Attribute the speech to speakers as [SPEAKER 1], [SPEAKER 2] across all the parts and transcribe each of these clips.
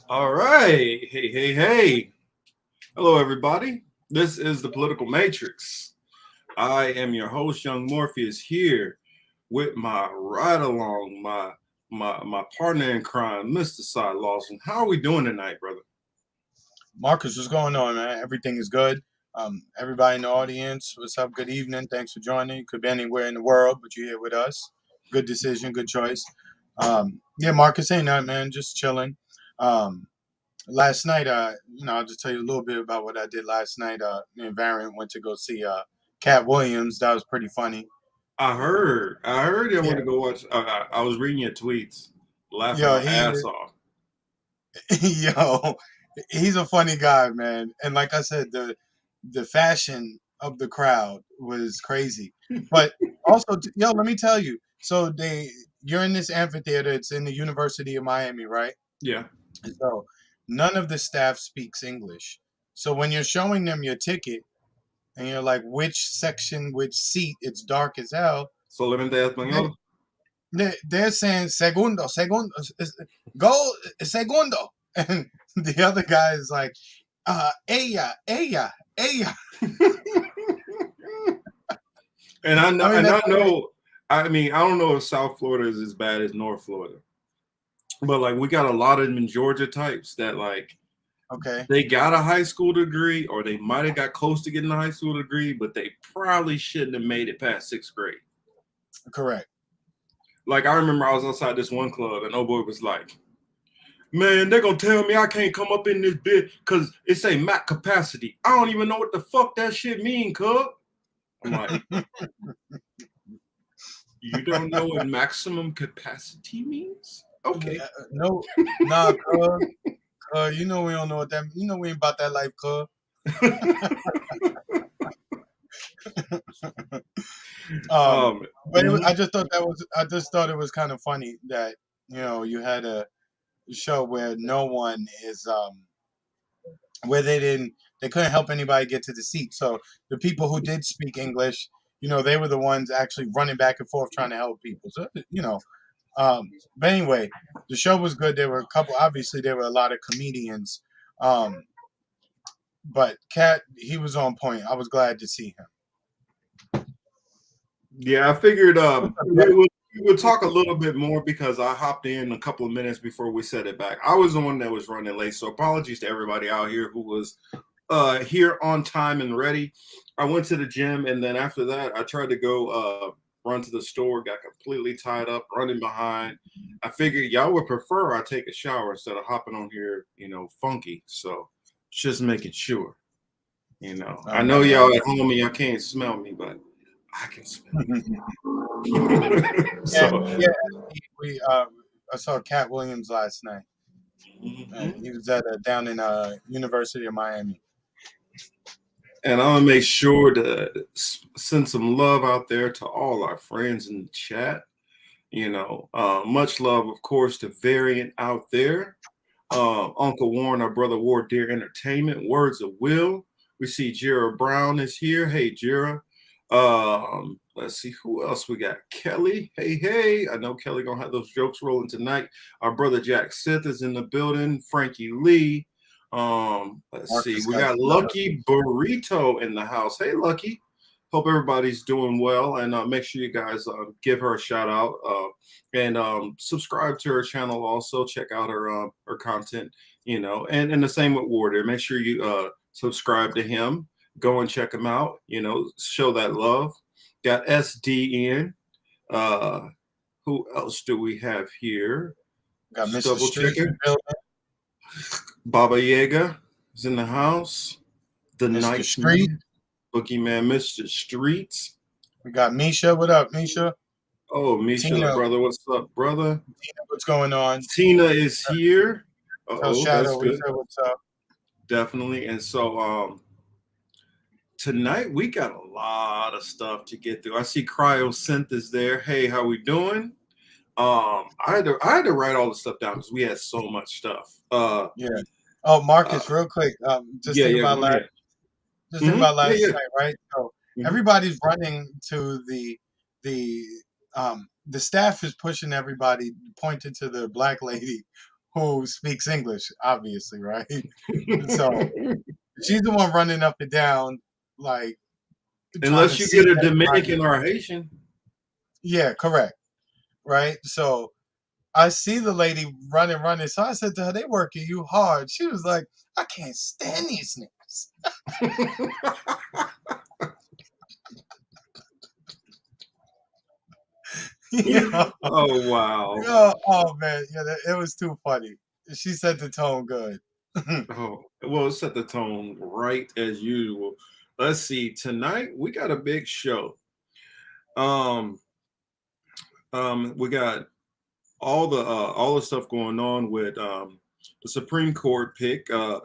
[SPEAKER 1] All right. Hey. Hello, everybody. This is the Political Matrix. I am your host, Young Morpheus, here with my ride along, my partner in crime, Mr. Cy Lawson. How are we doing tonight, brother?
[SPEAKER 2] Marcus, what's going on, man? Everything is good. Everybody in the audience, what's up? Good evening. Thanks for joining. You could be anywhere in the world, but you're here with us. Good decision, good choice. Yeah, Marcus, ain't nothing, man. Just chilling. Um, Last night, I'll just tell you a little bit about what I did last night. Me and Variant went to go see Cat Williams. That was pretty funny.
[SPEAKER 1] I heard you
[SPEAKER 2] Yeah,
[SPEAKER 1] want to go watch. I was reading your tweets, laughing
[SPEAKER 2] yo,
[SPEAKER 1] my ass off.
[SPEAKER 2] yo, he's a funny guy, man. And like I said, the fashion of the crowd was crazy. But also, let me tell you. So you're in this amphitheater. It's in the University of Miami, right?
[SPEAKER 1] Yeah.
[SPEAKER 2] And so none of the staff speaks English. So when you're showing them your ticket and you're like, which section, which seat, it's dark as hell.
[SPEAKER 1] Solamente
[SPEAKER 2] They,
[SPEAKER 1] español.
[SPEAKER 2] they're saying segundo, go segundo, and the other guy is like, ella.
[SPEAKER 1] And I know,
[SPEAKER 2] I mean,
[SPEAKER 1] and
[SPEAKER 2] that's
[SPEAKER 1] I know. I mean, I don't know if South Florida is as bad as North Florida, but like we got a lot of them in Georgia types that like
[SPEAKER 2] okay.
[SPEAKER 1] they got a high school degree or they might have got close to getting a high school degree, but they probably shouldn't have made it past sixth grade.
[SPEAKER 2] Correct.
[SPEAKER 1] Like I remember I was outside this one club and old boy was like, "Man, they're gonna tell me I can't come up in this bit because it say max capacity. I don't even know what the fuck that shit mean, cub." I'm like, "You don't know what maximum capacity means? Okay."
[SPEAKER 2] No, nah, cuz. You know we don't know what that. You know we ain't about that life, cuz. Um,
[SPEAKER 1] um,
[SPEAKER 2] but
[SPEAKER 1] mhm.
[SPEAKER 2] I just thought that was. I just thought it was kind of funny that you had a show where no one is where they couldn't help anybody get to the seat. So the people who did speak English, they were the ones actually running back and forth trying to help people. So but anyway, the show was good. There were a couple. Obviously, there were a lot of comedians. Um, but Cat, he was on point. I was glad to see him.
[SPEAKER 1] Yeah, I figured
[SPEAKER 2] What's up,
[SPEAKER 1] we
[SPEAKER 2] Cat?
[SPEAKER 1] would talk a little bit more because I hopped in a couple of minutes before we set it back. I was the one that was running late, so apologies to everybody out here who was here on time and ready. I went to the gym, and then after that, I tried to go run to the store, got completely tied up, running behind. I figured y'all would prefer I take a shower instead of hopping on here, funky. So just making sure,
[SPEAKER 2] All
[SPEAKER 1] I
[SPEAKER 2] right,
[SPEAKER 1] know
[SPEAKER 2] all
[SPEAKER 1] y'all
[SPEAKER 2] right.
[SPEAKER 1] at home and y'all can't smell me, but I can smell
[SPEAKER 2] Yeah,
[SPEAKER 1] so,
[SPEAKER 2] yeah. I saw Cat Williams last night.
[SPEAKER 1] mhm.
[SPEAKER 2] He was at down in University of Miami.
[SPEAKER 1] And I'm gonna make sure to send some love out there to all our friends in the chat. Much love, of course, to Variant out there. Uncle Warren, our brother Ward Deer Entertainment, Words of Will. We see Jira Brown is here. Hey, Jira. Let's see who else we got. Kelly. Hey. I know Kelly gonna have those jokes rolling tonight. Our brother Jack Sith is in the building. Frankie Lee. Let's see.
[SPEAKER 2] Marcus
[SPEAKER 1] We
[SPEAKER 2] got
[SPEAKER 1] got Lucky Burrito in the house. Hey, Lucky. Hope everybody's doing well, and make sure you guys give her a shout out and subscribe to her channel. Also, check out her content. And the same with Warder. Make sure you subscribe to him. Go and check him out. Show that love. Got SDN. Uh, who else do we have here?
[SPEAKER 2] got
[SPEAKER 1] Just
[SPEAKER 2] Mr.
[SPEAKER 1] double
[SPEAKER 2] Street in the
[SPEAKER 1] checking.
[SPEAKER 2] building.
[SPEAKER 1] Baba Yaga is in the house. The
[SPEAKER 2] Mr. Street.
[SPEAKER 1] Nightman, Boogeyman, Mr. Streets.
[SPEAKER 2] We got Misha. What up, Misha?
[SPEAKER 1] Oh, Misha, the
[SPEAKER 2] Tina.
[SPEAKER 1] brother. What's up, brother?
[SPEAKER 2] Tina, what's going on?
[SPEAKER 1] Tina is here.
[SPEAKER 2] Tell
[SPEAKER 1] That's
[SPEAKER 2] Shadow we
[SPEAKER 1] good.
[SPEAKER 2] said what's up.
[SPEAKER 1] Definitely. And so tonight we got a lot of stuff to get through. I see Cryosynth is there. Hey, how we doing? I had to write all the stuff down because we had so much stuff.
[SPEAKER 2] Yeah. Oh,
[SPEAKER 1] Uh
[SPEAKER 2] Marcus, real quick. Just
[SPEAKER 1] yeah,
[SPEAKER 2] think
[SPEAKER 1] yeah,
[SPEAKER 2] about
[SPEAKER 1] go ahead. Yeah,
[SPEAKER 2] last
[SPEAKER 1] yeah.
[SPEAKER 2] night, right? So
[SPEAKER 1] Hmm.
[SPEAKER 2] everybody's running to the staff is pushing everybody, pointing to the black lady who speaks English, obviously, right? So she's the one running up and down, like trying to
[SPEAKER 1] Unless you
[SPEAKER 2] see
[SPEAKER 1] get a
[SPEAKER 2] everybody.
[SPEAKER 1] Dominican or a Haitian.
[SPEAKER 2] Yeah, correct. Right. So I see the lady running. So I said to her, "They working you hard." She was like, "I can't stand these niggas." Yeah.
[SPEAKER 1] Oh wow.
[SPEAKER 2] Oh man, yeah, it was too funny. She set the tone good.
[SPEAKER 1] Oh, well, set the tone right as usual. Let's see. Tonight we got a big show. Um, we got all the stuff going on with the Supreme Court pick. I'm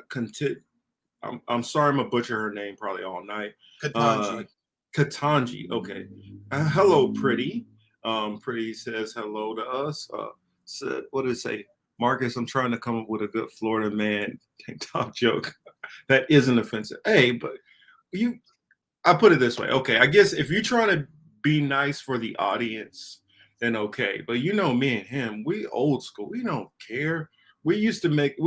[SPEAKER 1] sorry, I'm gonna butcher her name probably all night.
[SPEAKER 2] Ketanji.
[SPEAKER 1] Ketanji. Okay. Hello, pretty. Pretty says hello to us. Said, what did it say? Marcus, I'm trying to come up with a good Florida man tank top joke that isn't offensive. Hey, but I put it this way. Okay, I guess if you're trying to be nice for the audience, then okay. But you know, me and him, we old school. We don't care. We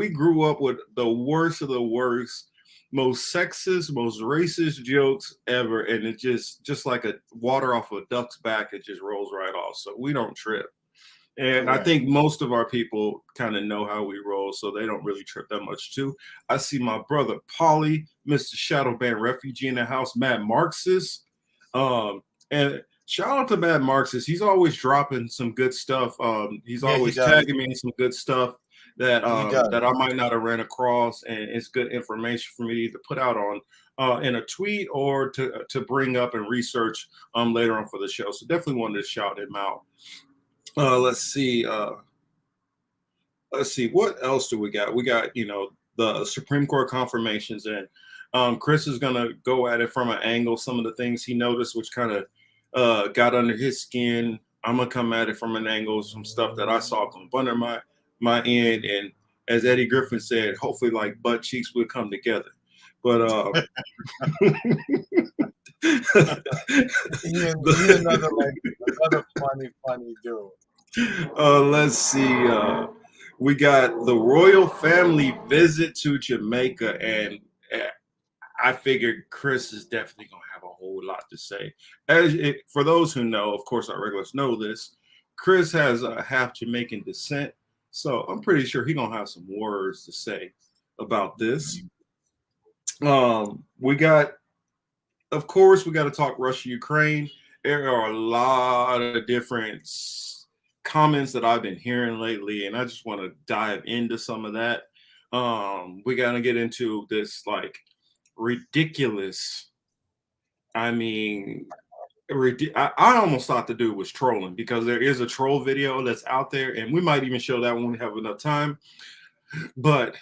[SPEAKER 1] grew up with the worst of the worst, most sexist, most racist jokes ever. And it just like a water off a duck's back, it just rolls right off. So we don't trip. And I
[SPEAKER 2] Correct.
[SPEAKER 1] think most of our people kind of know how we roll, so they don't really trip that much too. I see my brother Paulie, Mr. Shadowban Refugee in the house, Matt Marxist. And shout out to Matt Marxist. He's always dropping some good stuff. He's
[SPEAKER 2] Yeah, he
[SPEAKER 1] always
[SPEAKER 2] does.
[SPEAKER 1] tagging me in some good stuff that
[SPEAKER 2] He does.
[SPEAKER 1] that I might not have ran across, and it's good information for me to either put out on in a tweet or to bring up and research later on for the show. So definitely wanted to shout him out. Let's see. What else do we got? We got, the Supreme Court confirmations, and Chris is gonna go at it from an angle. Some of the things he noticed, which kind of got under his skin. I'm gonna come at it from an angle, some stuff that I saw come under my end, and as Eddie Griffin said, hopefully like butt cheeks will come together. But
[SPEAKER 2] He another funny dude.
[SPEAKER 1] Let's see. We got the royal family visit to Jamaica, and I figured Chris is definitely going to have a whole lot to say. For those who know, of course, our regulars know this. Chris has a half Jamaican descent, so I'm pretty sure he's going to have some words to say about this. We got, of course, we got to talk Russia Ukraine. There are a lot of different comments that I've been hearing lately, and I just want to dive into some of that. We got to get into this like ridiculous. I mean, I almost thought the dude was trolling, because there is a troll video that's out there, and we might even show that when we have enough time. But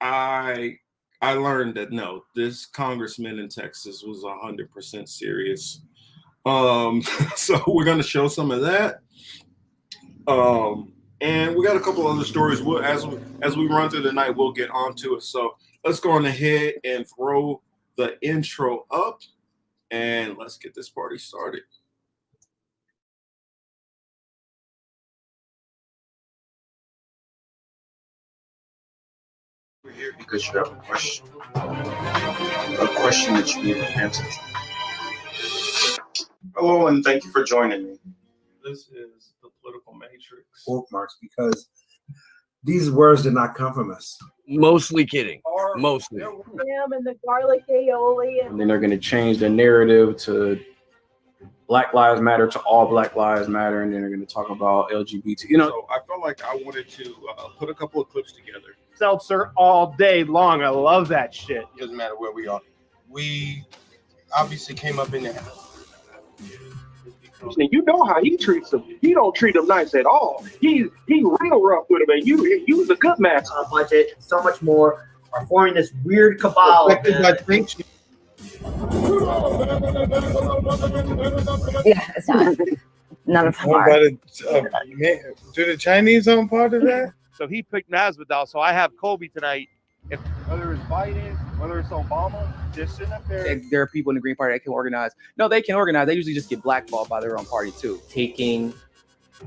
[SPEAKER 1] I learned that no, this congressman in Texas was 100% serious. So we're gonna show some of that. And we got a couple other stories. As we run through the night, we'll get onto it. So let's go on ahead and throw the intro up, and let's get this party started.
[SPEAKER 3] We're here because you have a question that you need an answer to. Hello, and thank you for joining me.
[SPEAKER 1] This is the political matrix.
[SPEAKER 4] Bookmarks, because these words did not come from us.
[SPEAKER 5] Mostly kidding. Mostly.
[SPEAKER 6] Ham and the garlic aioli.
[SPEAKER 3] And then they're going to change the narrative to Black Lives Matter to all Black Lives Matter, and then they're going to talk about LGBT.
[SPEAKER 1] So I felt like I wanted to put a couple of clips together.
[SPEAKER 7] Seltzer all day long. I love that shit.
[SPEAKER 2] Doesn't matter where we are. We obviously came up in there.
[SPEAKER 7] You know how he treats them. He don't treat them nice at all. He real rough with them, and you was a good match.
[SPEAKER 8] Budget, so much more, are forming this weird cabal.
[SPEAKER 6] Yeah, it's not. None of them are.
[SPEAKER 2] Do the Chinese own part of that?
[SPEAKER 7] So he picked Masvidal. So I have Kobe tonight. Whether it's Biden, whether it's Obama, just sitting up there.
[SPEAKER 9] There are people in the Green Party that can organize. No, they can organize. They usually just get blackballed by their own party too.
[SPEAKER 10] Taking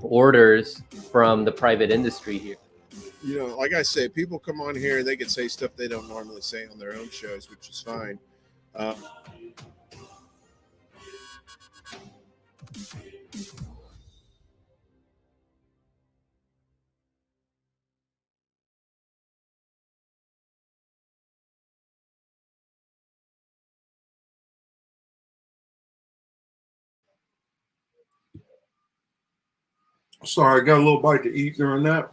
[SPEAKER 10] orders from the private industry here. you know, like I say, people come on here and they can say stuff they don't normally say on their own shows, which is fine.
[SPEAKER 1] Sorry, I got a little bite to eat during that.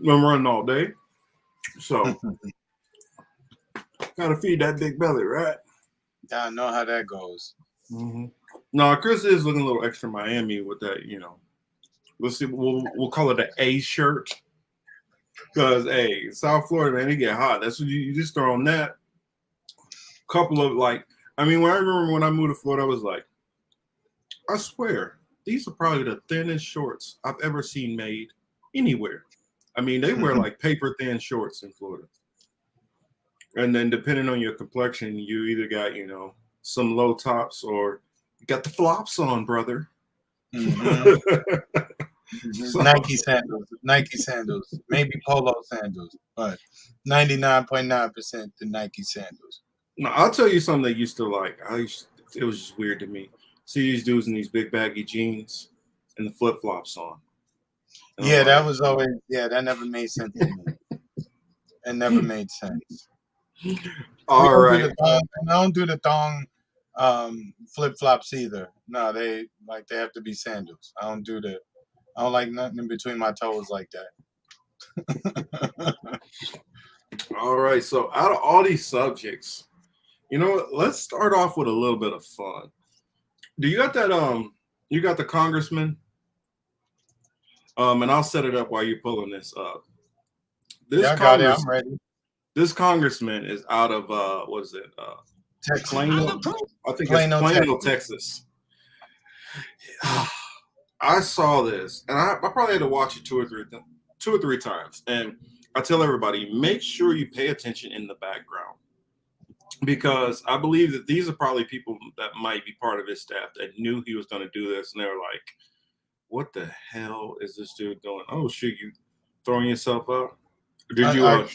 [SPEAKER 1] I'm running all day. So, gotta feed that big belly, right?
[SPEAKER 2] I know how that goes.
[SPEAKER 1] Mm-hmm. No, Chris is looking a little extra Miami with that, you know. Let's see, we'll call it an A shirt. Because, hey, South Florida, man, they get hot. That's what you just throw on that. Couple of, like, I mean, when I remember when I moved to Florida, I was like, I swear, these are probably the thinnest shorts I've ever seen made anywhere. I mean, they wear like paper thin shorts in Florida. And then depending on your complexion, you either got, you know, some low tops or you got the flops on, brother.
[SPEAKER 2] So, Nike sandals, maybe polo sandals, but 99.9% the Nike sandals.
[SPEAKER 1] No, I'll tell you something that used to like. It was just weird to me. See these dudes in these big baggy jeans and the flip flops on. And
[SPEAKER 2] yeah, that was always that never made sense to me. It never made sense.
[SPEAKER 1] All right,
[SPEAKER 2] I don't do the thong flip flops either. No, they have to be sandals. I don't like nothing in between my toes like that.
[SPEAKER 1] All right. So out of all these subjects, you know what? Let's start off with a little bit of fun. Do you got that? You got the Congressman? And I'll set it up while you're pulling this up.
[SPEAKER 2] Got it. I'm ready.
[SPEAKER 1] This Congressman is out of what is it?
[SPEAKER 2] Texas.
[SPEAKER 1] Plano. I think it's Plano, Texas. I saw this, and I probably had to watch it two or three times. And I tell everybody, make sure you pay attention in the background, because I believe that these are probably people that might be part of his staff that knew he was going to do this, and they were like, "What the hell is this dude doing? Oh shit, you throwing yourself up? Or did you?"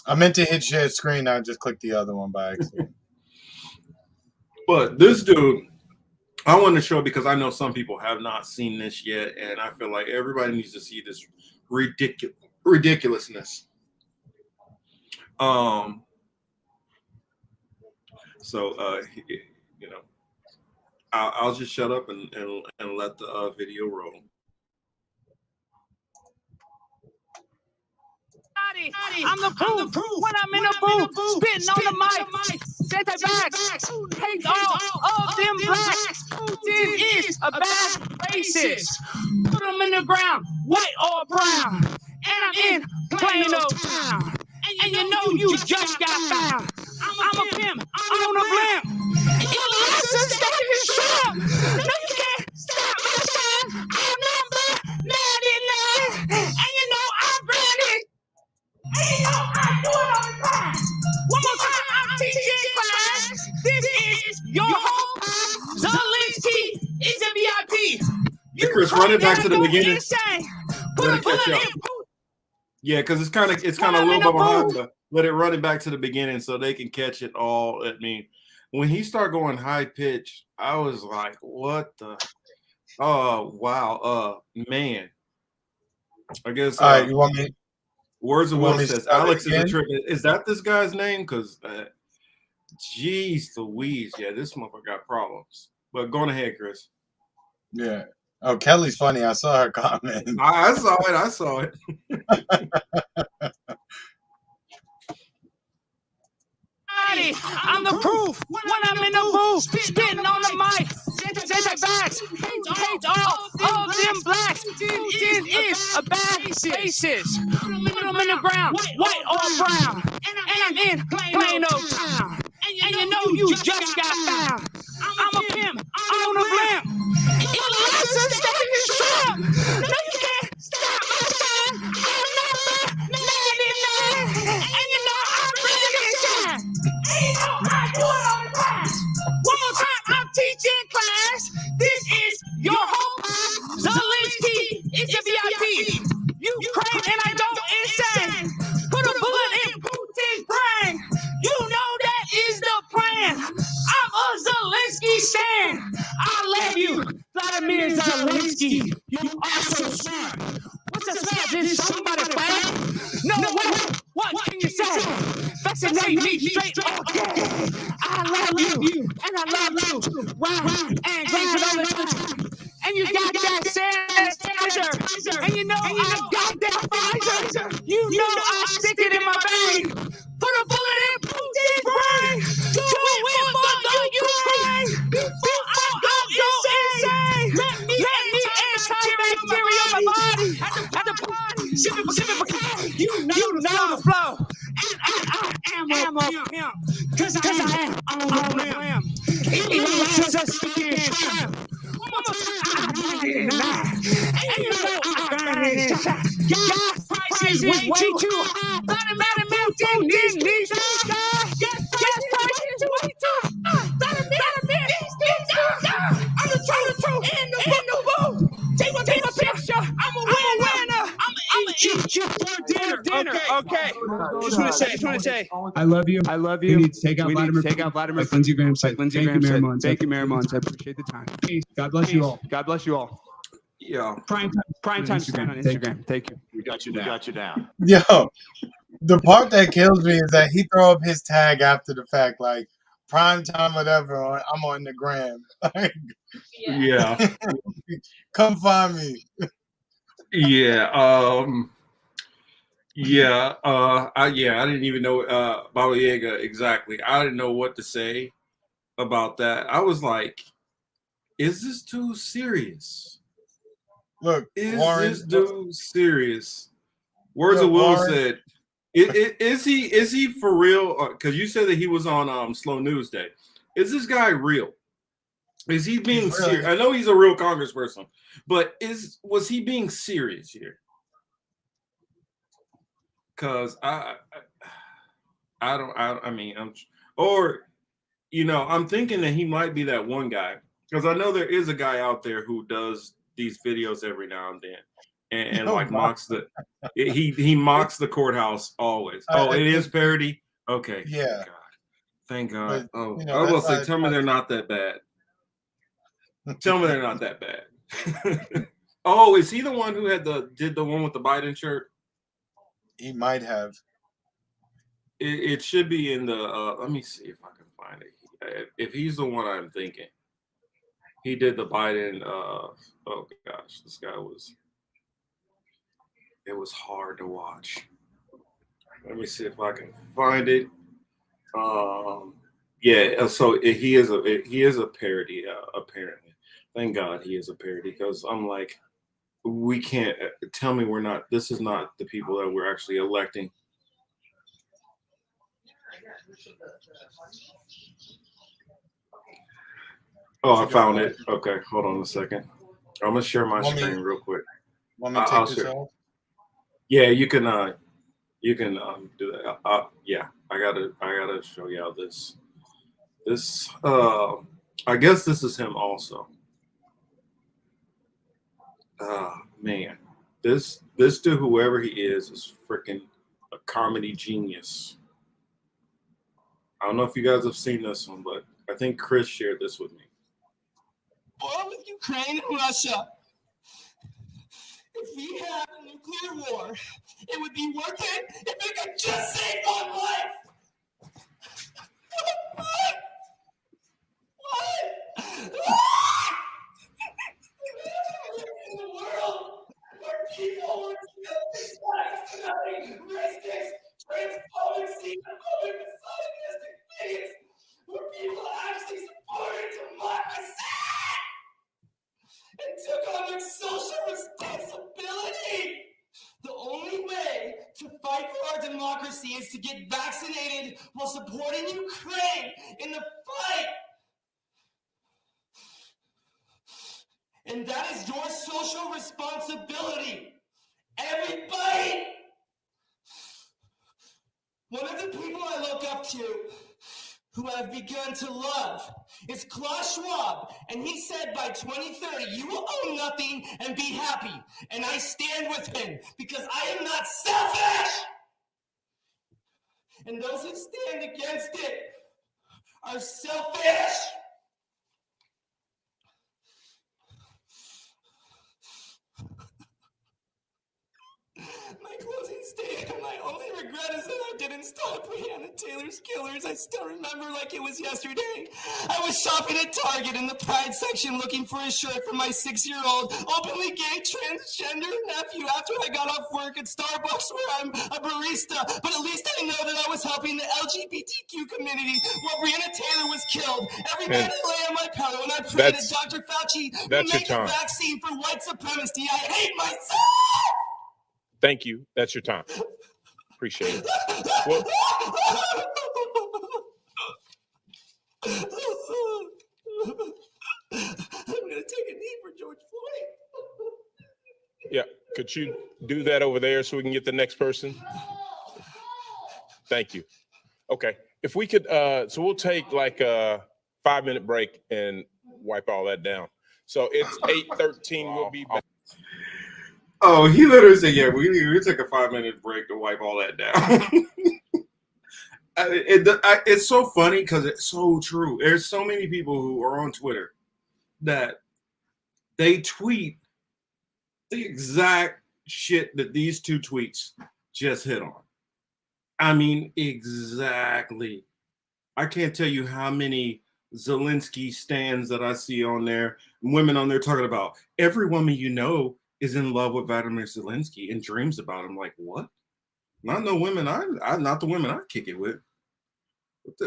[SPEAKER 2] I meant to hit share screen. I just clicked the other one by accident.
[SPEAKER 1] But this dude, I want to show because I know some people have not seen this yet, and I feel like everybody needs to see this ridiculousness. So you know, I'll just shut up and let the video roll.
[SPEAKER 11] I'm the proof. When I'm in the booth, spitting on the mic, set that back, take all of them blacks. Putin is a bad racist. Put them in the ground, white or brown. And I'm in Plano town. And you know you just got found. I'm a pimp, I'm on a blimp. Your license is shrimp. No, you can't stop my shine. I'm number 99. And you know I'm granted. And you know I do it all the time. One more time, I'm teaching class. This is your home. Zelensky is a VIP.
[SPEAKER 1] Hey, Chris, run it back to the beginning. Let it catch up. Yeah, because it's kind of a little bit behind, but let it run it back to the beginning so they can catch it all. I mean, when he started going high pitch, I was like, "What the? Oh wow, man." I guess.
[SPEAKER 2] All right, you want me?
[SPEAKER 1] Words of Will says Alex is a trip. Is that this guy's name? Because, geez, Louise, yeah, this motherfucker got problems. But go on ahead, Chris.
[SPEAKER 2] Yeah. Oh, Kelly's funny. I saw her comment.
[SPEAKER 1] I saw it.
[SPEAKER 11] I'm the proof. When I'm in the booth, spitting on the mic, set that back, hate all of them blacks. Putin is a bad racist. Put them in the ground, white or brown. And I'm in Plano town. And you know you just got found. I'm a pimp, I'm on a blimp. Your license is shrimp. No, you can't stop my shine. I'm number 99. And you know I'm really shine. And you know I do it all the time. One more time, I'm teaching class. This is your home. Zelensky is a VIP. Ukraine and I assassinate me straight again. I love you, and I love you. Wow, and drink it all the time. And you got that sanitizer, and you know I got that Pfizer. You know I stick it in my vein. Put a bullet in Putin's brain. Do it for the Ukraine. Before I go insane. Let me antibacterial my body. At the party, sipping Bacardi. You know the flow. And I am a pimp. Cause I am on the rim. Even as a stinking tramp. I did not. And you know I got it inside. Gas prices way too high. Vladimir Putin needs me to die. Gas prices way too high. Vladimir needs me to die. I'm the truth in the booth. Take a picture. I'm a winner. I'ma eat you for dinner. Okay. Just want to say.
[SPEAKER 12] I love you. We need to take out Vladimir. Lindsey Graham said. Thank you, Mayor Mons. I appreciate the time. Peace. God bless you all.
[SPEAKER 9] God bless you all.
[SPEAKER 1] Yeah.
[SPEAKER 12] Prime time stand on Instagram. Thank you.
[SPEAKER 7] We got you down.
[SPEAKER 2] Yo, the part that kills me is that he throw up his tag after the fact, like prime time, whatever. I'm on the gram. Like,
[SPEAKER 1] Yeah.
[SPEAKER 2] come find me.
[SPEAKER 1] Yeah. Yeah. I didn't even know Baba Yaga exactly. I didn't know what to say about that. I was like, is this too serious?
[SPEAKER 2] Look,
[SPEAKER 1] Is
[SPEAKER 2] Warren,
[SPEAKER 1] this dude serious? Words
[SPEAKER 2] look,
[SPEAKER 1] of Will
[SPEAKER 2] Warren,
[SPEAKER 1] said, is he for real? Because you said that he was on Slow News Day. Is this guy real? Is he being serious? I know he's a real congressperson, but was he being serious here? Because I'm thinking that he might be that one guy, because I know there is a guy out there who does these videos every now and then, and like mocks he mocks the courthouse always. It is parody. Okay.
[SPEAKER 2] Yeah.
[SPEAKER 1] Thank God.
[SPEAKER 2] But,
[SPEAKER 1] I will say, tell me they're not that bad. Tell me they're not that bad. Oh, is he the one who did the one with the Biden shirt?
[SPEAKER 2] He might have.
[SPEAKER 1] It should be in the. Let me see if I can find it. If he's the one I'm thinking, he did the Biden. Oh gosh, this guy was. It was hard to watch. Let me see if I can find it. Yeah. So he is a parody. Apparently, thank God he is a parody, because I'm like, we can't tell me we're not. This is not the people that we're actually electing. Oh, I found it. Okay, hold on a second. I'm gonna share my screen real quick.
[SPEAKER 2] Want me to take this off?
[SPEAKER 1] Yeah, you can do that. Yeah, I gotta show y'all this. I guess this is him also. Man, this dude, whoever he is freaking a comedy genius. I don't know if you guys have seen this one, but I think Chris shared this with me.
[SPEAKER 11] War with Ukraine and Russia. If we had a nuclear war, it would be worth it if it could just save one life. What? In the world where people were racist, transphobic, xenophobic, misogynistic bigots, where people actually supported democracy and took on their social responsibility. The only way to fight for our democracy is to get vaccinated while supporting Ukraine in the fight. And that is your social responsibility. Everybody. One of the people I look up to, who I've begun to love, is Klaus Schwab. And he said by 2030, you will own nothing and be happy. And I stand with him because I am not selfish. And those who stand against it are selfish. My closing statement, my only
[SPEAKER 13] regret is that I didn't stop Breonna Taylor's killers. I still remember like it was yesterday. I was shopping at Target in the Pride section looking for a shirt for my 6-year-old openly gay transgender nephew after I got off work at Starbucks where I'm a barista. But at least I know that I was helping the LGBTQ community while Breonna Taylor was killed. Every night I lay on my pillow and I pray that Dr. Fauci will make a vaccine for white supremacy. I hate myself!
[SPEAKER 14] Thank you. That's your time. Appreciate it. Well,
[SPEAKER 13] I'm gonna take a knee for George Floyd.
[SPEAKER 14] yeah, could you do that over there so we can get the next person? Thank you. Okay, if we could, so we'll take like a 5-minute break and wipe all that down. So it's 8:13. We'll be back.
[SPEAKER 1] Oh, he literally said, "Yeah, we take a 5-minute break to wipe all that down." It's so funny because it's so true. There's so many people who are on Twitter that they tweet the exact shit that these two tweets just hit on. I mean, exactly. I can't tell you how many Zelensky stands that I see on there, women on there talking about every woman you know is in love with Vladimir Zelensky and dreams about him. Like, what? Not no women. I'm not the women I kick it with.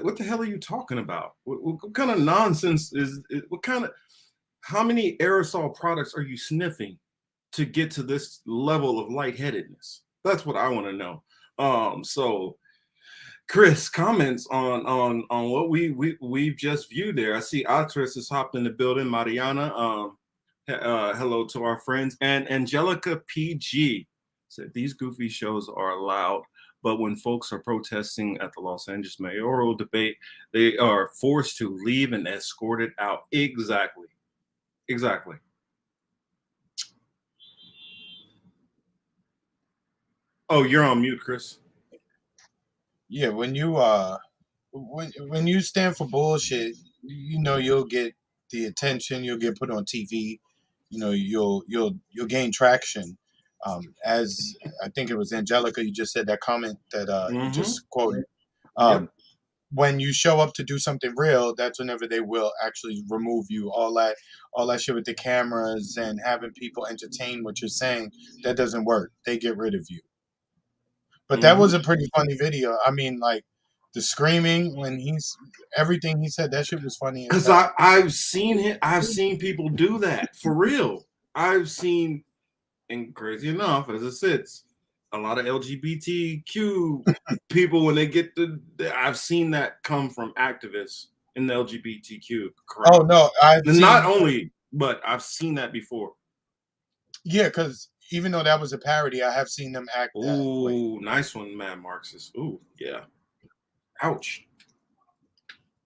[SPEAKER 1] What the hell are you talking about? What kind of nonsense is? What kind of? How many aerosol products are you sniffing to get to this level of lightheadedness? That's what I want to know. So, Chris, comments on what we've just viewed there. I see Atris has hopped in the building. Mariana. Hello to our friends. And Angelica PG said these goofy shows are allowed, but when folks are protesting at the Los Angeles mayoral debate, they are forced to leave and escorted out. Exactly. Oh, you're on mute, Chris.
[SPEAKER 2] Yeah, when you when you stand for bullshit, you know you'll get the attention, you'll get put on TV, you know, you'll gain traction. As I think it was Angelica, you just said that comment that you just quoted. When you show up to do something real, that's whenever they will actually remove you. All that shit with the cameras and having people entertain what you're saying, that doesn't work. They get rid of you. But that was a pretty funny video. I mean, like the screaming when everything he said, that shit was funny.
[SPEAKER 1] Because I've seen it. I've seen people do that for real. I've seen, and crazy enough, as it sits, a lot of LGBTQ people when they get I've seen that come from activists in the LGBTQ crowd.
[SPEAKER 2] Oh no,
[SPEAKER 1] not only, but I've seen that before.
[SPEAKER 2] Yeah, because even though that was a parody, I have seen them act.
[SPEAKER 1] Ooh, nice one, Mad Marxist. Ooh, yeah. Ouch.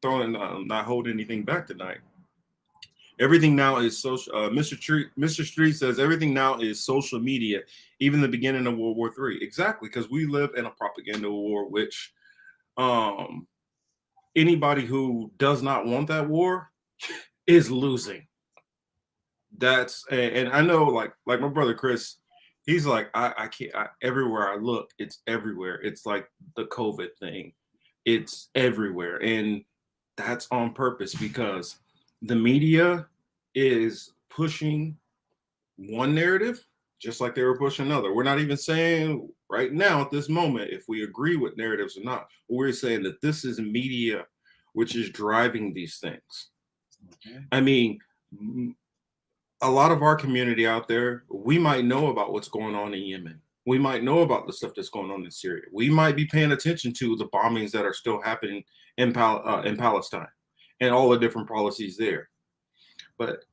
[SPEAKER 1] Throwing, not holding anything back tonight. Everything now is social. Mr. Street says everything now is social media, even the beginning of World War III. Exactly, because we live in a propaganda war, which anybody who does not want that war is losing. And I know, like my brother Chris, he's like, I can't. Everywhere I look, it's everywhere. It's like the COVID thing. It's everywhere, and that's on purpose because the media is pushing one narrative just like they were pushing another. We're not even saying right now at this moment if we agree with narratives or not. We're saying that this is media which is driving these things. I mean, a lot of our community out there, we might know about what's going on in Yemen. We might know about the stuff that's going on in Syria. We might be paying attention to the bombings that are still happening in Palestine and all the different policies there. But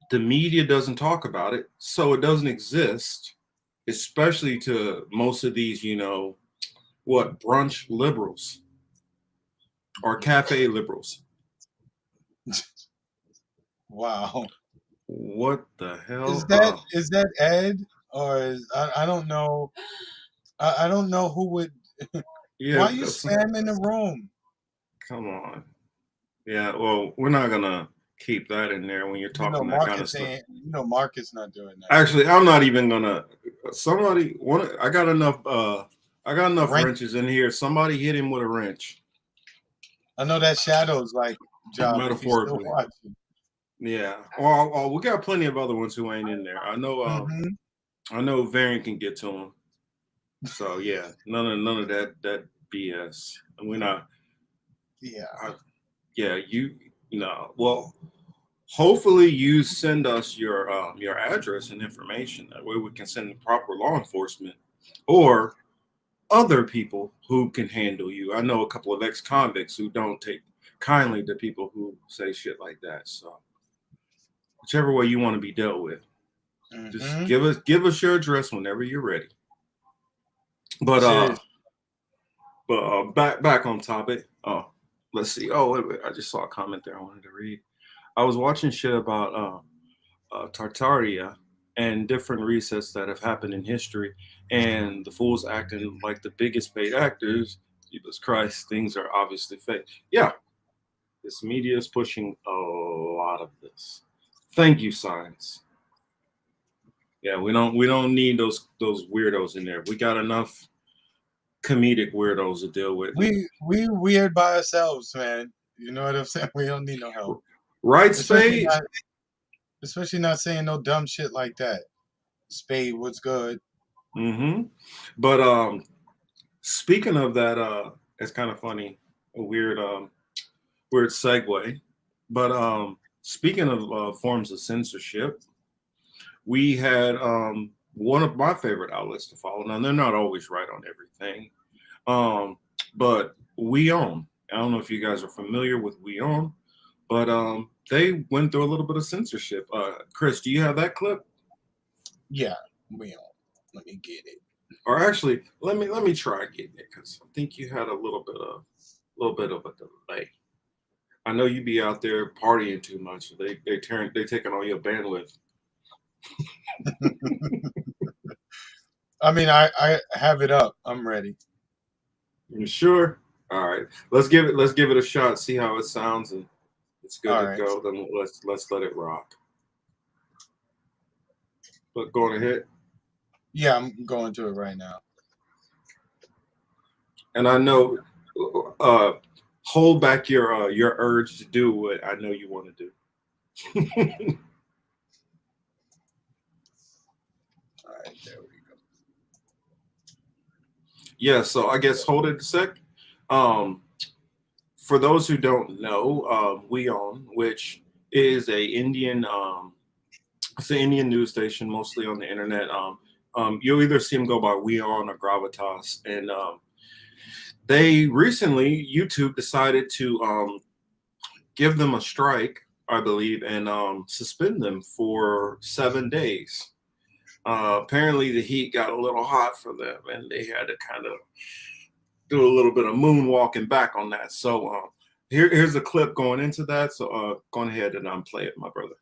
[SPEAKER 1] the media doesn't talk about it, so it doesn't exist, especially to most of these, brunch liberals or cafe liberals.
[SPEAKER 2] Wow.
[SPEAKER 1] What the hell?
[SPEAKER 2] Is that Ed or I don't know. I don't know who would.
[SPEAKER 1] Yeah,
[SPEAKER 2] why are you spamming the room?
[SPEAKER 1] Come on. Yeah, well, we're not gonna keep that in there when you're talking that kind of stuff.
[SPEAKER 2] Mark is not doing that.
[SPEAKER 1] Actually, I'm not even gonna. I got enough I got enough
[SPEAKER 2] Wrench.
[SPEAKER 1] wrenches in here. Somebody hit him with a wrench.
[SPEAKER 2] I know that Shadow's like job. If he's still
[SPEAKER 1] Metaphorically.
[SPEAKER 2] watching.
[SPEAKER 1] Yeah. Well, we got plenty of other ones who ain't in there. I know. I know Variant can get to him. So yeah, none of that BS. And we're not.
[SPEAKER 2] Yeah.
[SPEAKER 1] You know. Well, hopefully you send us your address and information. That way we can send the proper law enforcement or other people who can handle you. I know a couple of ex-convicts who don't take kindly to people who say shit like that. So whichever way you want to be dealt with, just give us your address whenever you're ready. But back on topic. Let's see. Oh, wait, I just saw a comment there I wanted to read. I was watching shit about Tartaria and different resets that have happened in history, and the fools acting like the biggest paid actors. Jesus Christ, things are obviously fake. Yeah, this media is pushing a lot of this. Thank you, science. Yeah, we don't need those weirdos in there. We got enough comedic weirdos to deal with.
[SPEAKER 2] We weird by ourselves, man. You know what I'm saying? We don't need no help.
[SPEAKER 1] Right, Spade?
[SPEAKER 2] Especially not saying no dumb shit like that. Spade, what's good?
[SPEAKER 1] But speaking of that, it's kind of funny, a weird segue. But speaking of forms of censorship, we had one of my favorite outlets to follow. Now they're not always right on everything, but Wion. I don't know if you guys are familiar with Wion, but they went through a little bit of censorship. Chris, do you have that clip?
[SPEAKER 2] Yeah, Wion. Let me get it.
[SPEAKER 1] Or actually, let me try getting it because I think you had a little bit of a delay. I know you be out there partying too much. So they taking all your bandwidth.
[SPEAKER 2] I mean, I have it up. I'm ready.
[SPEAKER 1] You sure? All right. Let's give it a shot. See how it sounds, and it's good to go. Then let's let it rock. But going ahead.
[SPEAKER 2] Yeah, I'm going to it right now.
[SPEAKER 1] And I know, hold back your urge to do what I know you want to do.
[SPEAKER 2] All right, there we go.
[SPEAKER 1] Yeah, so I guess hold it a sec. For those who don't know, Wion, which is a Indian, it's an Indian news station, mostly on the internet. You'll either see them go by Wion or Gravitas, and they recently YouTube decided to give them a strike, I believe, and suspend them for 7 days. Apparently, the heat got a little hot for them, and they had to kind of do a little bit of moonwalking back on that. So here's a clip going into that. So go ahead and play it, my brother.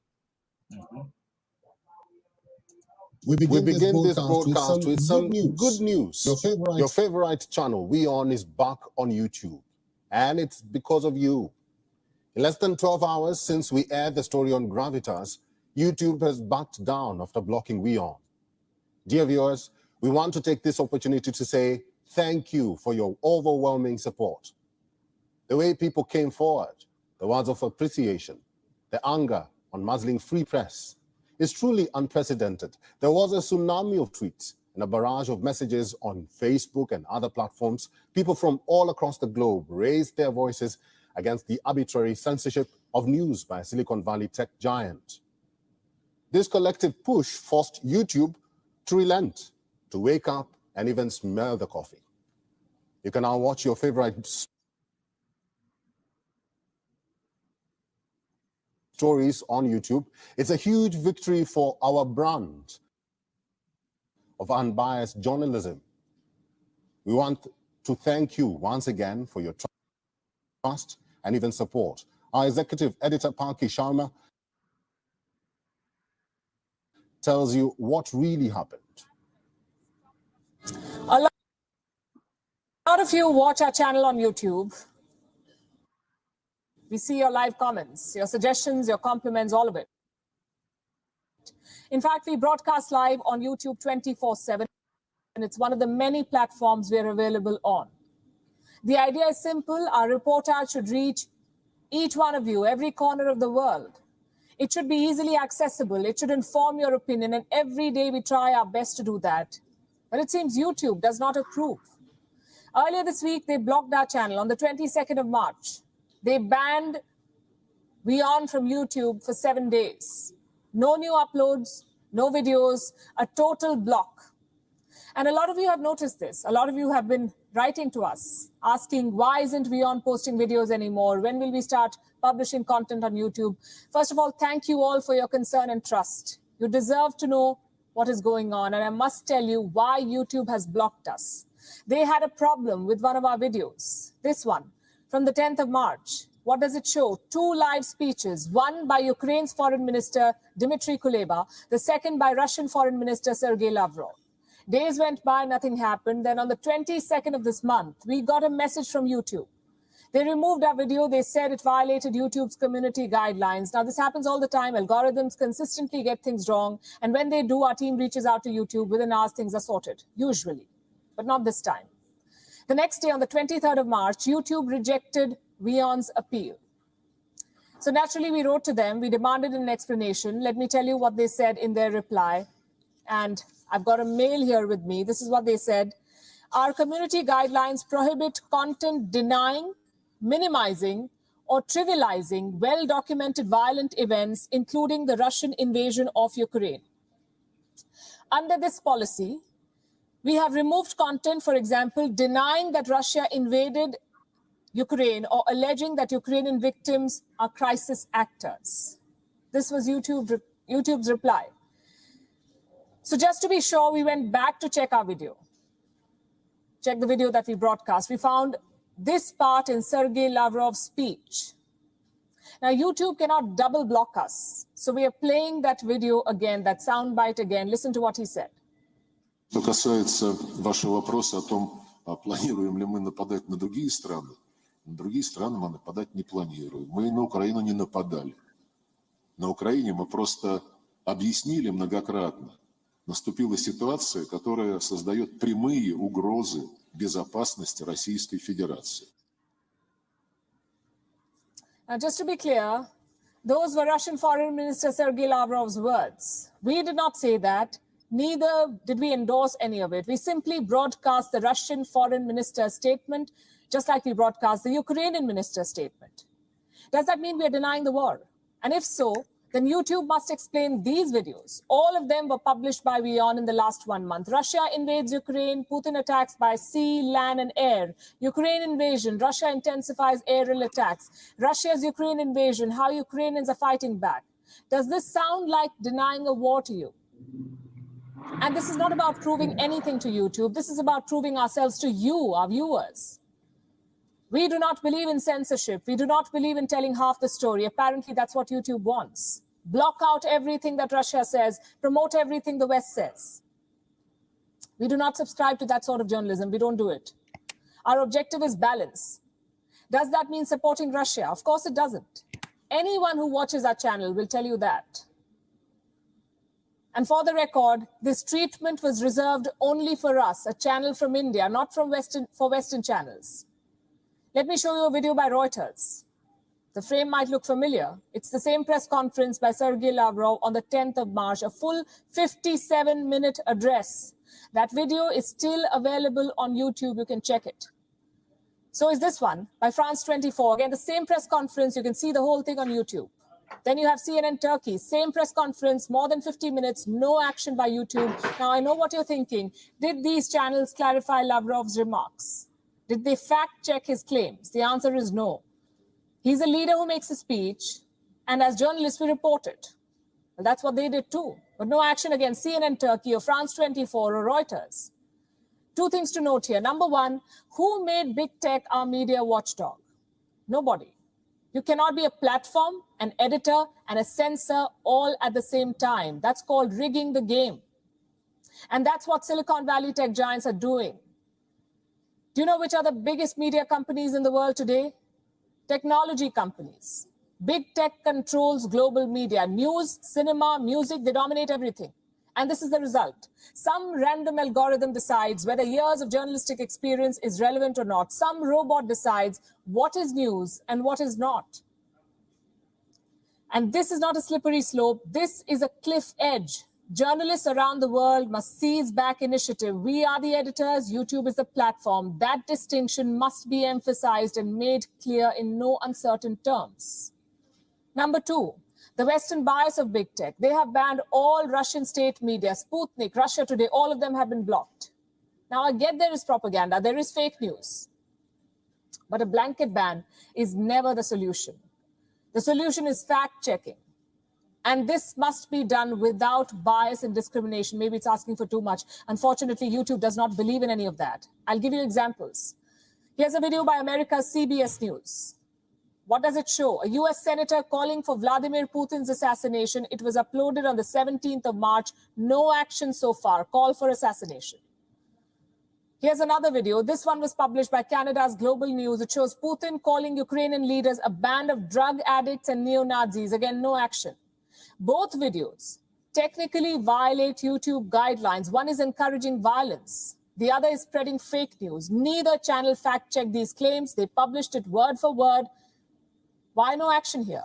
[SPEAKER 15] We begin this broadcast with some good news. Your favorite channel, Wion, is back on YouTube. And it's because of you. In less than 12 hours since we aired the story on Gravitas, YouTube has backed down after blocking Wion. Dear viewers, we want to take this opportunity to say thank you for your overwhelming support. The way people came forward, the words of appreciation, the anger on muzzling free press, is truly unprecedented. There was a tsunami of tweets and a barrage of messages on Facebook and other platforms. People from all across the globe raised their voices against the arbitrary censorship of news by a Silicon Valley tech giant. This collective push forced YouTube to relent, to wake up and even smell the coffee. You can now watch your favorite stories on YouTube. It's a huge victory for our brand of unbiased journalism. We want to thank you once again for your trust and even support. Our executive editor, Parki Sharma, tells you what really happened.
[SPEAKER 16] A lot of you watch our channel on YouTube. We see your live comments, your suggestions, your compliments, all of it. In fact, we broadcast live on YouTube 24/7. and it's one of the many platforms we are available on. The idea is simple. Our reportage should reach each one of you, every corner of the world. It should be easily accessible. It should inform your opinion, and every day we try our best to do that. But it seems YouTube does not approve. Earlier this week, they blocked our channel on the 22nd of March. They banned Wion from YouTube for 7 days. No new uploads, no videos, a total block. And a lot of you have noticed this. A lot of you have been writing to us, asking, why isn't Wion posting videos anymore? When will we start publishing content on YouTube? First of all, thank you all for your concern and trust. You deserve to know what is going on. And I must tell you why YouTube has blocked us. They had a problem with one of our videos, this one, from the 10th of March. What does it show? 2 live speeches, one by Ukraine's Foreign Minister, Dmitry Kuleba, the second by Russian Foreign Minister, Sergei Lavrov. Days went by, nothing happened. Then on the 22nd of this month, we got a message from YouTube. They removed our video. They said it violated YouTube's community guidelines. Now, this happens all the time. Algorithms consistently get things wrong. And when they do, our team reaches out to YouTube. Within hours, things are sorted, usually, but not this time. The next day, on the 23rd of March, YouTube rejected Wion's appeal. So naturally, we wrote to them. We demanded an explanation. Let me tell you what they said in their reply. And I've got a mail here with me. This is what they said. Our community guidelines prohibit content denying, minimizing, or trivializing well-documented violent events, including the Russian invasion of Ukraine. Under this policy, we have removed content, for example, denying that Russia invaded Ukraine or alleging that Ukrainian victims are crisis actors. This was YouTube's reply. So just to be sure, we went back to check our video. Check the video that we broadcast. We found this part in Sergei Lavrov's speech. Now, YouTube cannot double block us. So we are playing that video again, that soundbite again. Listen to what he said.
[SPEAKER 17] Что касается вашего вопроса о том, планируем ли мы нападать на другие страны мы нападать не планируем. Мы на Украину не нападали. На Украине мы просто объяснили многократно. Наступила ситуация, которая создает прямые угрозы безопасности Российской Федерации.
[SPEAKER 16] Now, just to be clear, those were Russian Foreign Minister Sergei Lavrov's words. We did not say that. Neither did we endorse any of it. We simply broadcast the Russian Foreign Minister's statement, just like we broadcast the Ukrainian minister's statement. Does that mean we are denying the war? And if so, then YouTube must explain these videos. All of them were published by Wion in the last 1 month. Russia invades Ukraine, Putin attacks by sea, land, and air. Ukraine invasion, Russia intensifies aerial attacks. Russia's Ukraine invasion, how Ukrainians are fighting back. Does this sound like denying a war to you? And this is not about proving anything to YouTube. This is about proving ourselves to you, our viewers. We do not believe in censorship. We do not believe in telling half the story. Apparently, that's what YouTube wants. Block out everything that Russia says, promote everything the West says. We do not subscribe to that sort of journalism. We don't do it. Our objective is balance. Does that mean supporting Russia? Of course it doesn't. Anyone who watches our channel will tell you that. And for the record, this treatment was reserved only for us, a channel from India, not from Western channels. Let me show you a video by Reuters. The frame might look familiar. It's the same press conference by Sergei Lavrov on the 10th of March, a full 57-minute address. That video is still available on YouTube. You can check it. So is this one by France 24. Again, the same press conference. You can see the whole thing on YouTube. Then you have CNN Turkey, same press conference, more than 50 minutes, no action by YouTube. Now, I know what you're thinking. Did these channels clarify Lavrov's remarks? Did they fact-check his claims? The answer is no. He's a leader who makes a speech, and as journalists, we report it. Well, that's what they did too. But no action against CNN Turkey or France 24 or Reuters. Two things to note here. Number one, who made big tech our media watchdog? Nobody. You cannot be a platform, an editor, and a censor all at the same time. That's called rigging the game. And that's what Silicon Valley tech giants are doing. Do you know which are the biggest media companies in the world today? Technology companies. Big tech controls global media. News, cinema, music, they dominate everything. And this is the result. Some random algorithm decides whether years of journalistic experience is relevant or not. Some robot decides what is news and what is not. And this is not a slippery slope. This is a cliff edge. Journalists around the world must seize back initiative. We are the editors. YouTube is the platform. That distinction must be emphasized and made clear in no uncertain terms. Number two, the Western bias of big tech. They have banned all Russian state media, Sputnik, Russia Today, all of them have been blocked. Now, I get there is propaganda, there is fake news. But a blanket ban is never the solution. The solution is fact-checking. And this must be done without bias and discrimination. Maybe it's asking for too much. Unfortunately, YouTube does not believe in any of that. I'll give you examples. Here's a video by America's CBS News. What does it show? A US senator calling for Vladimir Putin's assassination. It was uploaded on the 17th of March. No action so far. Call for assassination. Here's another video. This one was published by Canada's Global News. It shows Putin calling Ukrainian leaders a band of drug addicts and neo-Nazis. Again, no action. Both videos technically violate YouTube guidelines. One is encouraging violence. The other is spreading fake news. Neither channel fact-checked these claims. They published it word for word. Why no action here?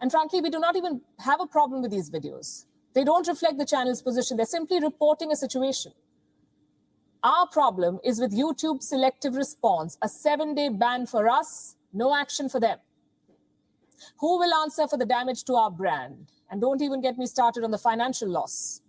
[SPEAKER 16] And frankly, we do not even have a problem with these videos. They don't reflect the channel's position. They're simply reporting a situation. Our problem is with YouTube's selective response, a 7-day ban for us, no action for them. Who will answer for the damage to our brand? And don't even get me started on the financial loss.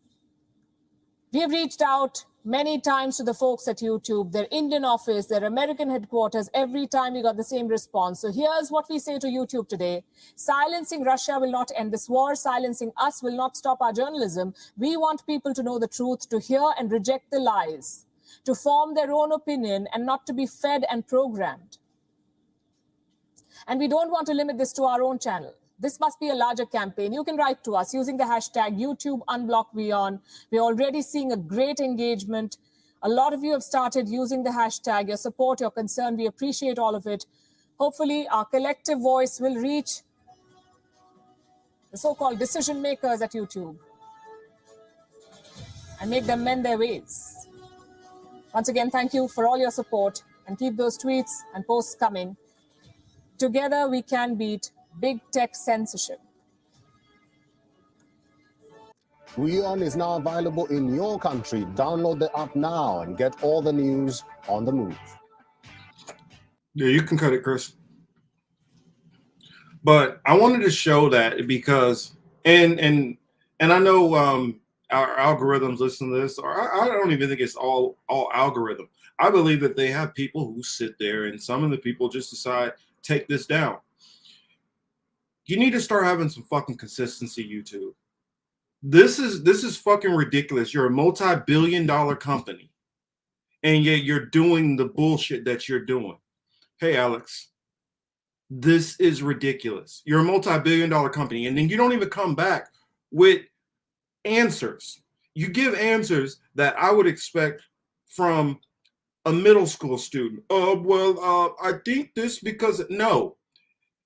[SPEAKER 16] We have reached out many times to the folks at YouTube, their Indian office, their American headquarters. Every time we got the same response. So here's what we say to YouTube today. Silencing Russia will not end this war. Silencing us will not stop our journalism. We want people to know the truth, to hear and reject the lies, to form their own opinion and not to be fed and programmed. And we don't want to limit this to our own channel. This must be a larger campaign. You can write to us using the hashtag YouTube unblock Wion. We're already seeing a great engagement. A lot of you have started using the hashtag. Your support, your concern, we appreciate all of it. Hopefully, our collective voice will reach the so-called decision makers at YouTube and make them mend their ways. Once again, thank you for all your support and keep those tweets and posts coming. Together, we can beat big tech censorship.
[SPEAKER 15] Wion is now available in your country. Download the app now and get all the news on the move.
[SPEAKER 1] Yeah, you can cut it, Chris. But I wanted to show that because, and I know our algorithms listen to this, or I don't even think it's all algorithm. I believe that they have people who sit there, and some of the people just decide, take this down. You need to start having some fucking consistency, YouTube. This is fucking ridiculous. You're a multi-billion-dollar company, and yet you're doing the bullshit that you're doing. Hey, Alex, this is ridiculous. You're a multi-billion-dollar company, and then you don't even come back with answers. You give answers that I would expect from a middle school student. I think this because no.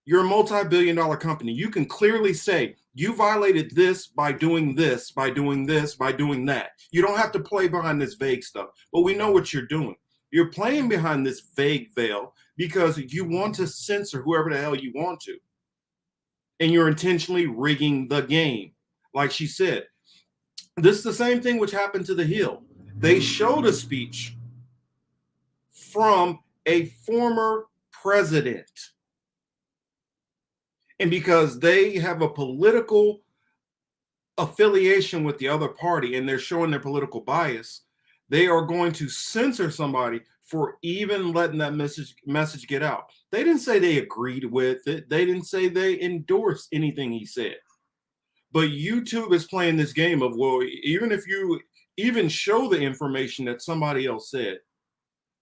[SPEAKER 1] You're a multi-billion-dollar company. You can clearly say you violated this by doing this, by doing this, by doing that. You don't have to play behind this vague stuff, but we know what you're doing. You're playing behind this vague veil because you want to censor whoever the hell you want to. And you're intentionally rigging the game. Like she said, this is the same thing which happened to The Hill. They showed a speech from a former president. And because they have a political affiliation with the other party and they're showing their political bias, they are going to censor somebody for even letting that message get out. They didn't say they agreed with it. They didn't say they endorsed anything he said. But YouTube is playing this game of, well, even if you even show the information that somebody else said,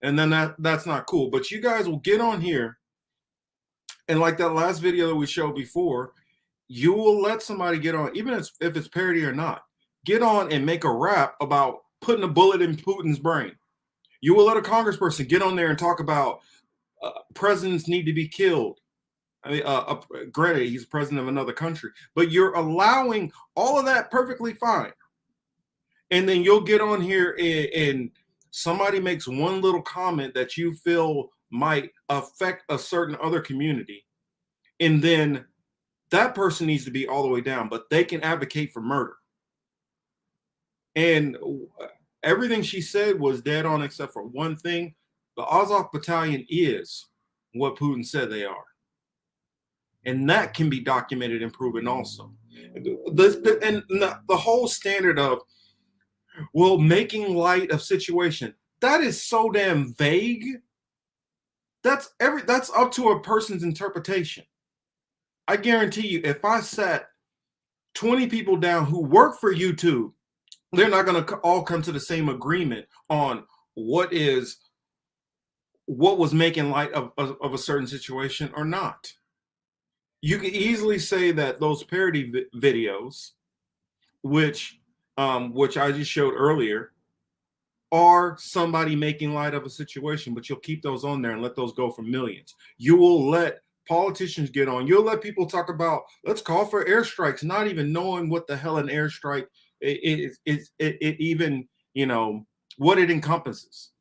[SPEAKER 1] and then that's not cool. But you guys will get on here, and like that last video that we showed before, you will let somebody get on, even if it's parody or not, get on and make a rap about putting a bullet in Putin's brain. You will let a congressperson get on there and talk about presidents need to be killed. I mean, granted, he's president of another country, but you're allowing all of that perfectly fine. And then you'll get on here and somebody makes one little comment that you feel might affect a certain other community. And then that person needs to be all the way down, but they can advocate for murder. And everything she said was dead on except for one thing. The Azov battalion is what Putin said they are. And that can be documented and proven also. The whole standard of, well, making light of situation, that is so damn vague. That's up to a person's interpretation. I guarantee you, if I sat 20 people down who work for YouTube, they're not going to all come to the same agreement on what was making light of a certain situation or not. You can easily say that those parody videos, which I just showed earlier, are somebody making light of a situation, but you'll keep those on there and let those go for millions. You will let politicians get on. You'll let people talk about, let's call for airstrikes, not even knowing what the hell an airstrike is, even, what it encompasses.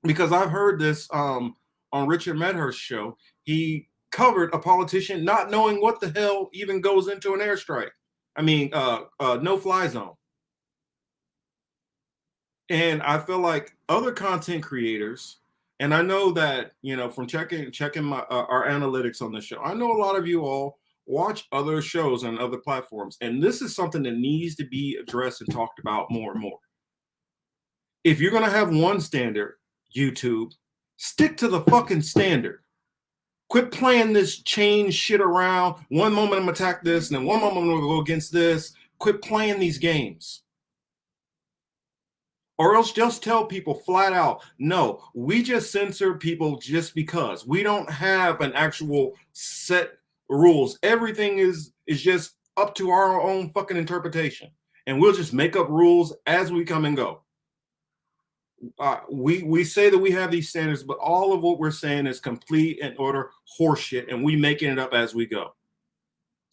[SPEAKER 1] Because I've heard this on Richard Medhurst's show. He covered a politician not knowing what the hell even goes into an airstrike. I mean, no-fly zone. And I feel like other content creators, and I know that, from checking our analytics on the show, I know a lot of you all watch other shows on other platforms, and this is something that needs to be addressed and talked about more and more. If you're going to have one standard, YouTube, stick to the fucking standard. Quit playing this change shit around. One moment I'm going to attack this, and then one moment I'm going to go against this. Quit playing these games. Or else just tell people flat out, no, we just censor people just because. We don't have an actual set rules. Everything is just up to our own fucking interpretation. And we'll just make up rules as we come and go. We say that we have these standards, but all of what we're saying is complete and utter horseshit, and we making it up as we go.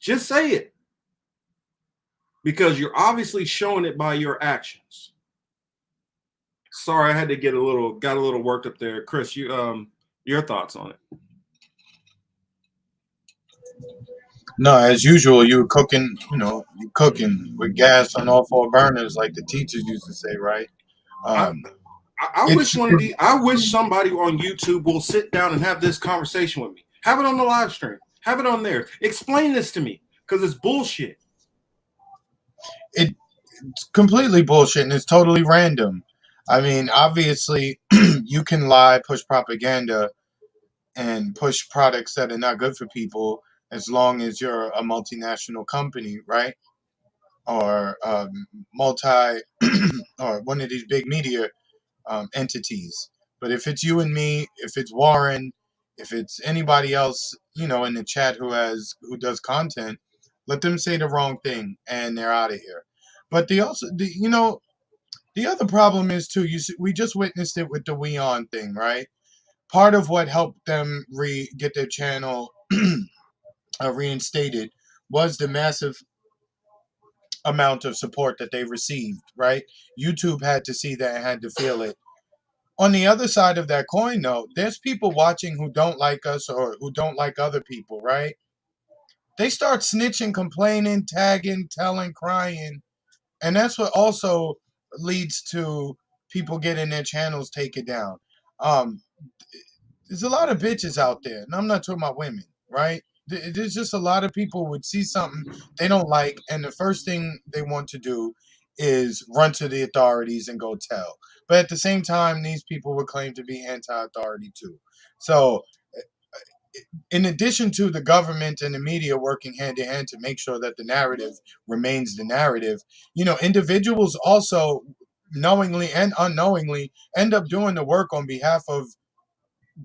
[SPEAKER 1] Just say it. Because you're obviously showing it by your actions. Sorry, I had to got a little worked up there. Chris, your thoughts on it?
[SPEAKER 2] No, as usual, you cooking with gas on all four burners, like the teachers used to say, right?
[SPEAKER 1] I wish somebody on YouTube will sit down and have this conversation with me. Have it on the live stream. Have it on there. Explain this to me, because it's bullshit.
[SPEAKER 2] It's completely bullshit, and it's totally random. I mean, obviously, you can lie, push propaganda, and push products that are not good for people as long as you're a multinational company, right? Or or one of these big media entities. But if it's you and me, if it's Warren, if it's anybody else, in the chat who does content, let them say the wrong thing and they're out of here. But the other problem is too. We just witnessed it with the Wion thing, right? Part of what helped them get their channel reinstated was the massive amount of support that they received, right? YouTube had to see that and had to feel it. On the other side of that coin, though, there's people watching who don't like us or who don't like other people, right? They start snitching, complaining, tagging, telling, crying. And that's what also leads to people getting their channels taken down. There's a lot of bitches out there, and I'm not talking about women, right? There's just a lot of people would see something they don't like, and the first thing they want to do is run to the authorities and go tell. But at the same time, these people would claim to be anti-authority too. So in addition to the government and the media working hand in hand to make sure that the narrative remains the narrative, individuals also knowingly and unknowingly end up doing the work on behalf of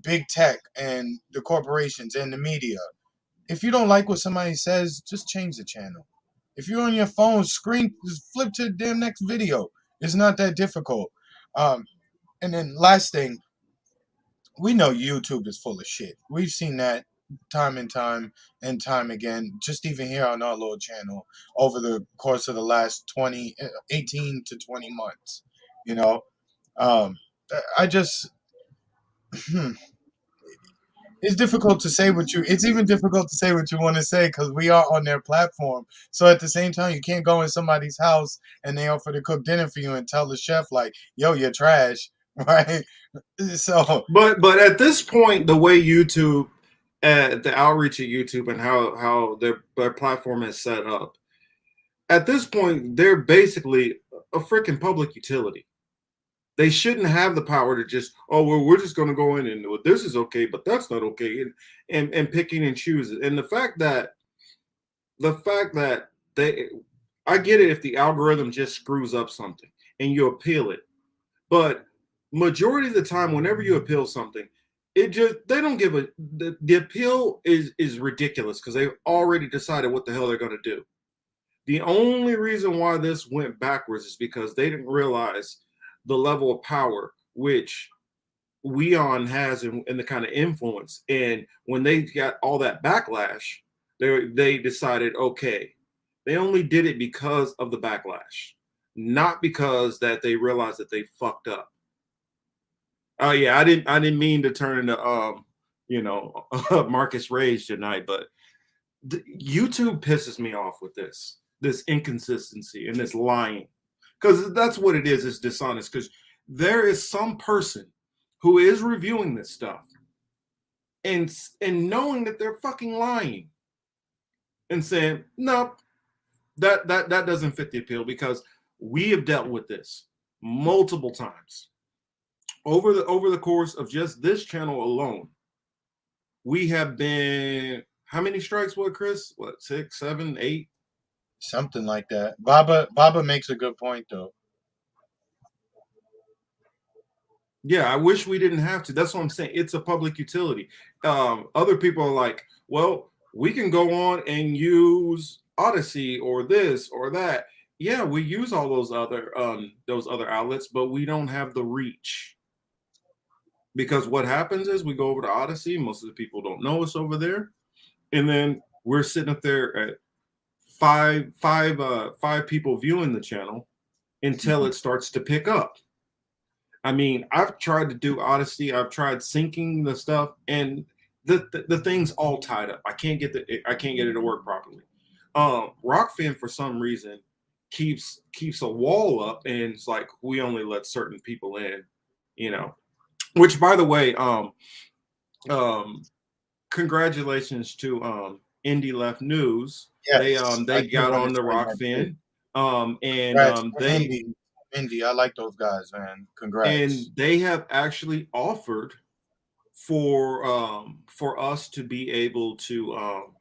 [SPEAKER 2] big tech and the corporations and the media. If you don't like what somebody says, just change the channel. If you're on your phone, just flip to the damn next video. It's not that difficult. And then last thing, we know YouTube is full of shit. We've seen that time and time and time again, just even here on our little channel over the course of the last 18 to 20 months. You know, I just, it's difficult to say what you, it's even difficult to say what you want to say because we are on their platform. So at the same time, you can't go in somebody's house and they offer to cook dinner for you and tell the chef like, yo, you're trash, right? So,
[SPEAKER 1] but at this point, the way YouTube, the outreach of YouTube and how their platform is set up, at this point, they're basically a freaking public utility. They shouldn't have the power to just, oh, well, we're just going to go in and well, this is okay, but that's not okay, and picking and choosing. And the fact that they, I get it if the algorithm just screws up something and you appeal it, but majority of the time, whenever you appeal something, it just, they don't give a, the appeal is ridiculous because they've already decided what the hell they're going to do. The only reason why this went backwards is because they didn't realize the level of power which Wion has and the kind of influence. And when they got all that backlash, they decided, okay, they only did it because of the backlash, not because that they realized that they fucked up. Oh yeah, I didn't mean to turn into Marcus Rage tonight, but YouTube pisses me off with this inconsistency and this lying, because that's what it is. It's dishonest because there is some person who is reviewing this stuff and knowing that they're fucking lying and saying, no, that doesn't fit the appeal, because we have dealt with this multiple times over the course of just this channel alone. We have been, how many strikes? What, Chris? What, 6, 7, 8?
[SPEAKER 2] something like that. Baba makes a good point though.
[SPEAKER 1] Yeah, I wish we didn't have to. That's what I'm saying. It's a public utility. Other people are like, well, we can go on and use Odyssey or this or that. Yeah, we use all those other outlets, but we don't have the reach. Because what happens is we go over to Odyssey. Most of the people don't know us over there, and then we're sitting up there at five people viewing the channel until it starts to pick up. I mean, I've tried to do Odyssey. I've tried syncing the stuff, and the thing's all tied up. I can't get it to work properly. Rockfan, for some reason, keeps a wall up, and it's like we only let certain people in, Which, by the way, congratulations to Indie Left News.
[SPEAKER 2] Yes,
[SPEAKER 1] they got on the Rockfan,
[SPEAKER 2] Indie, I like those guys, man. Congrats.
[SPEAKER 1] And they have actually offered for us to be able to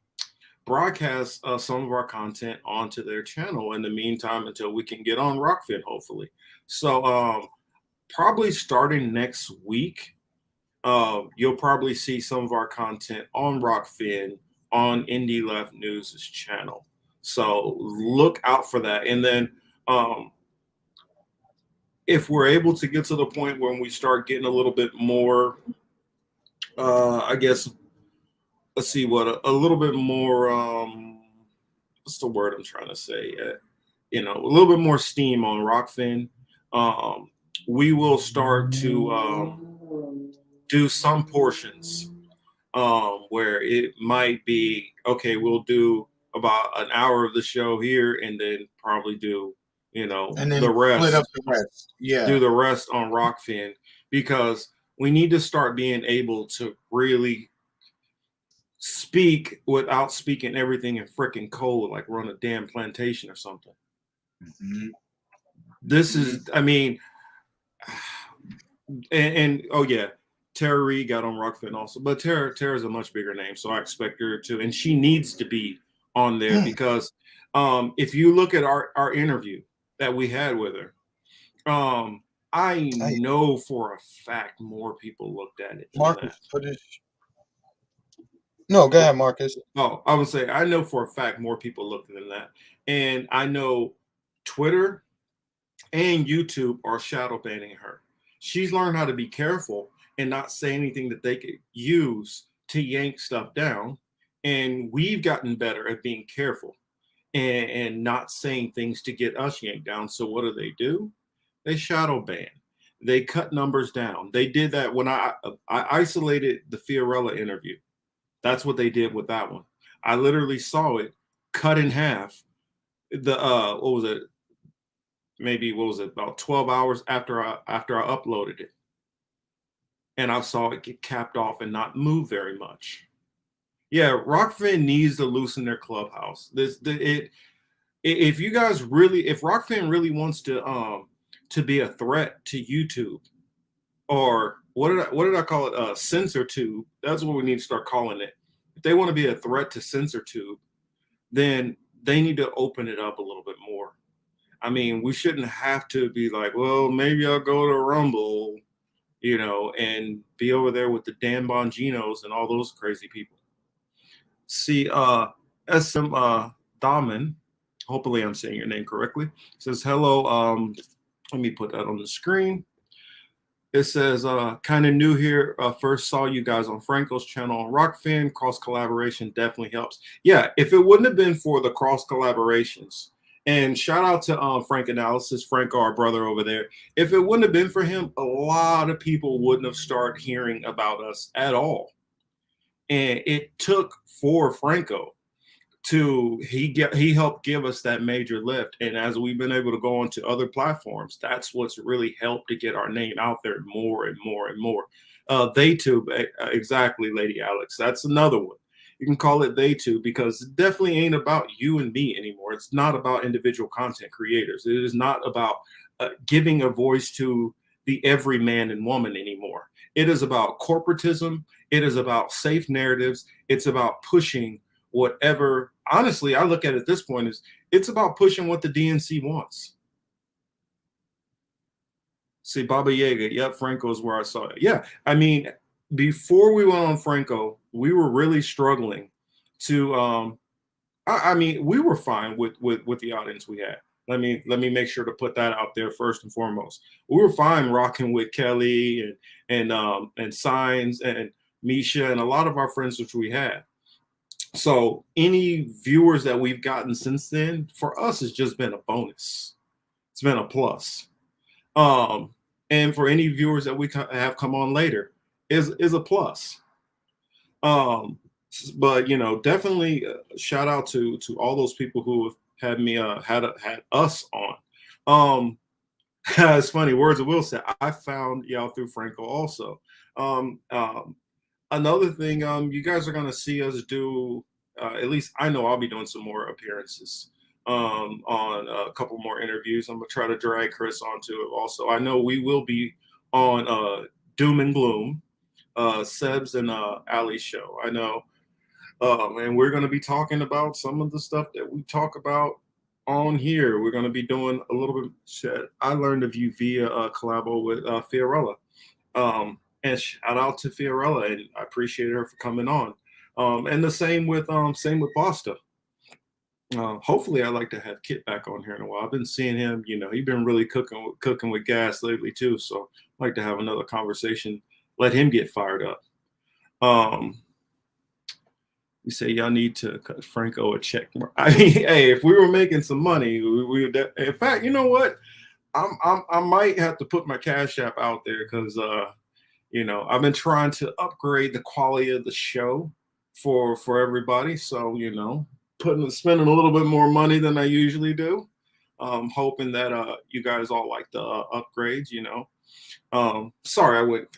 [SPEAKER 1] broadcast some of our content onto their channel in the meantime until we can get on Rockfan, hopefully. So probably starting next week, you'll probably see some of our content on Rockfan on Indie Left News' channel. So look out for that. And then if we're able to get to the point when we start getting a little bit more, I guess, let's see what, a little bit more, what's the word I'm trying to say? A little bit more steam on Rockfan. We will start to do some portions where it might be, okay, we'll do about an hour of the show here and then probably do,
[SPEAKER 2] and then
[SPEAKER 1] the rest.
[SPEAKER 2] Split up the rest. Yeah.
[SPEAKER 1] Do the rest on Rockfan, because we need to start being able to really speak without speaking everything in freaking code, like we're on a damn plantation or something.
[SPEAKER 2] Mm-hmm.
[SPEAKER 1] This is, I mean, and oh yeah, Tara Reid got on Rockfan also, but Tara is a much bigger name, so I expect her to, and she needs to be on there because if you look at our interview that we had with her, I know for a fact more people looked at it.
[SPEAKER 2] Marcus, no, go ahead, Marcus.
[SPEAKER 1] Oh, I would say I know for a fact more people looked than that, and I know Twitter and YouTube are shadow banning her. She's learned how to be careful and not say anything that they could use to yank stuff down, and we've gotten better at being careful and not saying things to get us yanked down. So what do? They shadow ban. They cut numbers down. They did that when I isolated the Fiorella interview. That's what they did with that one. I literally saw it cut in half. The what was it? Maybe what was it? About 12 hours after I uploaded it, and I saw it get capped off and not move very much. Yeah, Rockfan needs to loosen their clubhouse. If you guys really, if Rockfan really wants to be a threat to YouTube, or what did I call it? CensorTube. That's what we need to start calling it. If they want to be a threat to CensorTube, then they need to open it up a little bit more. I mean, we shouldn't have to be like, well, maybe I'll go to Rumble, you know, and be over there with the Dan Bonginos and all those crazy people. See, SM Daman, hopefully I'm saying your name correctly, says hello. Let me put that on the screen. It says, kind of new here. First saw you guys on Franco's channel on Rockfan. Cross collaboration definitely helps. Yeah, if it wouldn't have been for the cross collaborations, and shout out to Frank Analysis, Franco, our brother over there. If it wouldn't have been for him, a lot of people wouldn't have started hearing about us at all. And it took for Franco to he helped give us that major lift. And as we've been able to go onto other platforms, that's what's really helped to get our name out there more and more and more. TheyTube, exactly, Lady Alex. That's another one. You can call it TheyTube because it definitely ain't about you and me anymore. It's not about individual content creators. It is not about giving a voice to the every man and woman anymore. It is about corporatism. It is about safe narratives. It's about pushing whatever. Honestly, I look at it at this point is it's about pushing what the DNC wants. See, Baba Yaga. Yep, Franco is where I saw it. Yeah, I mean, before we went on Franco, we were really struggling to. I mean, we were fine with the audience we had. Let me make sure to put that out there first and foremost. We were fine rocking with Kelly and Signs and Misha and a lot of our friends which we had. So any viewers that we've gotten since then, for us, it's just been a bonus. It's been a plus. And for any viewers that we have come on later, is a plus. But you know, definitely shout out to all those people who have had me had us on. It's funny, words of Will said I found y'all through Franco also. Another thing, you guys are gonna see us do, at least I know I'll be doing some more appearances on a couple more interviews. I'm gonna try to drag Chris onto it also. I know we will be on Doom and Gloom, Seb's and Ali's show. I know. And we're going to be talking about some of the stuff that we talk about on here. We're going to be doing a little bit. Shit, I learned of you via collabo with Fiorella. And shout out to Fiorella, and I appreciate her for coming on. And the same with Basta. Hopefully, I'd like to have Kit back on here in a while. I've been seeing him. You know, he's been really cooking with gas lately too. So I'd like to have another conversation. Let him get fired up. You say y'all need to cut Franco a check. I mean, hey, if we were making some money, we would. In fact, you know what? I might have to put my Cash App out there because you know, I've been trying to upgrade the quality of the show for everybody. So you know, spending a little bit more money than I usually do. Hoping that you guys all like the upgrades. You know, sorry I went.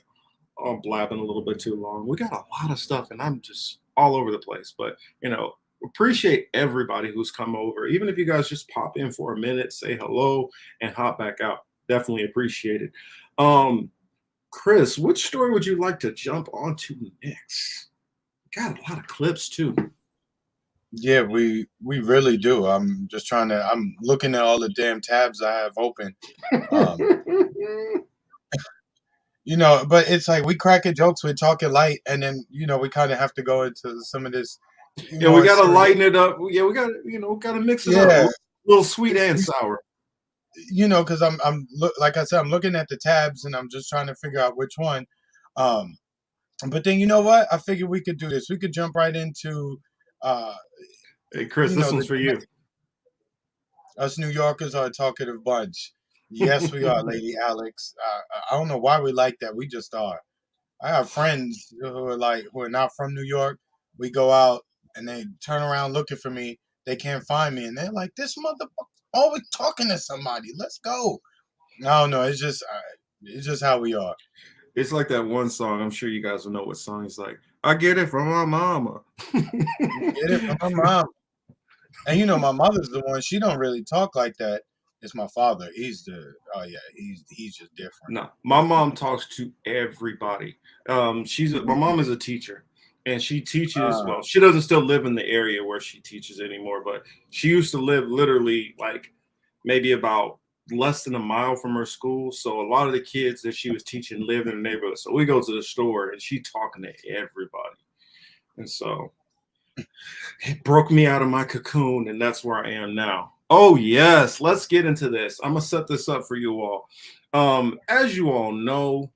[SPEAKER 1] I'm blabbing a little bit too long. We got a lot of stuff, and I'm just all over the place. But you know, appreciate everybody who's come over. Even if you guys just pop in for a minute, say hello, and hop back out. Definitely appreciate it. Chris, which story would you like to jump onto next? Got a lot of clips too.
[SPEAKER 2] Yeah, we really do. I'm just trying to. I'm looking at all the damn tabs I have open. You know, but it's like we cracking jokes, we're talking light, and then you know we kind of have to go into some of this.
[SPEAKER 1] Yeah, we gotta lighten it up. Yeah, we gotta mix it up. A little sweet and sour.
[SPEAKER 2] You know, because like I said, I'm looking at the tabs and I'm just trying to figure out which one But then you know what? I figured we could do this. We could jump right into
[SPEAKER 1] Hey, Chris,
[SPEAKER 2] you
[SPEAKER 1] this
[SPEAKER 2] know,
[SPEAKER 1] one's for you.
[SPEAKER 2] us New Yorkers are a talkative bunch. Yes, we are, Lady Alex. I don't know why we like that. We just are. I have friends who are not from New York. We go out and they turn around looking for me. They can't find me, and they're like, "This motherfucker always talking to somebody. Let's go." I don't know. It's just how we are.
[SPEAKER 1] It's like that one song. I'm sure you guys will know what song it's like. I get it from my mama.
[SPEAKER 2] Get it from my mom. And you know, my mother's the one. She don't really talk like that. It's my father. He's just different.
[SPEAKER 1] No, my mom talks to everybody. My mom is a teacher, and she teaches. Well, she doesn't still live in the area where she teaches anymore, but she used to live literally like maybe about less than a mile from her school. So a lot of the kids that she was teaching live in the neighborhood. So we go to the store, and she's talking to everybody, and so it broke me out of my cocoon, and that's where I am now. Oh yes, let's get into this. I'm gonna set this up for you all. As you all know,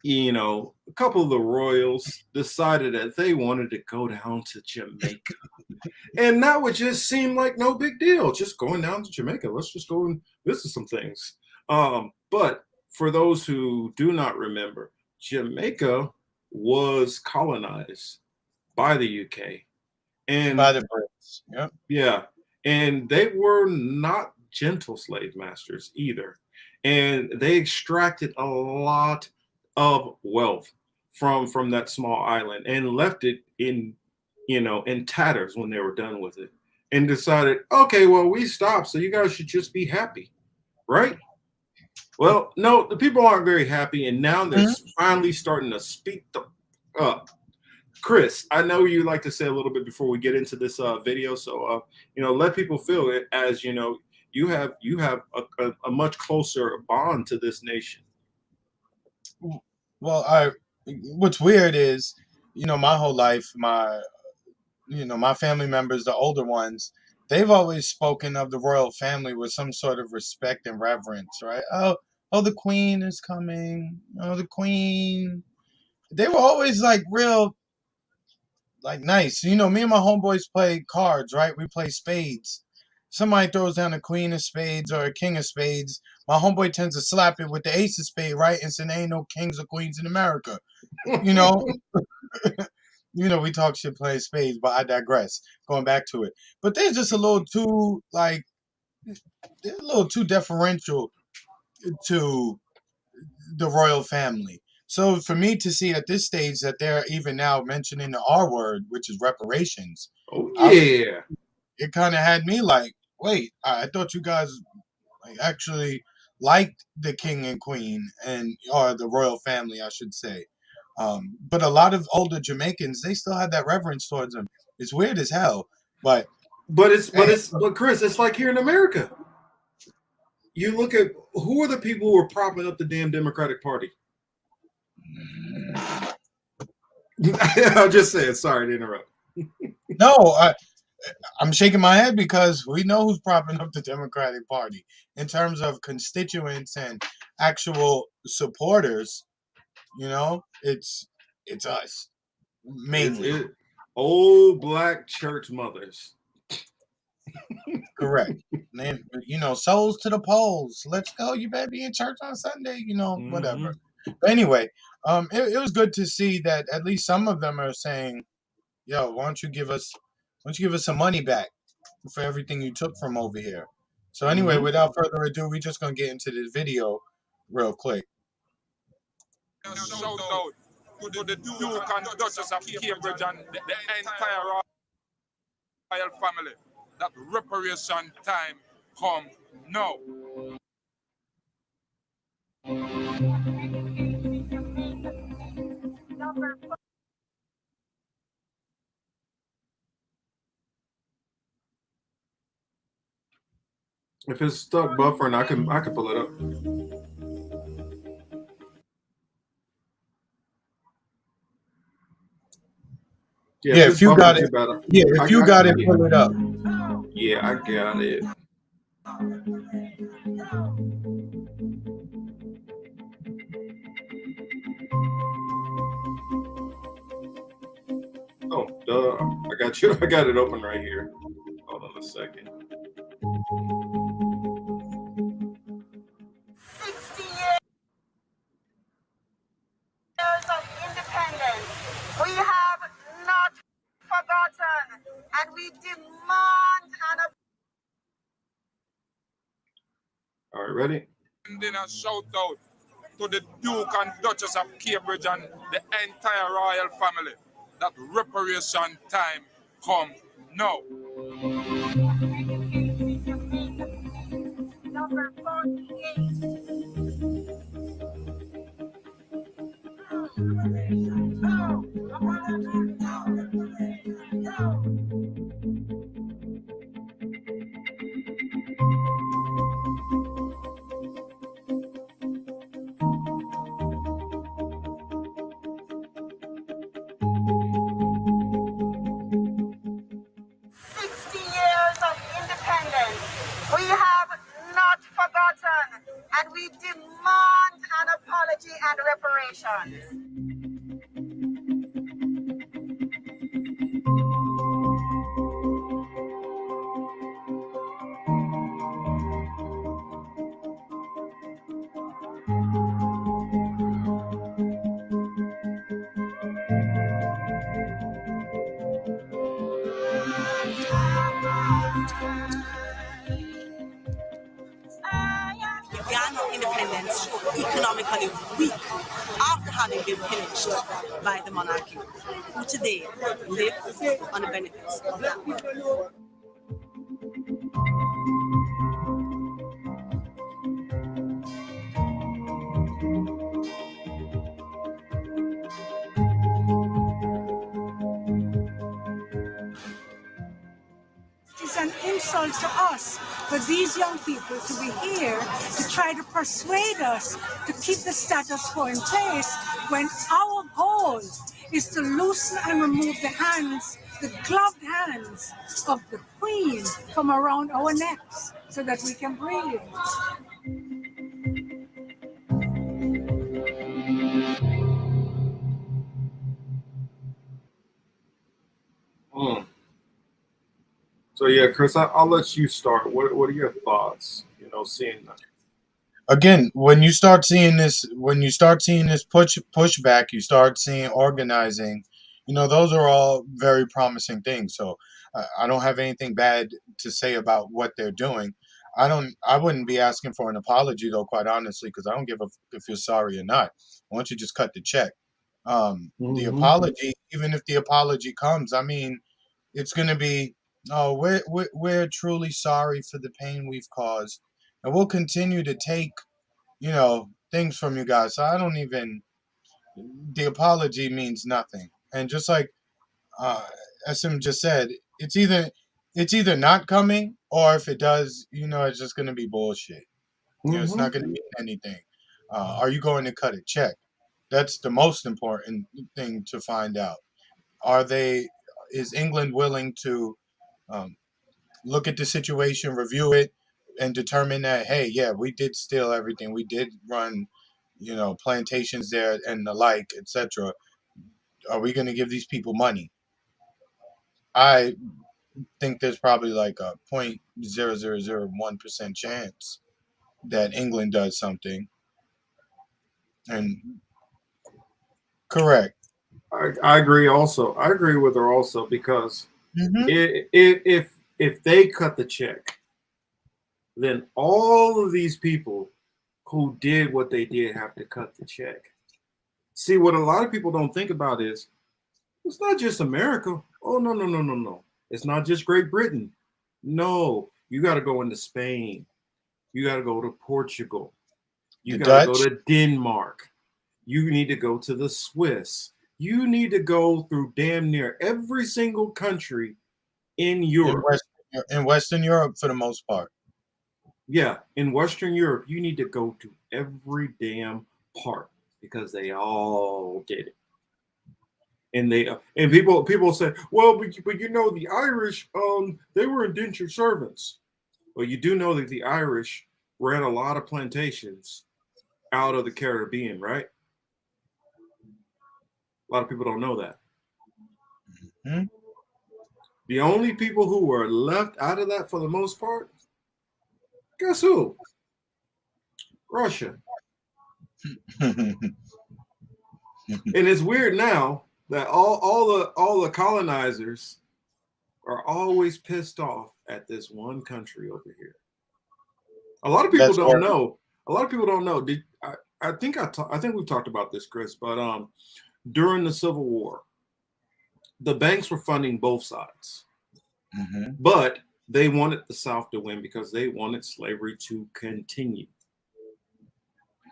[SPEAKER 1] a couple of the royals decided that they wanted to go down to Jamaica, and that would just seem like no big deal. Just going down to Jamaica. Let's just go and visit some things. But for those who do not remember, Jamaica was colonized by the UK. And
[SPEAKER 2] by the Brits. Yep.
[SPEAKER 1] Yeah. And they were not gentle slave masters either. And they extracted a lot of wealth from that small island and left it in tatters when they were done with it, and decided, okay, well, we stopped, so you guys should just be happy, right? Well, no, the people aren't very happy, and now they're finally starting to speak up. Chris, I know you like to say a little bit before we get into this video, so let people feel it, as you have a much closer bond to this nation.
[SPEAKER 2] Well, what's weird is, my whole life, my family members, the older ones, they've always spoken of the royal family with some sort of respect and reverence, right? Oh, the queen is coming. Oh, the queen. They were always like real, like nice. Me and my homeboys play cards, right? We play spades. Somebody throws down a queen of spades or a king of spades. My homeboy tends to slap it with the ace of spades, right? And say, there ain't no kings or queens in America. We talk shit playing spades, but I digress. Going back to it. But they're just a little too, they're a little too deferential to the royal family. So for me to see at this stage that they're even now mentioning the R word, which is reparations.
[SPEAKER 1] Oh yeah.
[SPEAKER 2] It kind of had me like, wait, I thought you guys actually liked the king and queen or the royal family, I should say. But a lot of older Jamaicans, they still had that reverence towards them. It's weird as hell, but
[SPEAKER 1] Chris, it's like here in America. You look at who are the people who are propping up the damn Democratic Party. I'll just say it. Sorry to interrupt.
[SPEAKER 2] No, I'm shaking my head because we know who's propping up the Democratic Party in terms of constituents and actual supporters. It's us mainly.
[SPEAKER 1] Old black church mothers.
[SPEAKER 2] Correct. And, souls to the polls. Let's go. You better be in church on Sunday. Whatever. But anyway, it was good to see that at least some of them are saying, "Yo, why don't you give us some money back for everything you took from over here?" So anyway, without further ado, we're just gonna get into this video real quick.
[SPEAKER 18] Shout out to the Duke and Duchess of Cambridge and the entire royal family. That reparation time come now.
[SPEAKER 1] If it's stuck buffering, I can pull it up.
[SPEAKER 2] Yeah, if you got it. Yeah, if you got it, pull it up.
[SPEAKER 1] Yeah, I got it. I got you. I got it open right here. Hold on a second.
[SPEAKER 19] 60 years of independence. We have not forgotten, and we demand an.
[SPEAKER 1] All right, ready?
[SPEAKER 18] And then a shout out to the Duke and Duchess of Cambridge and the entire royal family that reparation time come now.
[SPEAKER 19] Number 48. We have not forgotten, and we demand an apology and reparations.
[SPEAKER 20] The Ghana independence economically weak after having been pillaged by the monarchy, who today live on the benefits of that work.
[SPEAKER 21] It's an insult to us for these young people to be here to try to persuade us to keep the status quo in place when our goal is to loosen and remove the hands, the gloved hands of the Queen from around our necks so that we can breathe.
[SPEAKER 1] So yeah, Chris, I'll let you start. What are your thoughts? You know, seeing that.
[SPEAKER 2] Again, when you start seeing this pushback, you start seeing organizing. You know, those are all very promising things. So I don't have anything bad to say about what they're doing. I wouldn't be asking for an apology though, quite honestly, because I don't give a if you're sorry or not. Why don't you just cut the check? The apology, even if the apology comes, I mean, it's going to be, oh, we're truly sorry for the pain we've caused, and we'll continue to take, you know, things from you guys. So I don't even. The apology means nothing, and just like SM just said, it's either not coming, or if it does, you know, it's just going to be bullshit. You know, it's not going to mean anything. Are you going to cut a check? That's the most important thing to find out. Is England willing to look at the situation, review it, and determine that, hey, yeah, we did steal everything. We did run, you know, plantations there and the like, etc. Are we going to give these people money? I think there's probably like a 0.0001% chance that England does something. And correct.
[SPEAKER 1] I agree. Also, I agree with her also because if they cut the check, then all of these people who did what they did have to cut the check. See, what a lot of people don't think about is it's not just America. Oh, no. It's not just Great Britain. No, you got to go into Spain. You got to go to Portugal. You got to go to Denmark. You need to go to the Swiss. You need to go through damn near every single country in Europe.
[SPEAKER 2] In Western Europe, for the most part.
[SPEAKER 1] Yeah, in Western Europe, you need to go to every damn part because they all did it. And people say, well, but you know the Irish, they were indentured servants. Well, you do know that the Irish ran a lot of plantations out of the Caribbean, right? A lot of people don't know that. The only people who were left out of that for the most part, guess who? Russia. And it's weird now that all the colonizers are always pissed off at this one country over here. A lot of people don't know. A lot of people don't know. I think we've talked about this, Chris, but during the Civil War, the banks were funding both sides. But they wanted the South to win because they wanted slavery to continue.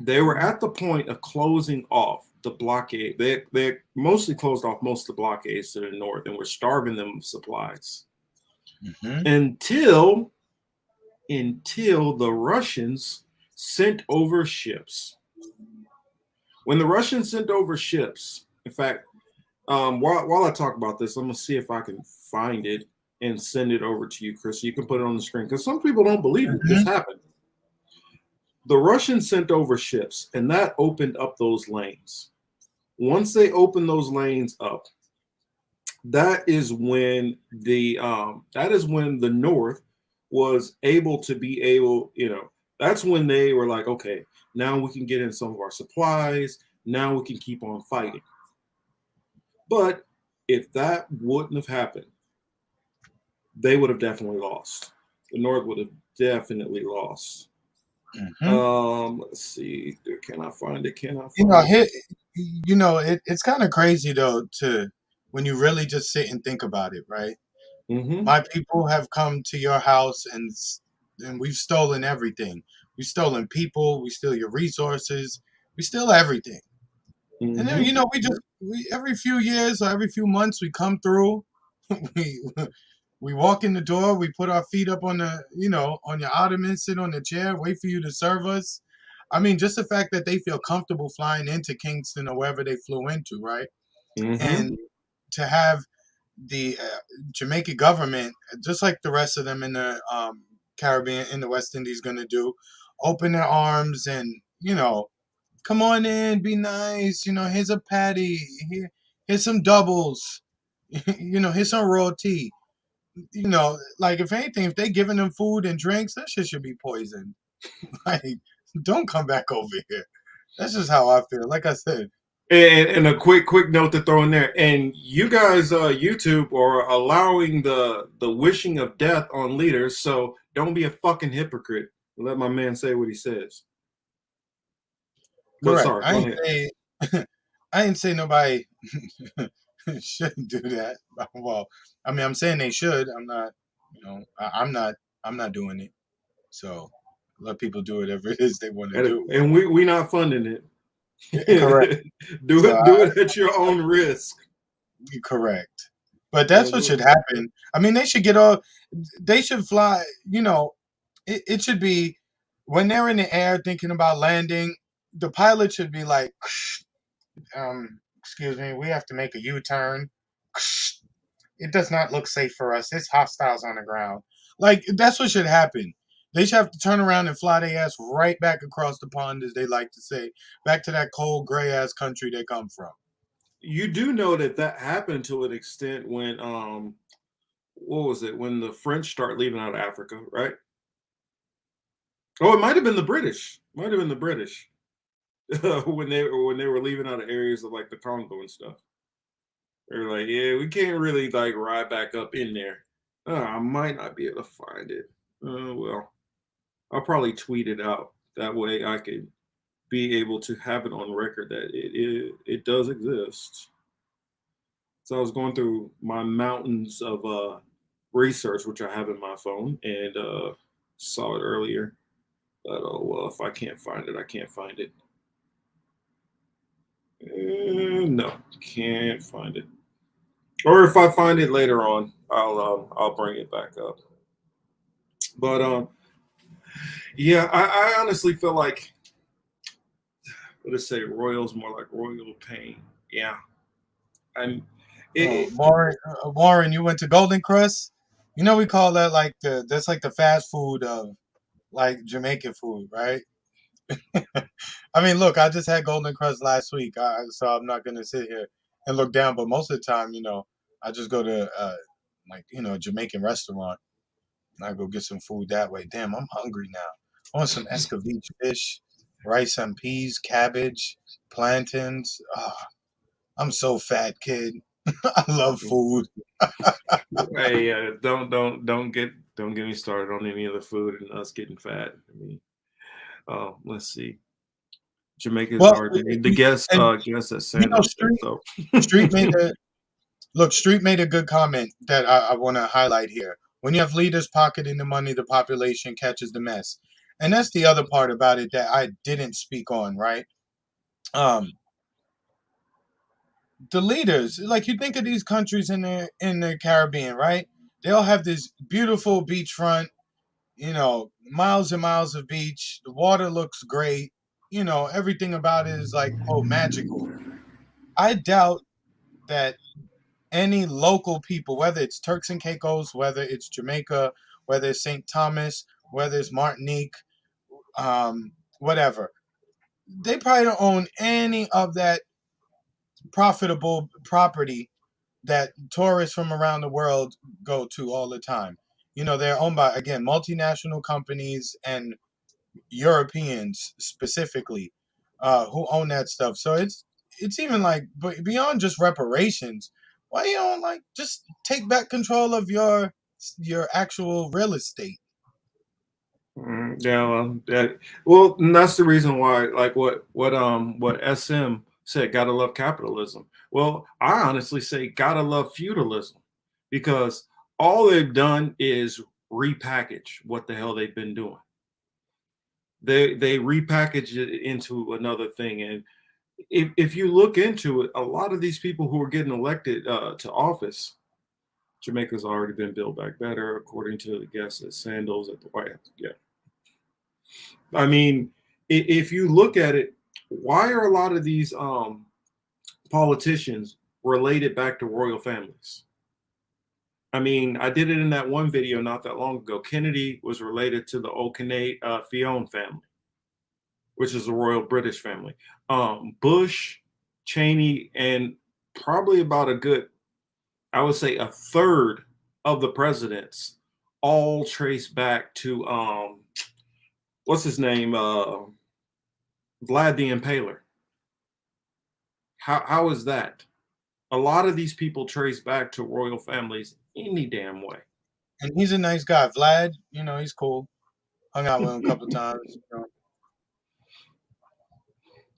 [SPEAKER 1] They were at the point of closing off the blockade. They mostly closed off most of the blockades to the north and were starving them of supplies. Until the Russians sent over ships. When the Russians sent over ships, in fact, while I talk about this, I'm gonna see if I can find it and send it over to you, Chris, so you can put it on the screen, because some people don't believe that this happened. The Russians sent over ships, and that opened up those lanes. Once they opened those lanes up, that is when the North was able to that's when they were like, okay, now we can get in some of our supplies, now we can keep on fighting. But if that wouldn't have happened, they would have definitely lost. The North would have definitely lost. Let's see. Can I find it?
[SPEAKER 2] It's kind of crazy though when you really just sit and think about it, right? My people have come to your house and we've stolen everything. We've stolen people. We steal your resources. We steal everything. And then we every few years or every few months we come through. We walk in the door, we put our feet up on on your ottoman, sit on the chair, wait for you to serve us. I mean, just the fact that they feel comfortable flying into Kingston or wherever they flew into, right? And to have the Jamaican government, just like the rest of them in the Caribbean, in the West Indies, going to do, open their arms and, come on in, be nice, here's a patty, here's some doubles, here's some raw tea. Like if anything, if they giving them food and drinks, that shit should be poisoned. Like, don't come back over here. That's just how I feel. Like I said.
[SPEAKER 1] And a quick note to throw in there. And you guys, YouTube, are allowing the wishing of death on leaders. So don't be a fucking hypocrite. Let my man say what he says.
[SPEAKER 2] Correct. Sorry, I ain't say nobody shouldn't do that. Well, I mean, I'm saying they should. I'm not, I'm not doing it. So let people do whatever it is they want to do.
[SPEAKER 1] And we not funding it.
[SPEAKER 2] Correct.
[SPEAKER 1] do it at your own risk.
[SPEAKER 2] Correct. But that's what should happen. I mean, they should they should fly, it should be when they're in the air thinking about landing, the pilot should be like, excuse me, we have to make a U-turn. It does not look safe for us. It's hostiles on the ground. Like, that's what should happen. They should have to turn around and fly their ass right back across the pond, as they like to say, back to that cold, gray-ass country they come from.
[SPEAKER 1] You do know that happened to an extent when, what was it? When the French start leaving out of Africa, right? Oh, it might have been the British. When they were leaving out of areas of like the Congo and stuff. They're like, yeah, we can't really like ride back up in there. I might not be able to find it. Well, I'll probably tweet it out. That way I could be able to have it on record that it does exist. So I was going through my mountains of research, which I have in my phone, and saw it earlier. But oh well, if I can't find it, I can't find it. No, can't find it. Or if I find it later on, I'll bring it back up. But yeah, I honestly feel like, let's say royal's more like royal pain. Yeah.
[SPEAKER 2] Warren, you went to Golden Crust? We call that like that's like the fast food of like Jamaican food, right? I mean, look, I just had Golden Crust last week, so I'm not gonna sit here and look down. But most of the time, I just go to like a Jamaican restaurant and I go get some food that way. Damn, I'm hungry now. I want some escovitch fish, rice and peas, cabbage, plantains. I'm so fat, kid. I love food.
[SPEAKER 1] Hey, don't get me started on any of the food and us getting fat. I mean, let's see. Jamaica's already the guest that Sanders
[SPEAKER 2] Street,
[SPEAKER 1] so.
[SPEAKER 2] Street made a good comment that I want to highlight here. When you have leaders pocketing the money, the population catches the mess. And that's the other part about it that I didn't speak on, right? The leaders, like you think of these countries in the Caribbean, right? They all have this beautiful beachfront, miles and miles of beach. The water looks great. Everything about it is like, magical. I doubt that any local people, whether it's Turks and Caicos, whether it's Jamaica, whether it's St. Thomas, whether it's Martinique, whatever, they probably don't own any of that profitable property that tourists from around the world go to all the time. They're owned by, again, multinational companies and Europeans specifically who own that stuff. So it's even like, but beyond just reparations, why you don't like just take back control of your actual real estate?
[SPEAKER 1] Yeah, well, and that's the reason why, like what SM said, gotta love capitalism. Well, I honestly say gotta love feudalism, because all they've done is repackage what the hell they've been doing. They repackage it into another thing, and if you look into it, a lot of these people who are getting elected to office, Jamaica's already been built back better, according to the guests at Sandals at the White House. Yeah. I mean, if you look at it, why are a lot of these politicians related back to royal families? I mean, I did it in that one video not that long ago. Kennedy was related to the Wion family, which is a royal British family. Bush, Cheney, and probably about I would say a third of the presidents all trace back to what's his name? Vlad the Impaler. How is that? A lot of these people trace back to royal families any damn way.
[SPEAKER 2] And he's a nice guy. Vlad, he's cool. Hung out with him a couple times.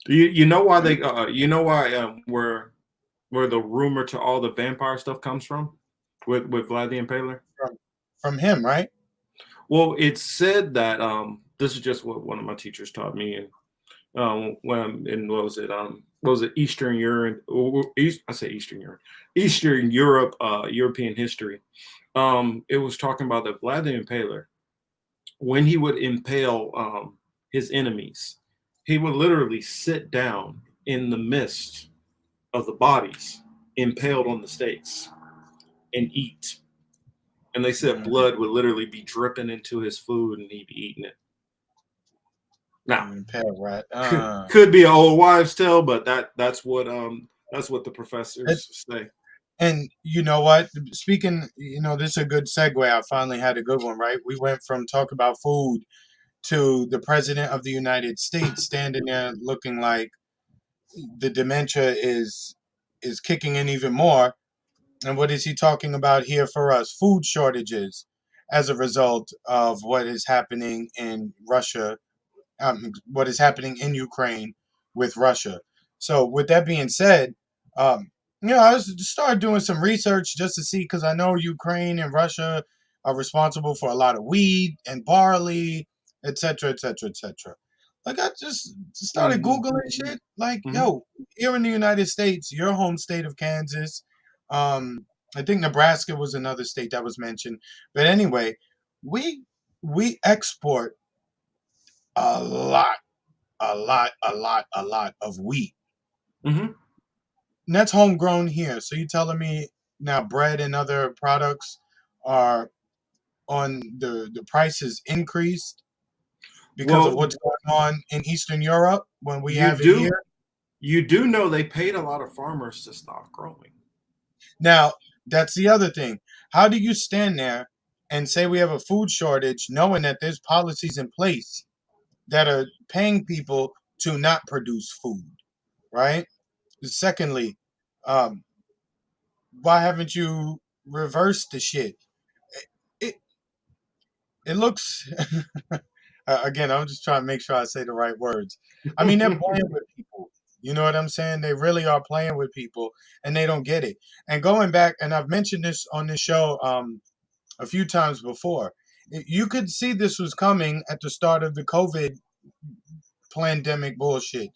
[SPEAKER 1] You know why they where the rumor to all the vampire stuff comes from with Vlad the Impaler?
[SPEAKER 2] From him, right?
[SPEAKER 1] Well, it's said that this is just what one of my teachers taught me, and when I'm in what was it Eastern Europe? I say Eastern Europe, Eastern Europe, European history. It was talking about that Vlad the Impaler, when he would impale his enemies, he would literally sit down in the midst of the bodies impaled on the stakes and eat. And they said blood would literally be dripping into his food and he'd be eating it. Now, could be an old wives' tale, but that's what the professors say.
[SPEAKER 2] And you know what? Speaking, this is a good segue. I finally had a good one, right? We went from talk about food to the president of the United States standing there looking like the dementia is kicking in even more. And what is he talking about here for us? Food shortages as a result of what is happening in Russia, what is happening in Ukraine with Russia. So with that being said, I started doing some research just to see, because I know Ukraine and Russia are responsible for a lot of wheat and barley, etc., etc., etc. Like I just started Googling shit. Like, yo, here in the United States, your home state of Kansas, I think Nebraska was another state that was mentioned. But anyway, we export a lot of wheat.
[SPEAKER 1] Mm-hmm.
[SPEAKER 2] And that's homegrown here. So you're telling me now bread and other products are on the prices increased because of what's going on in Eastern Europe when we have it here?
[SPEAKER 1] You do know they paid a lot of farmers to stop growing.
[SPEAKER 2] Now, that's the other thing. How do you stand there and say we have a food shortage knowing that there's policies in place that are paying people to not produce food, right? Secondly, um, why haven't you reversed the shit? It it looks again, I'm just trying to make sure I say the right words. I mean, they're playing with people. You know what I'm saying? They really are playing with people, and they don't get it. And going back, and I've mentioned this on this show a few times before. You could see this was coming at the start of the COVID pandemic bullshit.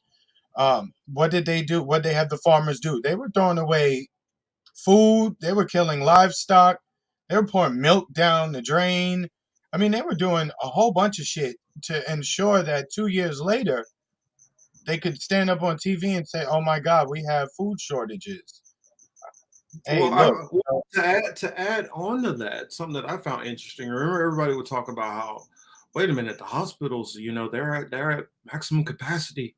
[SPEAKER 2] What did they do? What they had the farmers do? They were throwing away food. They were killing livestock. They were pouring milk down the drain. I mean, they were doing a whole bunch of shit to ensure that 2 years later they could stand up on TV and say, "Oh my God, we have food shortages." Hey, look.
[SPEAKER 1] To add on to that, something that I found interesting. Remember, everybody would talk about how, wait a minute, the hospitals, they're at maximum capacity.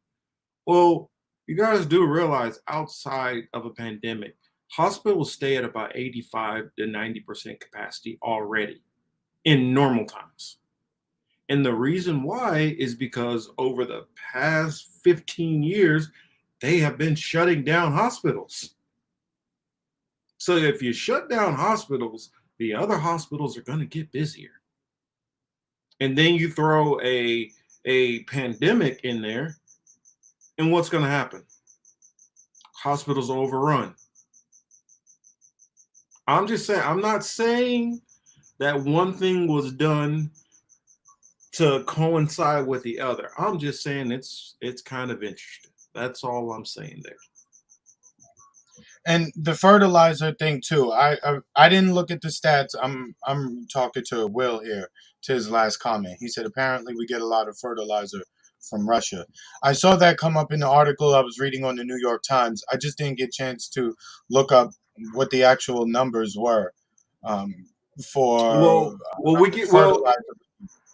[SPEAKER 1] Well, you guys do realize outside of a pandemic, hospitals stay at about 85 to 90% capacity already in normal times. And the reason why is because over the past 15 years, they have been shutting down hospitals. So if you shut down hospitals, the other hospitals are going to get busier. And then you throw a pandemic in there, and what's going to happen? Hospitals overrun. I'm just saying, I'm not saying that one thing was done to coincide with the other. I'm just saying it's kind of interesting. That's all I'm saying there.
[SPEAKER 2] And the fertilizer thing too. I didn't look at the stats. I'm talking to Will here to his last comment. He said apparently we get a lot of fertilizer from Russia. I saw that come up in the article I was reading on the New York Times. I just didn't get a chance to look up what the actual numbers were for fertilizer.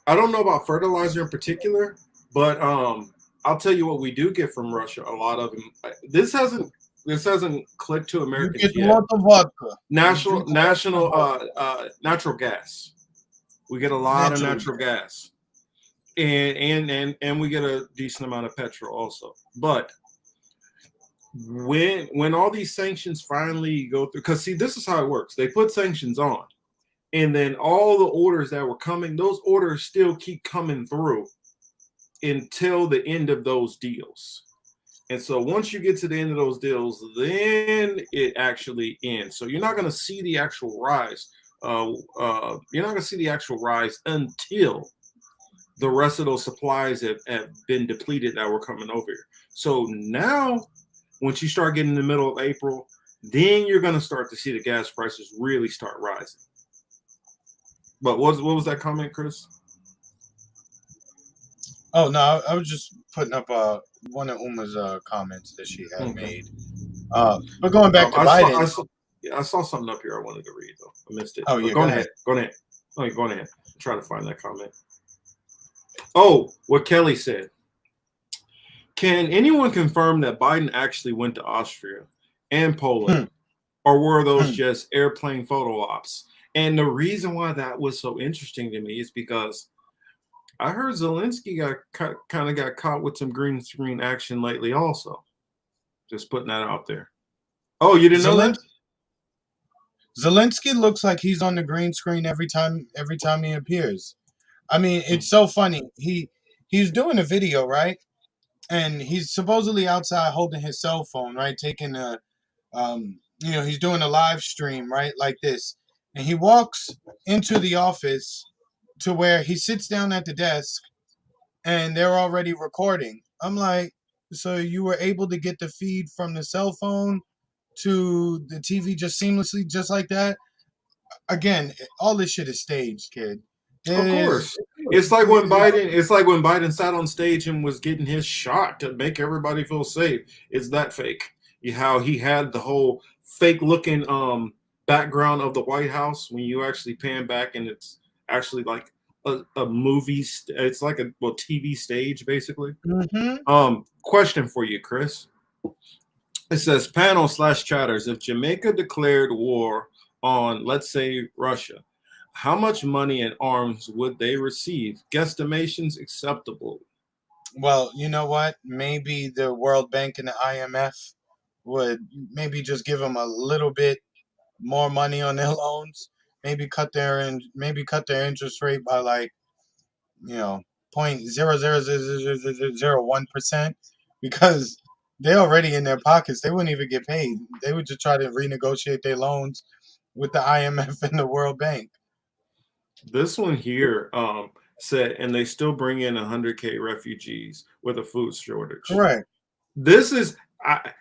[SPEAKER 1] I don't know about fertilizer in particular, but I'll tell you what we do get from Russia. A lot of them. This hasn't clicked to Americans
[SPEAKER 2] You get
[SPEAKER 1] yet.
[SPEAKER 2] a lot of vodka.
[SPEAKER 1] Natural gas. We get a lot of natural gas, and we get a decent amount of petrol also. But when all these sanctions finally go through, because see, this is how it works. They put sanctions on, and then all the orders that were coming, those orders still keep coming through until the end of those deals. And so once you get to the end of those deals, then it actually ends. So you're not going to see the actual rise. You're not going to see the actual rise until the rest of those supplies have been depleted that were coming over here. So now, once you start getting in the middle of April, then you're going to start to see the gas prices really start rising. But what was that comment, Chris?
[SPEAKER 2] Oh no, I was just putting up one of Uma's comments that she had made. But going back to Biden,
[SPEAKER 1] I saw something up here I wanted to read though. I missed it.
[SPEAKER 2] Oh yeah,
[SPEAKER 1] go ahead. Go ahead. Try to find that comment. Oh, what Kelly said. Can anyone confirm that Biden actually went to Austria and Poland, or were those just airplane photo ops? And the reason why that was so interesting to me is because I heard Zelensky got caught with some green screen action lately also. Just putting that out there. Oh, you didn't know that?
[SPEAKER 2] Zelensky looks like he's on the green screen every time he appears. I mean, it's so funny. He's doing a video, right? And he's supposedly outside holding his cell phone, right? Taking a he's doing a live stream, right? Like this. And he walks into the office to where he sits down at the desk and they're already recording. I'm like, so you were able to get the feed from the cell phone to the TV just seamlessly, just like that? Again, all this shit is staged, kid.
[SPEAKER 1] Of course. It's like when Biden sat on stage and was getting his shot to make everybody feel safe. It's that fake. How he had the whole fake looking background of the White House when you actually pan back and it's actually like a movie. It's like a TV stage basically. Question for you, Chris. It says panel /chatters. If Jamaica declared war on, let's say, Russia, how much money and arms would they receive? Guesstimations acceptable.
[SPEAKER 2] Well, you know what? Maybe the World Bank and the IMF would maybe just give them a little bit more money on their loans. Maybe cut their interest rate by like, 0.00001%, because they're already in their pockets. They wouldn't even get paid. They would just try to renegotiate their loans with the IMF and the World Bank.
[SPEAKER 1] This one here said, and they still bring in 100K refugees with a food shortage.
[SPEAKER 2] Correct.
[SPEAKER 1] This is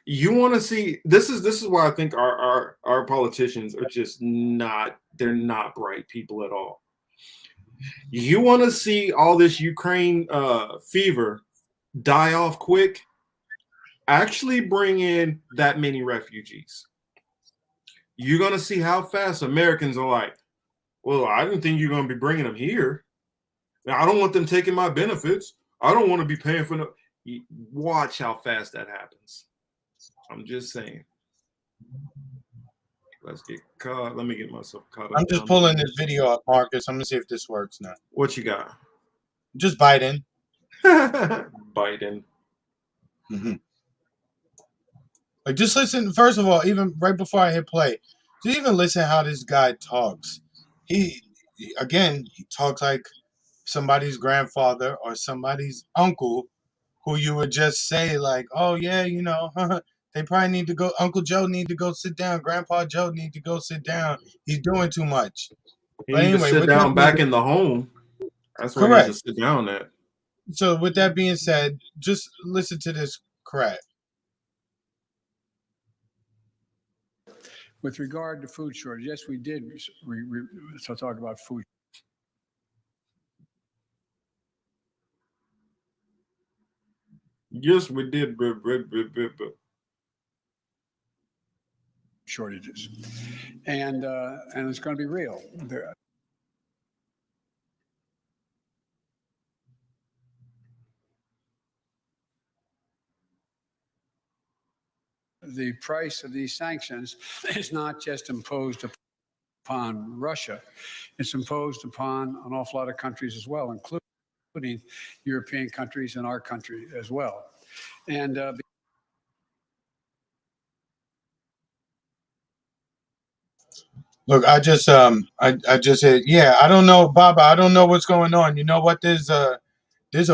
[SPEAKER 1] you want to see. This is why I think our politicians are just not. They're not bright people at all. You want to see all this Ukraine fever die off quick? Actually, bring in that many refugees. You're gonna see how fast Americans are like, well, I didn't think you're going to be bringing them here. Now, I don't want them taking my benefits. I don't want to be paying for no. Watch how fast that happens. I'm just saying. Let's get caught. Let me get myself caught up.
[SPEAKER 2] I'm just pulling this video up, Marcus. I'm going to see if this works now.
[SPEAKER 1] What you got?
[SPEAKER 2] Just Biden.
[SPEAKER 1] Biden.
[SPEAKER 2] Mm-hmm. Like, just listen. First of all, even right before I hit play, just even listen how this guy talks. He talks like somebody's grandfather or somebody's uncle, who you would just say like, oh yeah, they probably need to go. Uncle Joe need to go sit down. Grandpa Joe need to go sit down. He's doing too much.
[SPEAKER 1] He need to sit down back in the home. That's where he needs to sit down at.
[SPEAKER 2] So with that being said, just listen to this crap.
[SPEAKER 4] With regard to food shortage, yes, we did talk about food.
[SPEAKER 1] Yes, we did.
[SPEAKER 4] Shortages, and it's going to be real. The price of these sanctions is not just imposed upon Russia, it's imposed upon an awful lot of countries as well, including European countries and our country as well. And
[SPEAKER 2] look, I just said, yeah, I don't know, Baba, I don't know what's going on. You know what? There's a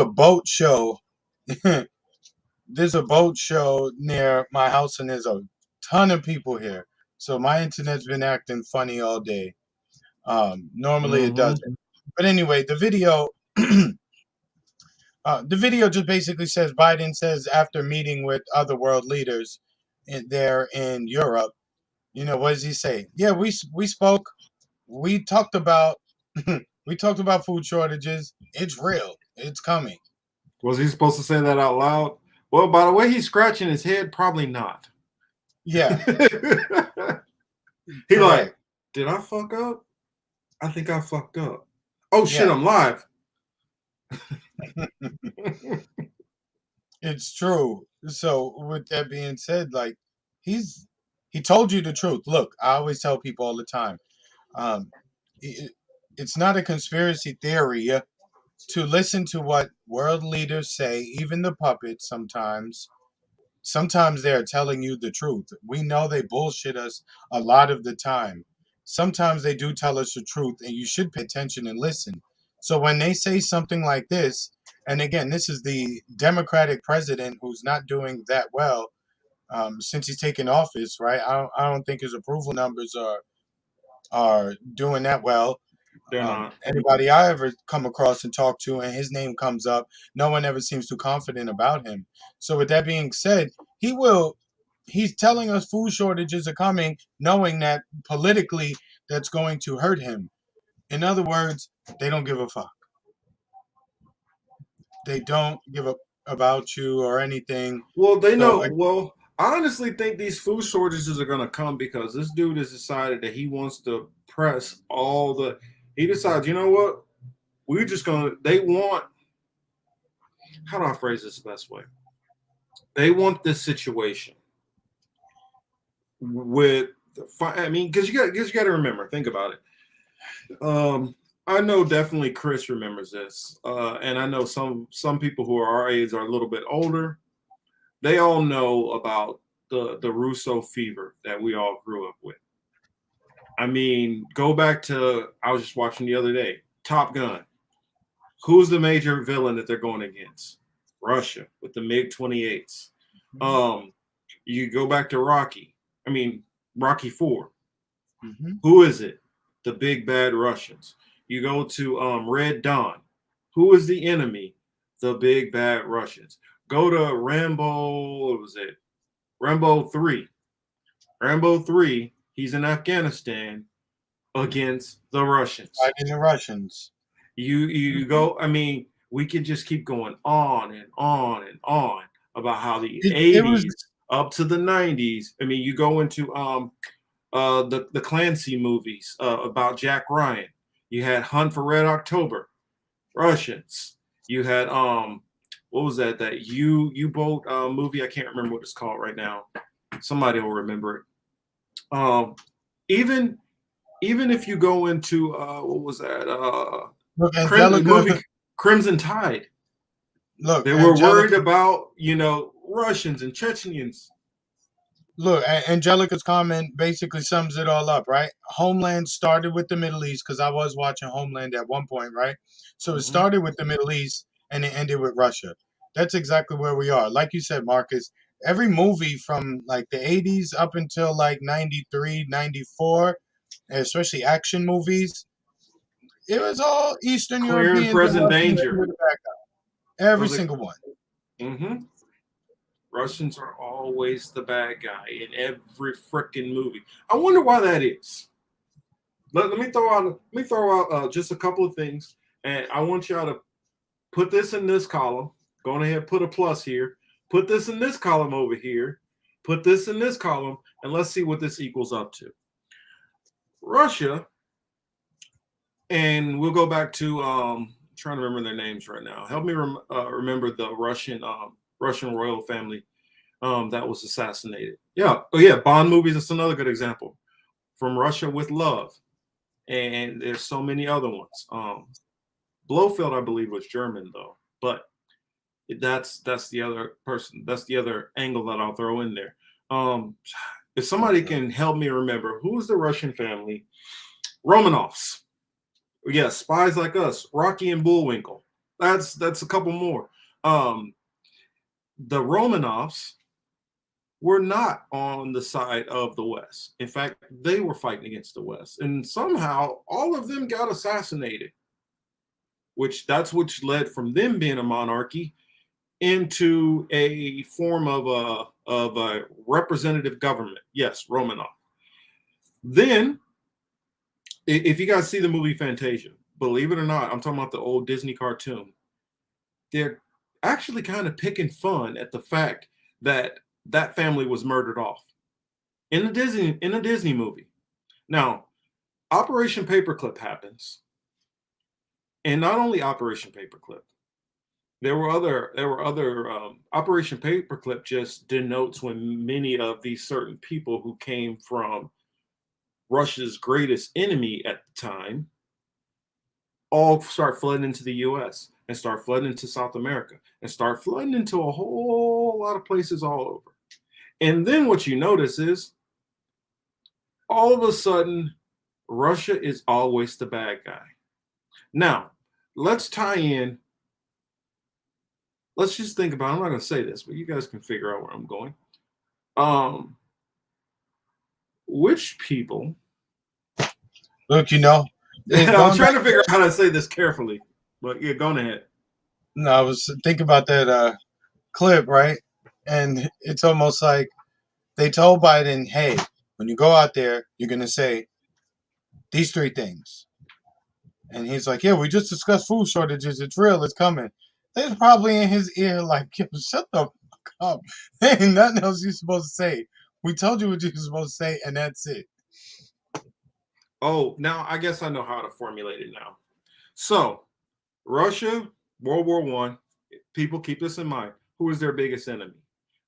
[SPEAKER 2] boat show. There's a boat show near my house, and there's a ton of people here. So my internet's been acting funny all day. Normally it doesn't. But anyway, the video just basically says Biden says after meeting with other world leaders there in Europe, what does he say? Yeah, we spoke. We talked about food shortages. It's real. It's coming.
[SPEAKER 1] Was he supposed to say that out loud? Well, by the way he's scratching his head, probably not.
[SPEAKER 2] Yeah.
[SPEAKER 1] He like, did I fuck up? I think I fucked up. Oh shit, I'm live.
[SPEAKER 2] It's true. So with that being said, like he told you the truth. Look, I always tell people all the time, it's not a conspiracy theory to listen to what world leaders say, even the puppets sometimes. Sometimes they're telling you the truth. We know they bullshit us a lot of the time. Sometimes they do tell us the truth, and you should pay attention and listen. So when they say something like this, and again, this is the Democratic president who's not doing that well since he's taken office, right? I don't think his approval numbers are doing that well.
[SPEAKER 1] They're not.
[SPEAKER 2] Anybody I ever come across and talk to, and his name comes up, no one ever seems too confident about him. So with that being said, he's telling us food shortages are coming, knowing that politically that's going to hurt him. In other words, they don't give a fuck. They don't give a about you or anything.
[SPEAKER 1] Well, they know. Well, I honestly think these food shortages are going to come because this dude has decided that he wants to press all the. He decides, you know what? We're just going to. They want. How do I phrase this the best way? They want this situation with I mean, because you got to remember, think about it. I know definitely Chris remembers this, and I know some people who are our age are a little bit older. They all know about the Russo fever that we all grew up with. I mean, go back to, I was just watching the other day, Top Gun. Who's the major villain that they're going against? Russia with the MiG-28s. You go back to Rocky. I mean, Rocky 4. Who is it? The big bad Russians. You go to Red Dawn. Who is the enemy? The big bad Russians. Go to Rambo, what was it? Rambo 3. Rambo 3, he's in Afghanistan against the Russians.
[SPEAKER 2] Fighting the Russians.
[SPEAKER 1] You go, I mean, we could just keep going on and on and on about how the 80s up to the 90s. I mean, you go into the Clancy movies about Jack Ryan. You had Hunt for Red October, Russians. You had what was that U-boat movie? I can't remember what it's called right now. Somebody will remember it. Even if you go into what was that? Crimson Tide.
[SPEAKER 2] Look,
[SPEAKER 1] they were worried about, Russians and Chechens.
[SPEAKER 2] Look, Angelica's comment basically sums it all up, right? Homeland started with the Middle East, because I was watching Homeland at one point, right? So it started with the Middle East and it ended with Russia. That's exactly where we are. Like you said, Marcus, every movie from like the 80s up until like 93, 94, especially action movies, it was all Eastern
[SPEAKER 1] Clear and
[SPEAKER 2] Europeans
[SPEAKER 1] present
[SPEAKER 2] and Russians
[SPEAKER 1] danger.
[SPEAKER 2] were the bad guy. Every single one.
[SPEAKER 1] Russians are always the bad guy in every freaking movie. I wonder why that is. Let me throw out just a couple of things, and I want y'all to put this in this column. Go ahead, put a plus here. Put this in this column over here. Put this in this column, and let's see what this equals up to. Russia, and we'll go back to trying to remember their names right now. Help me remember the Russian royal family that was assassinated. Bond movies. That's another good example. From Russia with Love, and there's so many other ones. Blofeld, I believe, was German though, but that's the other person. That's the other angle that I'll throw in there. If somebody can help me remember, who's the Russian family? Romanovs. Yeah, Spies Like Us, Rocky and Bullwinkle. That's a couple more. The Romanovs were not on the side of the West. In fact, they were fighting against the West. And somehow all of them got assassinated, which led from them being a monarchy into a form of a representative government. Yes, Romanov. Then, if you guys see the movie Fantasia, believe it or not, I'm talking about the old Disney cartoon. They're actually kind of picking fun at the fact that that family was murdered off in a Disney movie. Now, Operation Paperclip happens, and not only Operation Paperclip, there were other Operation Paperclip just denotes when many of these certain people who came from Russia's greatest enemy at the time all start flooding into the U.S. and start flooding into South America and start flooding into a whole lot of places all over. And then what you notice is all of a sudden, Russia is always the bad guy. Now, let's tie in. Let's just think about, I'm not going to say this, but you guys can figure out where I'm going. Which people?
[SPEAKER 2] Look,
[SPEAKER 1] I'm trying to figure out how to say this carefully, but yeah, go ahead.
[SPEAKER 2] No, I was thinking about that clip, right? And it's almost like they told Biden, hey, when you go out there, you're going to say these three things. And he's like, yeah, we just discussed food shortages. It's real. It's coming. They're probably in his ear like, shut the fuck up. There ain't nothing else you're supposed to say. We told you what you're supposed to say, and that's it.
[SPEAKER 1] Oh, now I guess I know how to formulate it now. So, Russia, World War I, people keep this in mind. Who is their biggest enemy?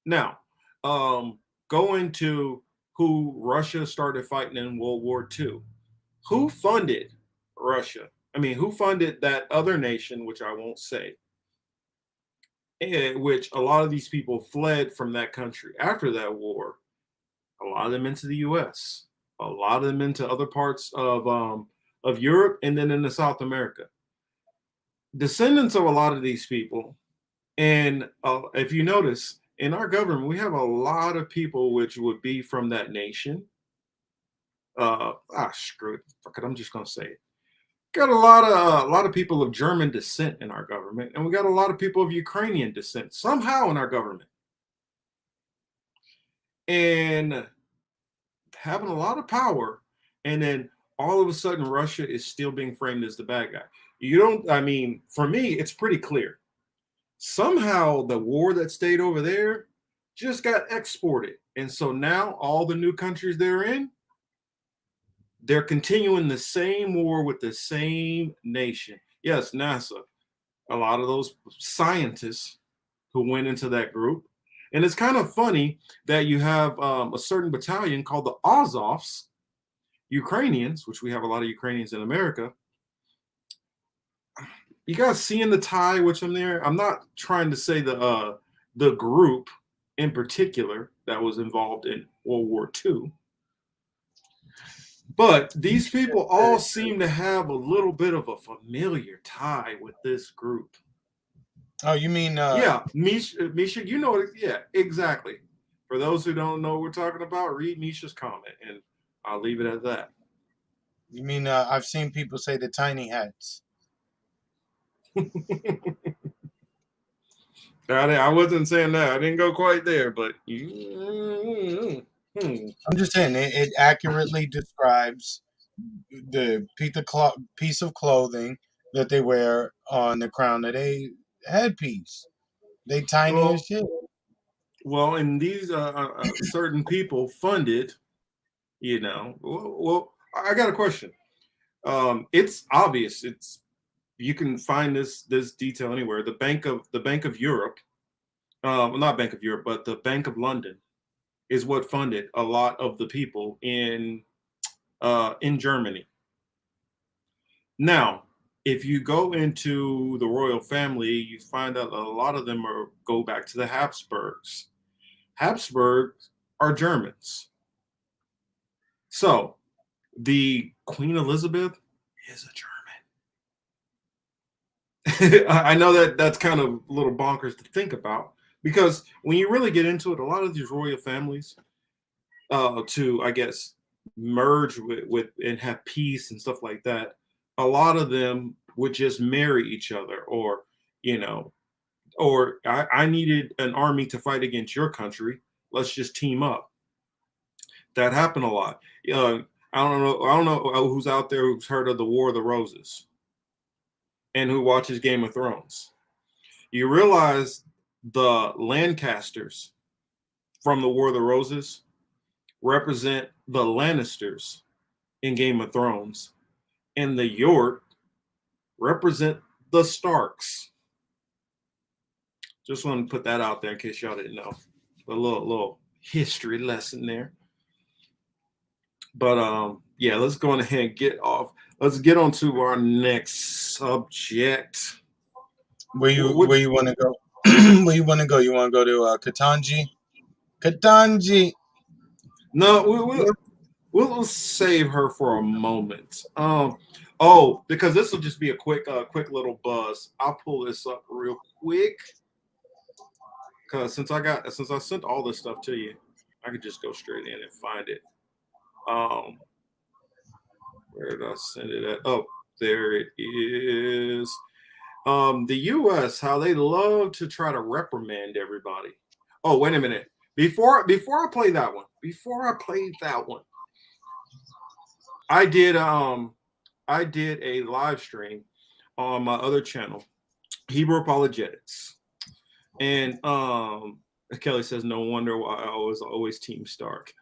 [SPEAKER 1] Now, go into who Russia started fighting in World War II. Who funded Russia? I mean, who funded that other nation, which I won't say, in which a lot of these people fled from that country after that war? A lot of them into the U.S., a lot of them into other parts of Europe, and then into South America. Descendants of a lot of these people, and if you notice, in our government, we have a lot of people which would be from that nation. Screw it. Fuck it, I'm just gonna say it. Got a lot of people of German descent in our government, and we got a lot of people of Ukrainian descent somehow in our government. And having a lot of power, and then all of a sudden Russia is still being framed as the bad guy. I mean, for me, it's pretty clear. Somehow the war that stayed over there just got exported. And so now all the new countries they're in, they're continuing the same war with the same nation. Yes, NASA, a lot of those scientists who went into that group. And it's kind of funny that you have a certain battalion called the Azovs, Ukrainians, which we have a lot of Ukrainians in America. You guys seeing the tie which I'm there? I'm not trying to say the group in particular that was involved in World War II. But these people all seem to have a little bit of a familiar tie with this group.
[SPEAKER 2] Oh, you mean
[SPEAKER 1] yeah, Misha, you know it. Yeah, exactly. For those who don't know what we're talking about, read Misha's comment, and I'll leave it at that.
[SPEAKER 2] You mean I've seen people say the tiny hats.
[SPEAKER 1] I wasn't saying that. I didn't go quite there, but
[SPEAKER 2] I'm just saying it accurately describes the piece of clothing that they wear on the crown of a headpiece. They tiny as shit.
[SPEAKER 1] Well, and these certain people funded, you know. Well, I got a question. It's obvious. You can find this detail anywhere. The Bank of Europe, well, not Bank of Europe, but the Bank of London is what funded a lot of the people in Germany. Now, if you go into the royal family, you find out a lot of them go back to the Habsburgs. Habsburgs are Germans. So the Queen Elizabeth is a German. I know that's kind of a little bonkers to think about, because when you really get into it, a lot of these royal families to, I guess, merge with and have peace and stuff like that, a lot of them would just marry each other, or, you know, or I needed an army to fight against your country. Let's just team up. That happened a lot. I don't know who's out there who's heard of the War of the Roses and who watches Game of Thrones. You realize the Lancasters from the War of the Roses represent the Lannisters in Game of Thrones, and the York represent the Starks. Just want to put that out there in case y'all didn't know. A little history lesson there. But yeah, let's go on ahead and get off. Let's get on to our next subject.
[SPEAKER 2] Where you want to go? Where you want to go? You want to go to Ketanji? Ketanji.
[SPEAKER 1] No, we'll save her for a moment. Because this will just be a quick little buzz. I'll pull this up real quick. Because since I sent all this stuff to you, I could just go straight in and find it. Where did I send it at? Oh, there it is. The U.S., how they love to try to reprimand everybody. Oh, wait a minute. Before I play that one, I did a live stream on my other channel, Hebrew Apologetics. And Kelly says, no wonder why I was always Team Stark.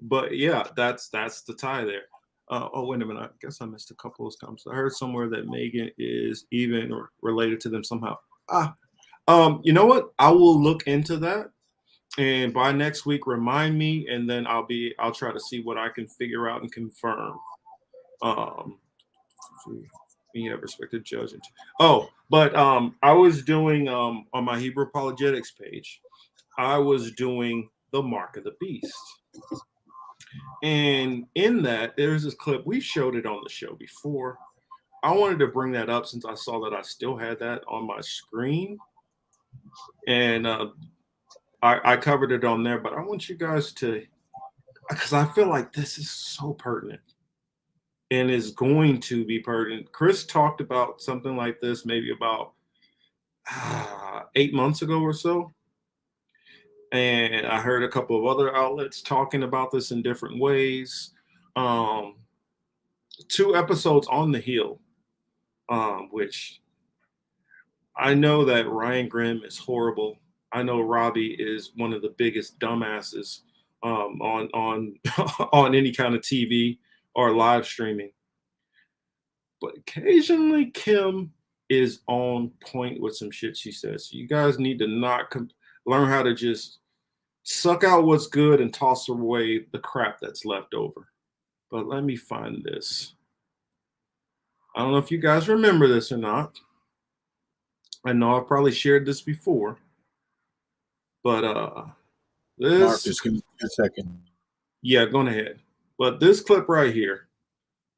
[SPEAKER 1] But yeah, that's the tie there. Oh, wait a minute. I guess I missed a couple of comments. I heard somewhere that Megan is even or related to them somehow. You know what? I will look into that. And by next week, remind me, and then I'll try to see what I can figure out and confirm. You have respected judge. Oh, but I was doing on my Hebrew apologetics page, I was doing the mark of the beast. And in that, there's this clip. We showed it on the show before. I wanted to bring that up since I saw that I still had that on my screen. And I covered it on there, but I want you guys to, because I feel like this is so pertinent and is going to be pertinent. Chris talked about something like this maybe about 8 months ago or so. And I heard a couple of other outlets talking about this in different ways. 2 episodes on the Hill, which I know that Ryan Grimm is horrible. I know Robbie is one of the biggest dumbasses on on any kind of TV or live streaming. But occasionally Kim is on point with some shit she says. So you guys need to not learn how to just suck out what's good and toss away the crap that's left over. But let me find this. I don't know if you guys remember this or not. I know I've probably shared this before. But this.
[SPEAKER 2] Mark, just give me a second.
[SPEAKER 1] Yeah, go ahead. But this clip right here,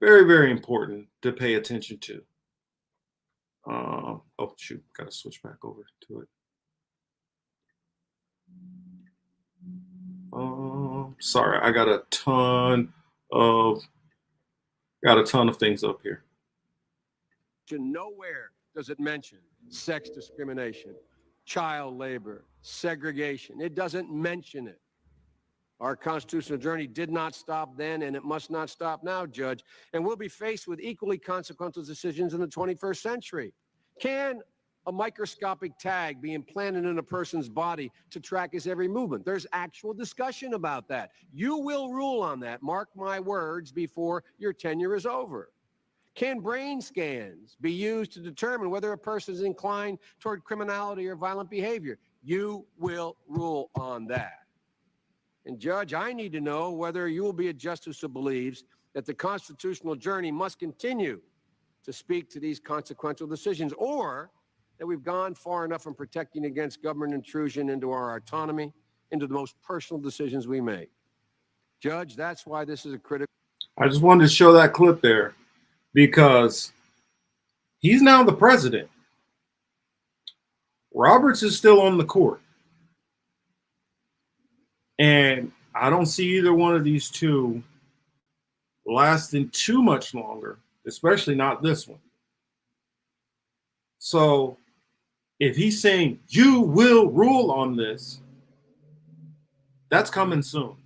[SPEAKER 1] very, very important to pay attention to. Oh, shoot. Got to switch back over to it. Sorry, I got a ton of things up here.
[SPEAKER 5] Nowhere does it mention sex discrimination, child labor, segregation. It doesn't mention it. Our constitutional journey did not stop then, and it must not stop now, Judge. And we'll be faced with equally consequential decisions in the 21st century. Can a microscopic tag be implanted in a person's body to track his every movement? There's actual discussion about that. You will rule on that, mark my words, before your tenure is over. Can brain scans be used to determine whether a person is inclined toward criminality or violent behavior? You will rule on that. And Judge, I need to know whether you will be a justice who believes that the constitutional journey must continue to speak to these consequential decisions, or that we've gone far enough in protecting against government intrusion into our autonomy, into the most personal decisions we make. Judge, that's why this is a critical.
[SPEAKER 1] I just wanted to show that clip there because he's now the president. Roberts is still on the court. And I don't see either one of these two lasting too much longer, especially not this one. So if he's saying you will rule on this, that's coming soon.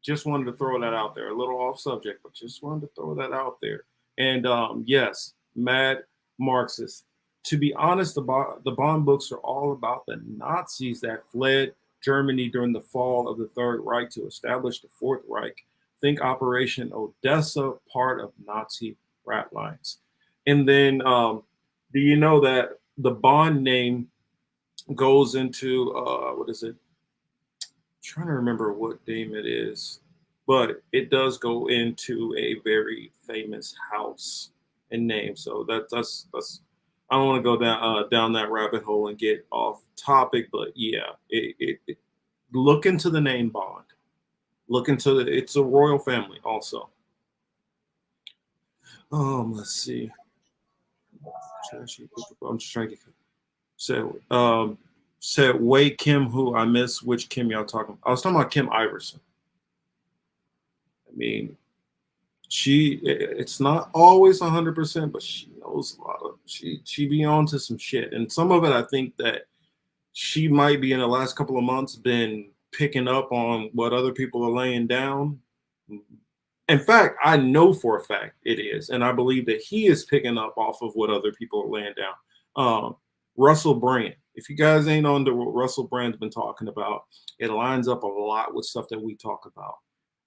[SPEAKER 1] Just wanted to throw that out there. A little off subject, but just wanted to throw that out there. And yes, mad Marxist. To be honest, the Bond books are all about the Nazis that fled Germany during the fall of the Third Reich to establish the Fourth Reich. Think Operation Odessa, part of Nazi rat lines. And then do you know that the Bond name goes into, what is it? I'm trying to remember what name it is, but it does go into a very famous house and name. So that's I don't want to go down that rabbit hole and get off topic, but yeah, it look into the name Bond. Look into it's a royal family also. Let's see. I'm just trying to get said Wei Kim, who I miss. Which Kim y'all talking about? I was talking about Kim Iverson. I mean, it's not always 100%, but she knows a lot of, she be on to some shit. And some of it, I think that she might be in the last couple of months been picking up on what other people are laying down. In fact, I know for a fact it is. And I believe that he is picking up off of what other people are laying down. Russell Brand. If you guys ain't on to what Russell Brand's been talking about, it lines up a lot with stuff that we talk about.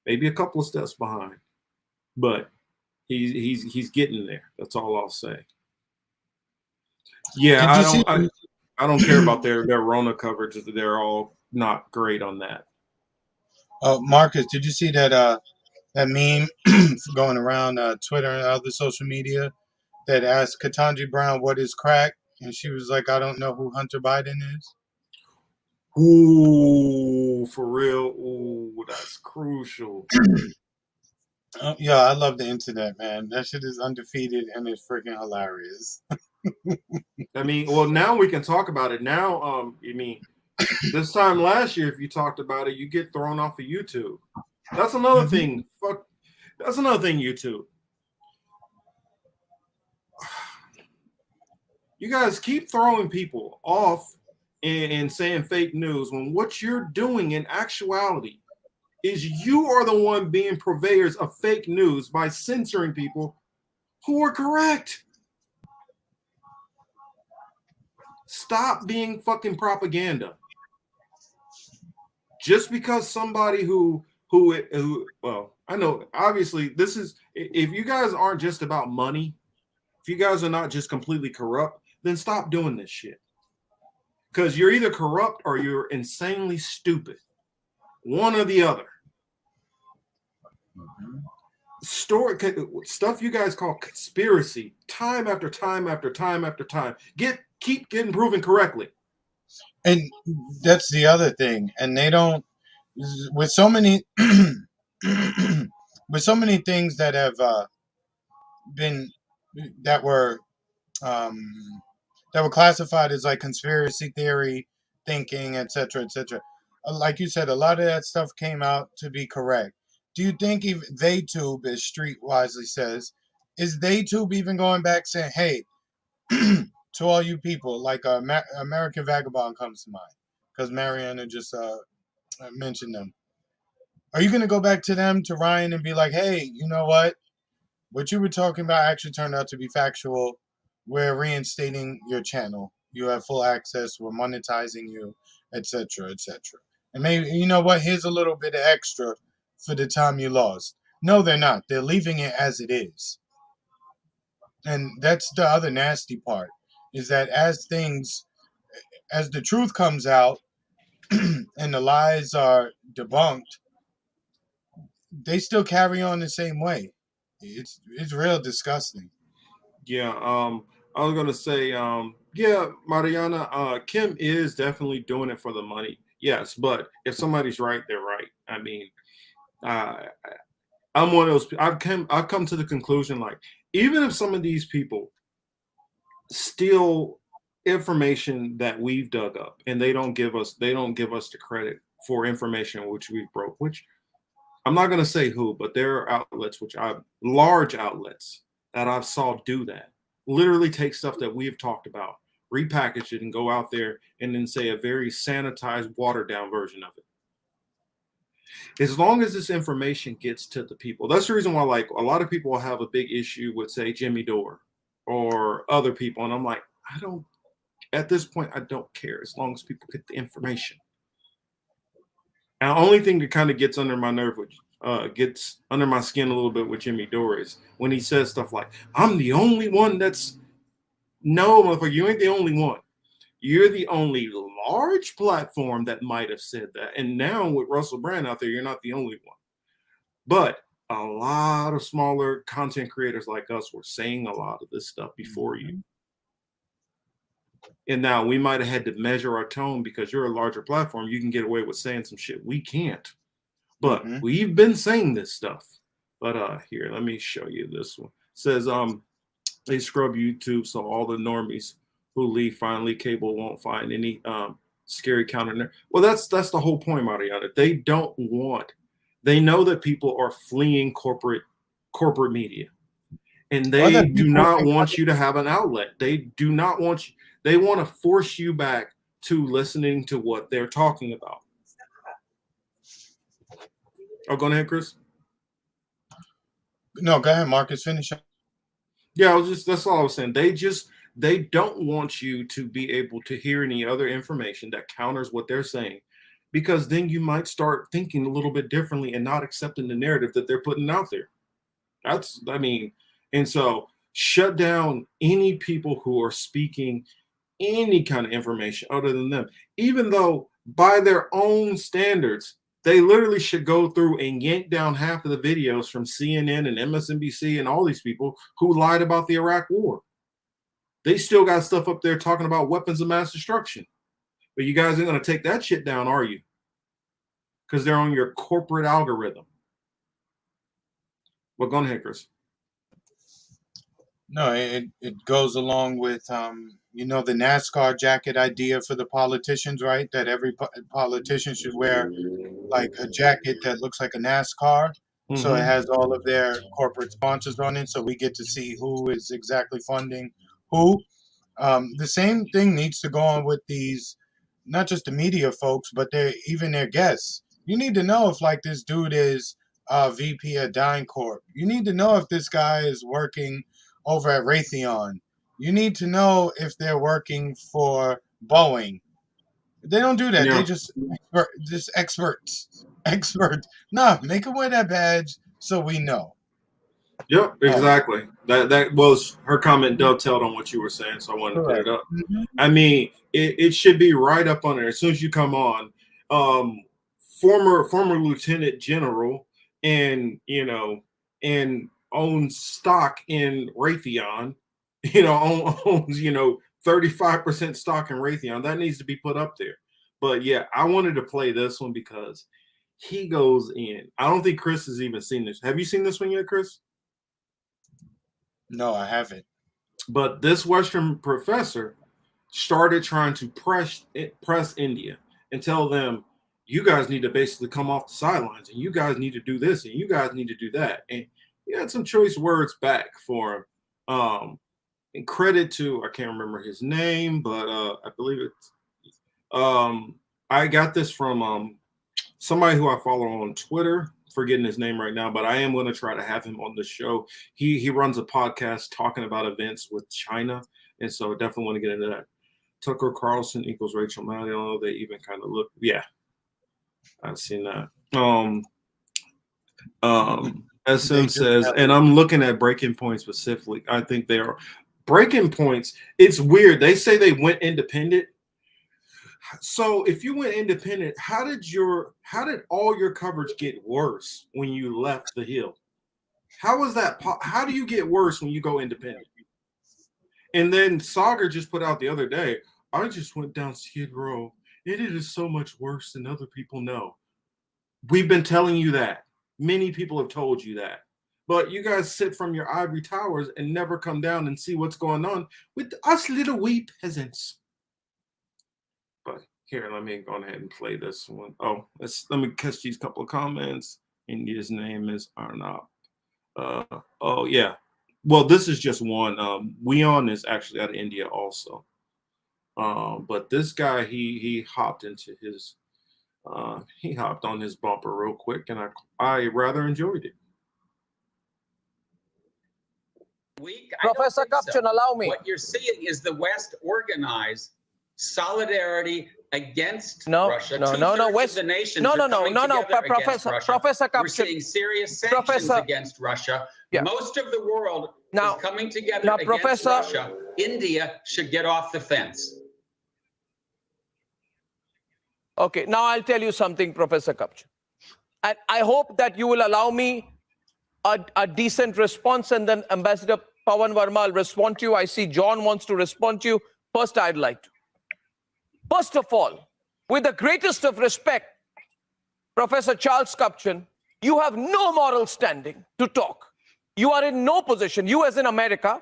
[SPEAKER 1] Maybe a couple of steps behind. But he's getting there. That's all I'll say. Yeah, I don't care about their Rona coverage. They're all not great on that.
[SPEAKER 2] Marcus, did you see that that meme going around Twitter and other social media that asked Ketanji Brown what is crack, and she was like, "I don't know who Hunter Biden is."
[SPEAKER 1] Ooh, for real. Ooh, that's crucial.
[SPEAKER 2] Yeah, I love the internet, man. That shit is undefeated and it's freaking hilarious.
[SPEAKER 1] I mean, well, now we can talk about it. Now, I mean, this time last year, if you talked about it, you get thrown off of YouTube. That's another thing. Fuck. That's another thing, YouTube. You guys keep throwing people off and saying fake news when what you're doing in actuality is you are the one being purveyors of fake news by censoring people who are correct. Stop being fucking propaganda. Just because somebody who well, I know obviously this is, if you guys aren't just about money, if you guys are not just completely corrupt, then stop doing this shit. Because you're either corrupt or you're insanely stupid. One or the other. Stuff you guys call conspiracy, time after time after time after time, keep getting proven correctly.
[SPEAKER 2] And that's the other thing. And they don't, with so many with so many things that have been that were classified as like conspiracy theory thinking, etc., etc. Like you said, a lot of that stuff came out to be correct. Do you think even TheyTube, as Street wisely says, is TheyTube even going back saying, hey, to all you people, like American Vagabond comes to mind, because Mariana just mentioned them. Are you going to go back to them, to Ryan, and be like, hey, you know what you were talking about actually turned out to be factual. We're reinstating your channel. You have full access. We're monetizing you, etc., etc. And maybe, you know what, here's a little bit of extra for the time you lost. No, they're not. They're leaving it as it is. And that's the other nasty part, is that as the truth comes out and the lies are debunked, they still carry on the same way. It's real disgusting.
[SPEAKER 1] Yeah, I was gonna say, yeah, Mariana, Kim is definitely doing it for the money. Yes, but if somebody's right, they're right. I mean, I'm one of those. I've come to the conclusion, like, even if some of these people steal information that we've dug up and they don't give us the credit for information which we broke, which I'm not going to say who, but there are outlets large outlets that I've saw do that. Literally take stuff that we've talked about, repackage it, and go out there and then say a very sanitized, watered down version of it. As long as this information gets to the people, that's the reason why, like, a lot of people have a big issue with, say, Jimmy Dore or other people, and I'm like, at this point, I don't care as long as people get the information. And the only thing that kind of gets under my nerve, gets under my skin a little bit with Jimmy Dore is when he says stuff like, I'm the only one that's, no, motherfucker, you ain't the only one. You're the only large platform that might have said that. And now with Russell Brand out there, you're not the only one. But a lot of smaller content creators like us were saying a lot of this stuff before you. And now we might have had to measure our tone because you're a larger platform. You can get away with saying some shit we can't. But we've been saying this stuff. But here, let me show you this one. It says they scrub YouTube so all the normies who leave finally cable won't find any scary counter. Well, that's the whole point, Mariana. They know that people are fleeing corporate media. And they do not want you to have an outlet. They do not want you. They want to force you back to listening to what they're talking about. Oh, go ahead, Chris.
[SPEAKER 2] No, go ahead, Marcus. Finish up.
[SPEAKER 1] Yeah, that's all I was saying. They don't want you to be able to hear any other information that counters what they're saying, because then you might start thinking a little bit differently and not accepting the narrative that they're putting out there. And so shut down any people who are speaking any kind of information other than them. Even though by their own standards, they literally should go through and yank down half of the videos from CNN and MSNBC and all these people who lied about the Iraq war. They still got stuff up there talking about weapons of mass destruction. But you guys ain't going to take that shit down, are you? Because they're on your corporate algorithm. Well, go ahead, Chris.
[SPEAKER 2] No, it goes along with, you know, the NASCAR jacket idea for the politicians, right? That every politician should wear like a jacket that looks like a NASCAR. So it has all of their corporate sponsors on it. So we get to see who is exactly funding who. The same thing needs to go on with these, not just the media folks, but even their guests. You need to know if like this dude is VP at DynCorp. You need to know if this guy is working over at Raytheon. You need to know if they're working for Boeing. They don't do that.
[SPEAKER 1] Yeah.
[SPEAKER 2] They just experts. No, make them wear that badge so we know.
[SPEAKER 1] Yep, exactly. That was her comment dovetailed on what you were saying, so I wanted to put it up. I mean, it should be right up on there as soon as you come on. Former lieutenant general, and and owns stock in Raytheon. Owns 35% stock in Raytheon. That needs to be put up there. But yeah, I wanted to play this one because he goes in. I don't think Chris has even seen this. Have you seen this one yet, Chris?
[SPEAKER 2] No, I haven't.
[SPEAKER 1] But this Western professor started trying to press India and tell them, you guys need to basically come off the sidelines, and you guys need to do this, and you guys need to do that. And he had some choice words back for him. And credit to, I can't remember his name, but I believe it's I got this from somebody who I follow on Twitter. Forgetting his name right now, but I am going to try to have him on the show. He runs a podcast talking about events with China, and so definitely want to get into that. Tucker Carlson equals Rachel Maddow. I don't know, they even kind of look. Yeah, I've seen that. SM says, and I'm looking at Breaking Point specifically. I think they are Breaking Points. It's weird. They say they went independent. So if you went independent, how did all your coverage get worse when you left the Hill? How was that? How do you get worse when you go independent? And then Sagar just put out the other day, I just went down Skid Row. It is so much worse than other people know. We've been telling you that. Many people have told you that. But you guys sit from your ivory towers and never come down and see what's going on with us little wee peasants. But here, let me go ahead and play this one. Oh, let me catch these couple of comments. India's name is Arnab. Oh, yeah. Well, this is just one. Wion is actually out of India also. But this guy, he hopped into his, he hopped on his bumper real quick, and I rather enjoyed it.
[SPEAKER 3] Professor Kapchan,
[SPEAKER 22] allow me. What you're seeing is the West organize solidarity against Russia.
[SPEAKER 3] No, West.
[SPEAKER 22] The nations
[SPEAKER 3] No,
[SPEAKER 22] Professor
[SPEAKER 3] Kapchan.
[SPEAKER 22] We're seeing serious sanctions against Russia. Yeah. Most of the world is coming together against Russia. India should get off the fence.
[SPEAKER 3] Okay, now I'll tell you something, Professor Kapchan. And I hope that you will allow me a decent response, and then Ambassador Pawan Verma will respond to you. I see John wants to respond to you. First, I'd like to. First of all, with the greatest of respect, Professor Charles Kapchan, you have no moral standing to talk. You are in no position, you as in America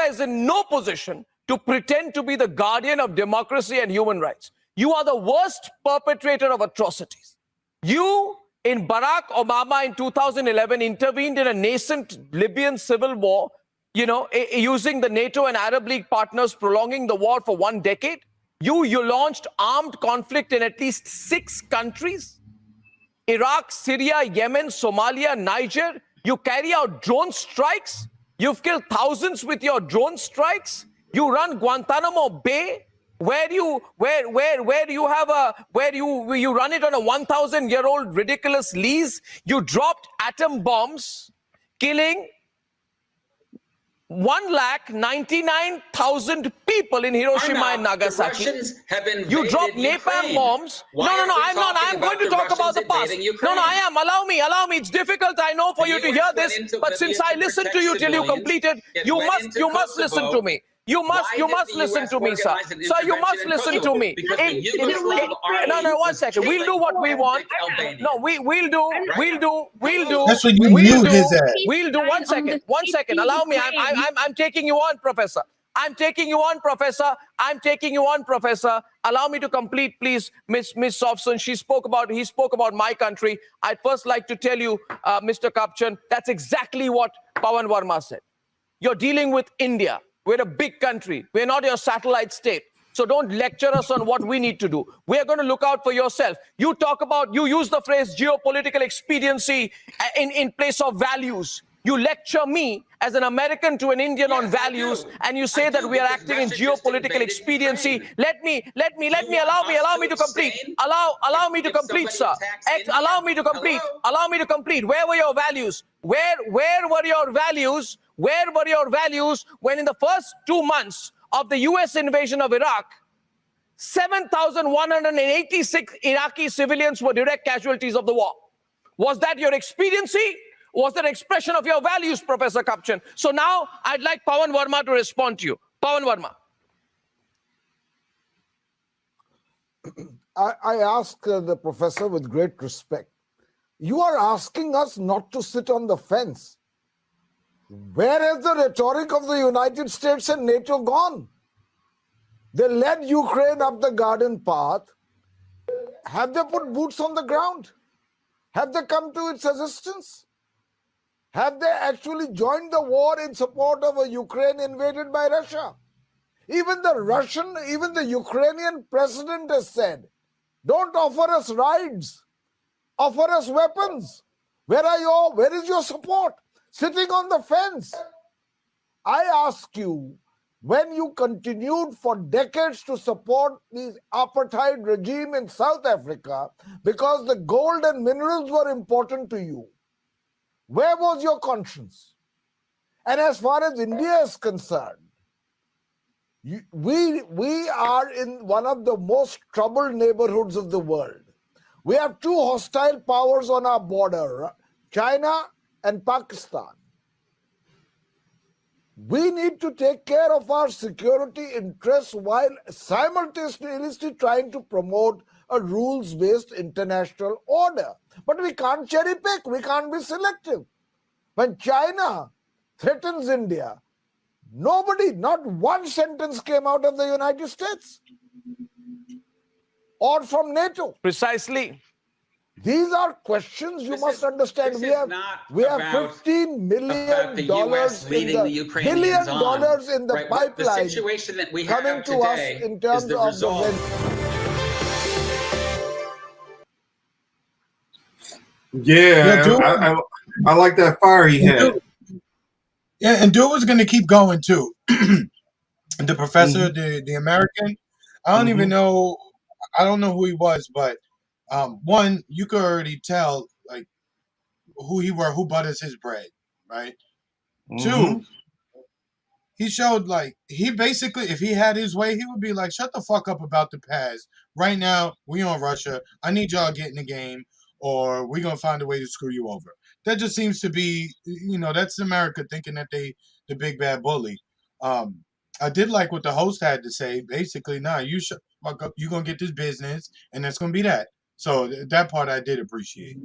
[SPEAKER 3] is in no position to pretend to be the guardian of democracy and human rights. You are the worst perpetrator of atrocities. You, in Barack Obama in 2011, intervened in a nascent Libyan civil war, using the NATO and Arab League partners, prolonging the war for 1 decade. You launched armed conflict in at least 6 countries. Iraq, Syria, Yemen, Somalia, Niger. You carry out drone strikes. You've killed thousands with your drone strikes. You run Guantanamo Bay, where you run it on a 1,000-year-old ridiculous lease. You dropped atom bombs, killing 1,99,000 people in Hiroshima and Nagasaki. You dropped napalm bombs. No, I'm not. I'm going to talk about the past. No, I am. Allow me. It's difficult, I know, for you to hear this, but since I listened to you till you completed, you must listen to me. You must listen to me, sir. Sir, you must listen to me. No, 1 second. We'll do what we want. No, we'll do.
[SPEAKER 2] That's what you mute his ass.
[SPEAKER 3] We'll do. 1 second. 1 second. Allow me. I'm taking you on, Professor. I'm taking you on, Professor. Allow me to complete, please, Miss Sofson. He spoke about my country. I'd first like to tell you, Mr. Kapchan, that's exactly what Pawan Verma said. You're dealing with India. We're a big country. We're not your satellite state. So don't lecture us on what we need to do. We're going to look out for yourself. You use the phrase geopolitical expediency in place of values. You lecture me as an American to an Indian on values, and you say that we are acting in geopolitical expediency. Allow me to complete. Allow me to complete, sir. Allow me to complete. Where were your values? Where were your values? Where were your values when in the first 2 months of the US invasion of Iraq, 7,186 Iraqi civilians were direct casualties of the war? Was that your expediency? Was that an expression of your values, Professor Kapchan? So now I'd like Pawan Verma to respond to you. Pawan Verma.
[SPEAKER 6] I ask the professor with great respect. You are asking us not to sit on the fence. Where has the rhetoric of the United States and NATO gone? They led Ukraine up the garden path. Have they put boots on the ground? Have they come to its assistance? Have they actually joined the war in support of a Ukraine invaded by Russia? Even the Ukrainian president has said, don't offer us rides, offer us weapons. Where is your support? Sitting on the fence. I ask you, when you continued for decades to support the apartheid regime in South Africa because the gold and minerals were important to you, where was your conscience? And as far as India is concerned, we are in one of the most troubled neighborhoods of the world. We have two hostile powers on our border, China and Pakistan. We need to take care of our security interests while simultaneously trying to promote a rules-based international order. But we can't cherry pick, we can't be selective. When China threatens India, not one sentence came out of the United States or from NATO.
[SPEAKER 3] Precisely.
[SPEAKER 6] These are questions you must understand. We have $15 million in the pipeline
[SPEAKER 22] the situation that we
[SPEAKER 6] coming
[SPEAKER 22] have
[SPEAKER 6] to us
[SPEAKER 22] today
[SPEAKER 6] in terms
[SPEAKER 22] is the
[SPEAKER 6] of
[SPEAKER 22] result.
[SPEAKER 1] I like that fire he had.
[SPEAKER 2] And dude was going to keep going too. The professor, the American, I don't even know. I don't know who he was, but one, you could already tell like who butters his bread, right? Two, he showed like he basically, if he had his way, he would be like, shut the fuck up about the past. Right now, we on Russia. I need y'all to get in the game, or we're gonna find a way to screw you over. That just seems to be, that's America thinking that they the big bad bully. I did like what the host had to say. Basically, you shut fuck up. You're gonna get this business, and that's gonna be that. So that part I did appreciate.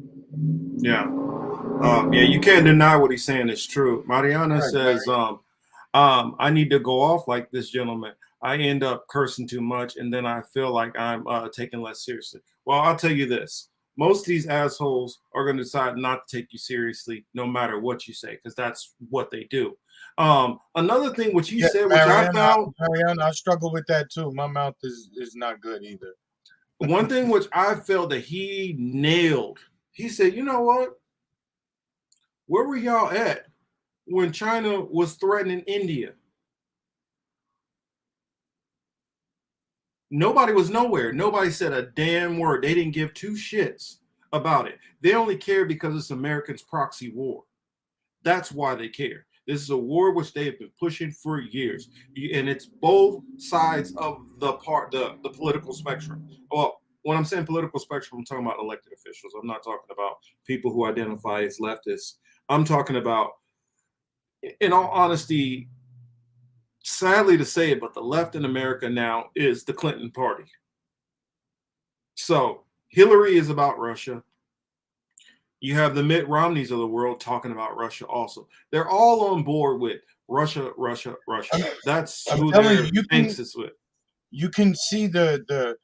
[SPEAKER 1] Yeah. You can't deny what he's saying is true. Mariana says, I need to go off like this gentleman. I end up cursing too much, and then I feel like I'm taken less seriously. Well, I'll tell you this. Most of these assholes are going to decide not to take you seriously no matter what you say, because that's what they do. Another thing which you said, which I found...
[SPEAKER 2] Mariana, I struggle with that too. My mouth is not good either.
[SPEAKER 1] One thing which I felt that he nailed, he said, you know what? Where were y'all at when China was threatening India? Nobody was nowhere. Nobody said a damn word. They didn't give two shits about it. They only care because it's Americans' proxy war. That's why they care. This is a war which they have been pushing for years, and it's both sides of the political spectrum. Well, when I'm saying political spectrum, I'm talking about elected officials. I'm not talking about people who identify as leftists. I'm talking about, in all honesty, sadly to say it, but the left in America now is the Clinton party. So Hillary is about Russia. You have the Mitt Romneys of the world talking about Russia also. They're all on board with Russia, Russia, Russia. That's who they're anxious with.
[SPEAKER 2] You can see the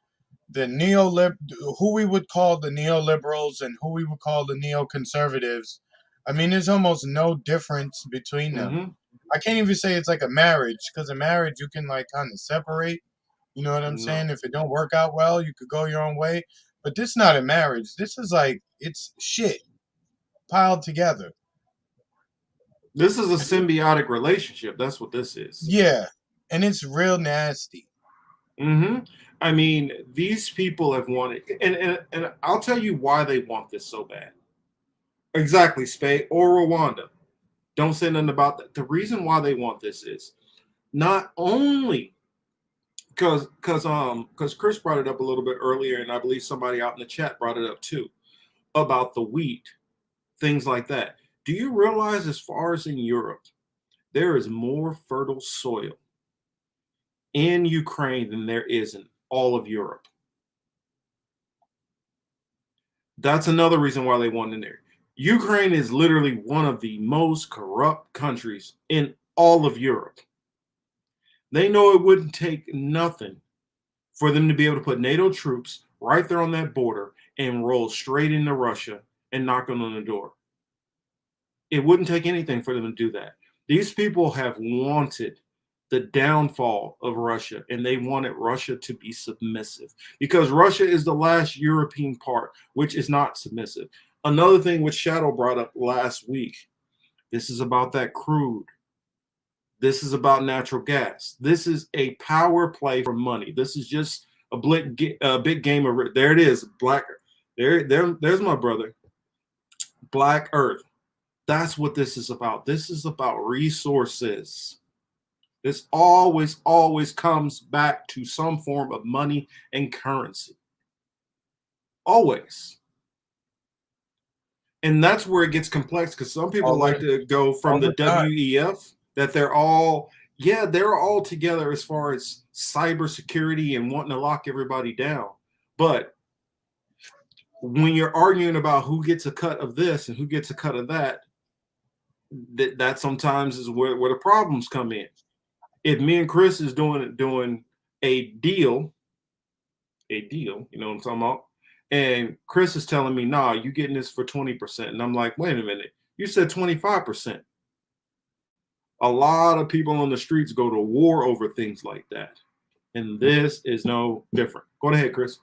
[SPEAKER 2] who we would call the neoliberals and who we would call the neoconservatives. I mean, there's almost no difference between them. I can't even say it's like a marriage, because a marriage you can like kind of separate. You know what I'm saying? If it don't work out well, you could go your own way. But this is not a marriage. This is like, it's shit piled together.
[SPEAKER 1] This is a symbiotic relationship. That's what this is.
[SPEAKER 2] Yeah, and it's real nasty.
[SPEAKER 1] I mean, these people have wanted, and I'll tell you why they want this so bad. Exactly, Spade or Rwanda. Don't say nothing about that. The reason why they want this is not only because Chris brought it up a little bit earlier, and I believe somebody out in the chat brought it up too, about the wheat, things like that. Do you realize, as far as in Europe, there is more fertile soil in Ukraine than there is in all of Europe? That's another reason why they want in there. Ukraine is literally one of the most corrupt countries in all of Europe. They know it wouldn't take nothing for them to be able to put NATO troops right there on that border and roll straight into Russia and knock on the door. It wouldn't take anything for them to do that. These people have wanted the downfall of Russia, and they wanted Russia to be submissive, because Russia is the last European part which is not submissive. Another thing which Shadow brought up last week, this is about that crude. This is about natural gas. This is a power play for money. This is just a big game of, there it is, there's my brother, Black Earth. That's what this is about. This is about resources. This always comes back to some form of money and currency. Always. And that's where it gets complex, because some people like to go from the WEF, that they're all together as far as cybersecurity and wanting to lock everybody down. But when you're arguing about who gets a cut of this and who gets a cut of that, that sometimes is where the problems come in. If me and Chris is doing a deal, you know what I'm talking about? And Chris is telling me, nah, you getting this for 20%. And I'm like, wait a minute, you said 25%. A lot of people on the streets go to war over things like that. And this is no different. Go ahead, Chris.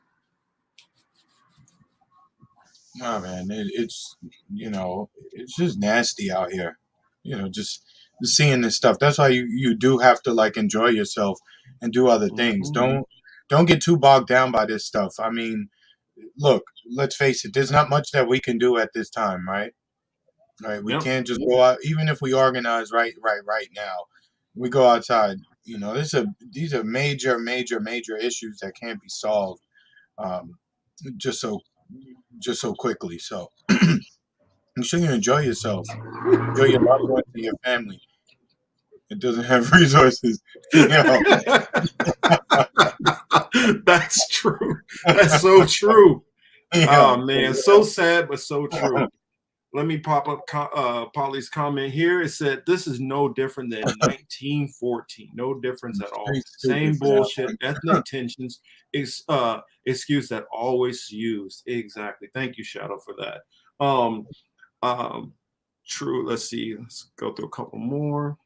[SPEAKER 2] No, man, it's it's just nasty out here. Just seeing this stuff. That's why you do have to like enjoy yourself and do other things. Don't get too bogged down by this stuff. I mean, look, let's face it, there's not much that we can do at this time, right? Right. We can't just go out, even if we organize right now. We go outside. These are major issues that can't be solved just so quickly. So make sure you enjoy yourself. Enjoy your loved ones and your family. It doesn't have resources.
[SPEAKER 1] That's true. That's so true. Oh man, so sad but so true. Let me pop up Polly's comment here. It said, this is no different than 1914. No difference at all. Same bullshit, ethnic tensions, excuse that always used. Exactly. Thank you, Shadow, for that. True. Let's see. Let's go through a couple more.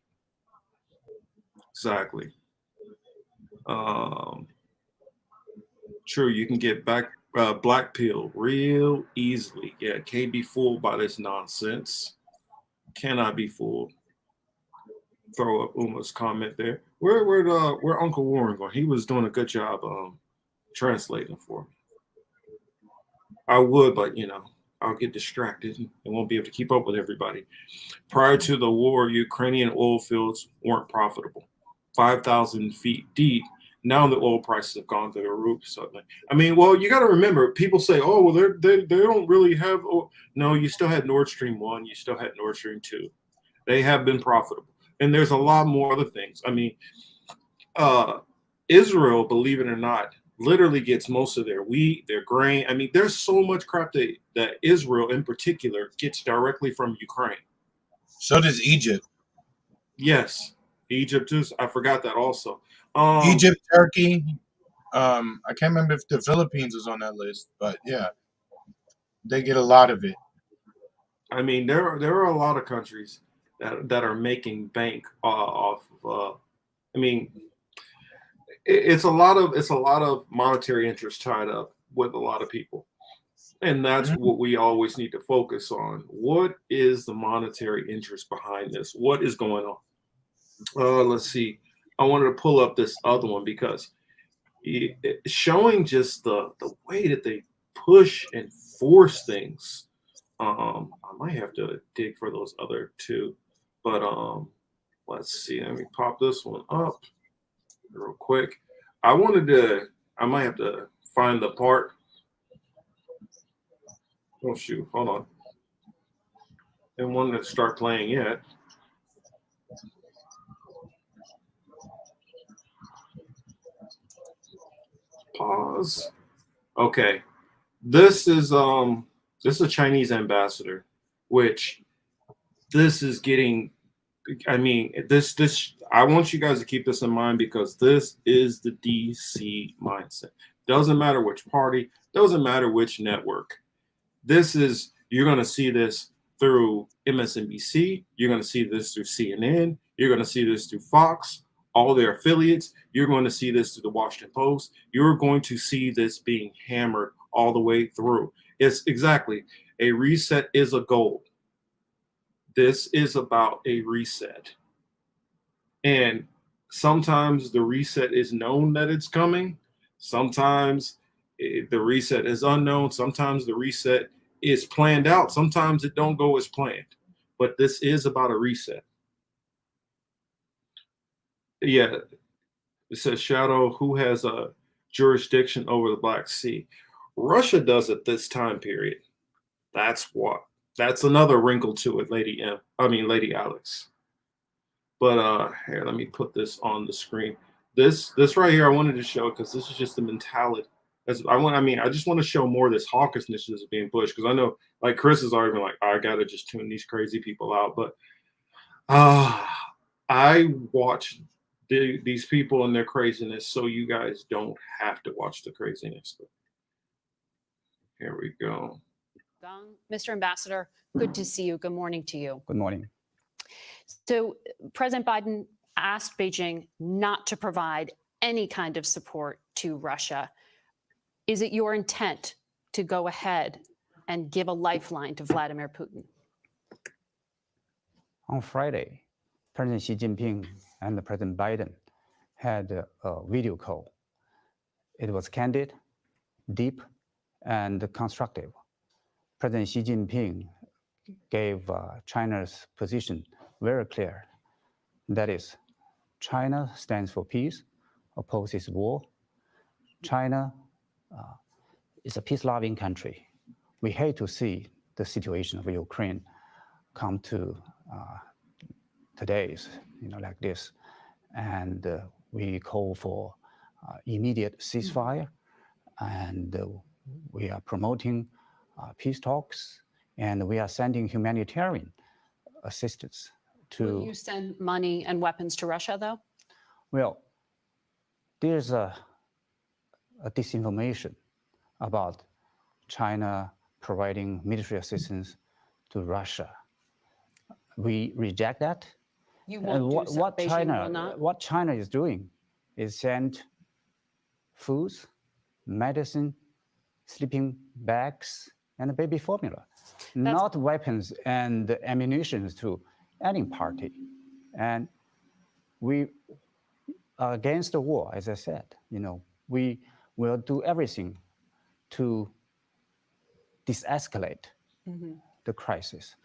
[SPEAKER 1] Exactly. True. You can get black pill real easily. Yeah, can't be fooled by this nonsense. Cannot be fooled. Throw up Uma's comment there. Where Uncle Warren going? He was doing a good job translating for me. I would, but I'll get distracted and won't be able to keep up with everybody. Prior to the war, Ukrainian oil fields weren't profitable. 5,000 feet deep. Now the oil prices have gone through the roof suddenly. I mean, well, you got to remember, people say, oh, well, they don't really have oil. No, you still had Nord Stream 1. You still had Nord Stream 2. They have been profitable. And there's a lot more other things. I mean, Israel, believe it or not, literally gets most of their wheat, their grain. I mean, there's so much crap that Israel in particular gets directly from Ukraine.
[SPEAKER 2] So does Egypt.
[SPEAKER 1] Yes, Egypt too. I forgot that also.
[SPEAKER 2] Egypt, Turkey. I can't remember if the Philippines was on that list, but yeah, they get a lot of it.
[SPEAKER 1] I mean, there are a lot of countries that are making bank off of. I mean, it's a lot of monetary interest tied up with a lot of people, and that's what we always need to focus on. What is the monetary interest behind this? What is going on? Let's see. I wanted to pull up this other one because showing just the way that they push and force things. I might have to dig for those other two, but let's see. Let me pop this one up real quick. I might have to find the part. Oh shoot, hold on. Didn't want to start playing yet. Pause. Okay. This is a Chinese ambassador, which this is getting, I mean, this I want you guys to keep this in mind because this is the DC mindset. Doesn't matter which party, doesn't matter which network. You're going to see this through MSNBC, you're going to see this through CNN, you're going to see this through Fox, all their affiliates, you're going to see this through the Washington Post, you're going to see this being hammered all the way through. It's exactly, a reset is a goal. This is about a reset. And sometimes the reset is known that it's coming. Sometimes the reset is unknown. Sometimes the reset is planned out. Sometimes it don't go as planned. But this is about a reset. Yeah. It says, Shadow, who has a jurisdiction over the Black Sea? Russia does at this time period. That's another wrinkle to it, Lady Alex. But here, let me put this on the screen. This right here, I wanted to show because this is just the mentality. I just want to show more of this hawkishness that's being pushed because I know, like Chris has already been like, I gotta just tune these crazy people out. But I watch these people and their craziness, so you guys don't have to watch the craziness. But here we go.
[SPEAKER 8] Mr. Ambassador, good to see you. Good morning to you.
[SPEAKER 10] Good morning.
[SPEAKER 8] So President Biden asked Beijing not to provide any kind of support to Russia. Is it your intent to go ahead and give a lifeline to Vladimir Putin?
[SPEAKER 10] On Friday, President Xi Jinping and President Biden had a video call. It was candid, deep, and constructive. President Xi Jinping gave China's position very clear. That is, China stands for peace, opposes war. China is a peace-loving country. We hate to see the situation of Ukraine come to today's, like this. And we call for immediate ceasefire, and we are promoting peace talks, and we are sending humanitarian assistance to.
[SPEAKER 8] Will you send money and weapons to Russia, though?
[SPEAKER 10] Well, there's a disinformation about China providing military assistance to Russia. We reject that.
[SPEAKER 8] You won't do so. Beijing will not?
[SPEAKER 10] What China is doing is send foods, medicine, sleeping bags, and baby formula, not weapons and ammunition to any party. And we are against the war, as I said. We will do everything to de-escalate the crisis.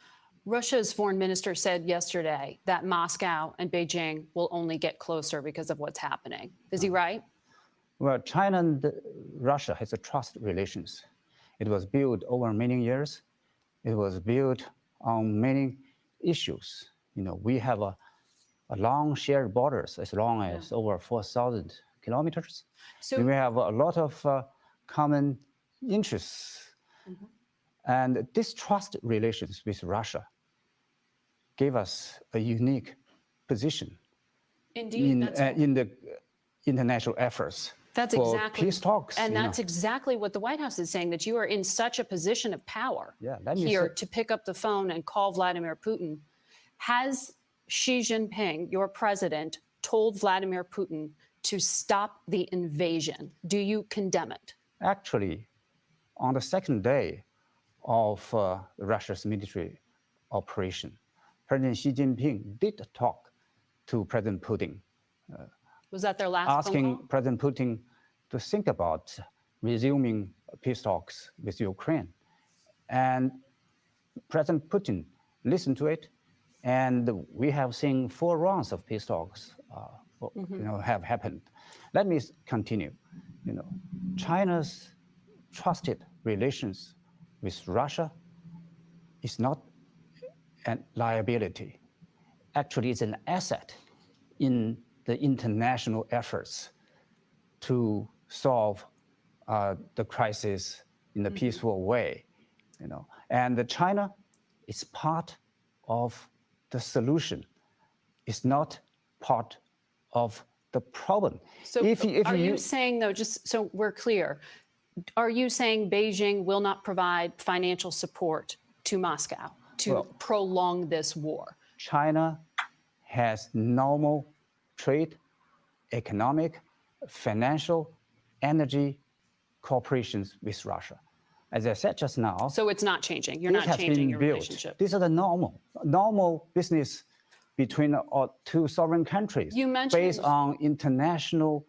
[SPEAKER 8] Russia's foreign minister said yesterday that Moscow and Beijing will only get closer because of what's happening. Is he right?
[SPEAKER 10] Well, China and Russia has a trust relations. It was built over many years. It was built on many issues. You know, we have a long shared borders as long as over 4,000 kilometers.
[SPEAKER 8] So
[SPEAKER 10] we have a lot of common interests. And this trust relations with Russia gave us a unique position
[SPEAKER 8] indeed,
[SPEAKER 10] in the international efforts.
[SPEAKER 8] That's
[SPEAKER 10] for
[SPEAKER 8] exactly
[SPEAKER 10] peace talks.
[SPEAKER 8] And that's exactly what the White House is saying, that you are in such a position of power here to pick up the phone and call Vladimir Putin. Has Xi Jinping, your president, told Vladimir Putin to stop the invasion? Do you condemn it?
[SPEAKER 10] Actually, on the second day of Russia's military operation, President Xi Jinping did talk to President Putin.
[SPEAKER 8] Was that their last
[SPEAKER 10] asking
[SPEAKER 8] phone call?
[SPEAKER 10] President Putin to think about resuming peace talks with Ukraine. And President Putin listened to it, and we have seen 4 rounds of peace talks have happened. Let me continue. You know, China's trusted relations with Russia is not a liability. Actually, it's an asset in the international efforts to solve the crisis in a peaceful way. You know, and China is part of the solution. It's not part of the problem.
[SPEAKER 8] So are you saying, though, just so we're clear, are you saying Beijing will not provide financial support to Moscow to prolong this war?
[SPEAKER 10] China has normal trade, economic, financial, energy cooperations with Russia. As I said just now.
[SPEAKER 8] So it's not changing. You're not changing your relationship.
[SPEAKER 10] These are the normal business between 2 sovereign countries.
[SPEAKER 8] You mentioned
[SPEAKER 10] based on international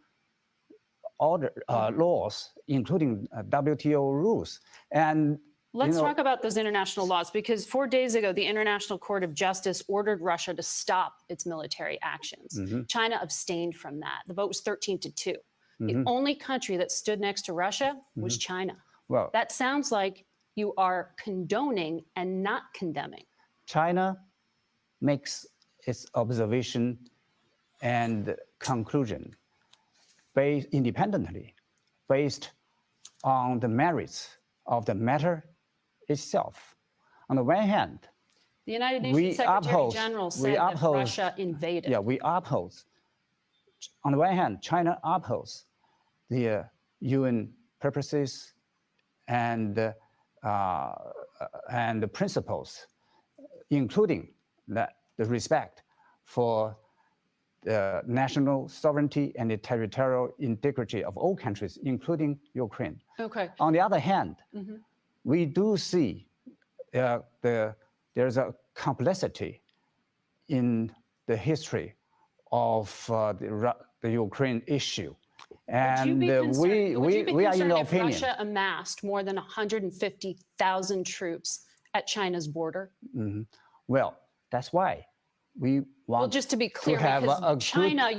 [SPEAKER 10] order laws, including WTO rules. And
[SPEAKER 8] let's talk about those international laws, because 4 days ago, the International Court of Justice ordered Russia to stop its military actions. China abstained from that. The vote was 13-2. The only country that stood next to Russia was China.
[SPEAKER 10] Well,
[SPEAKER 8] that sounds like you are condoning and not condemning.
[SPEAKER 10] China makes its observation and conclusion based independently, based on the merits of the matter itself. On the one hand,
[SPEAKER 8] the United Nations Secretary General said that Russia invaded.
[SPEAKER 10] Yeah, we oppose. On the one hand, China opposes the UN purposes and the principles, including the respect for the national sovereignty and the territorial integrity of all countries, including Ukraine.
[SPEAKER 8] Okay.
[SPEAKER 10] On the other hand, we do see there's a complexity in the history of the Ukraine issue. And we are in the opinion.
[SPEAKER 8] Russia amassed more than 150,000 troops at China's border?
[SPEAKER 10] Well, that's why we want
[SPEAKER 8] just to be clear,
[SPEAKER 10] to have a
[SPEAKER 8] China,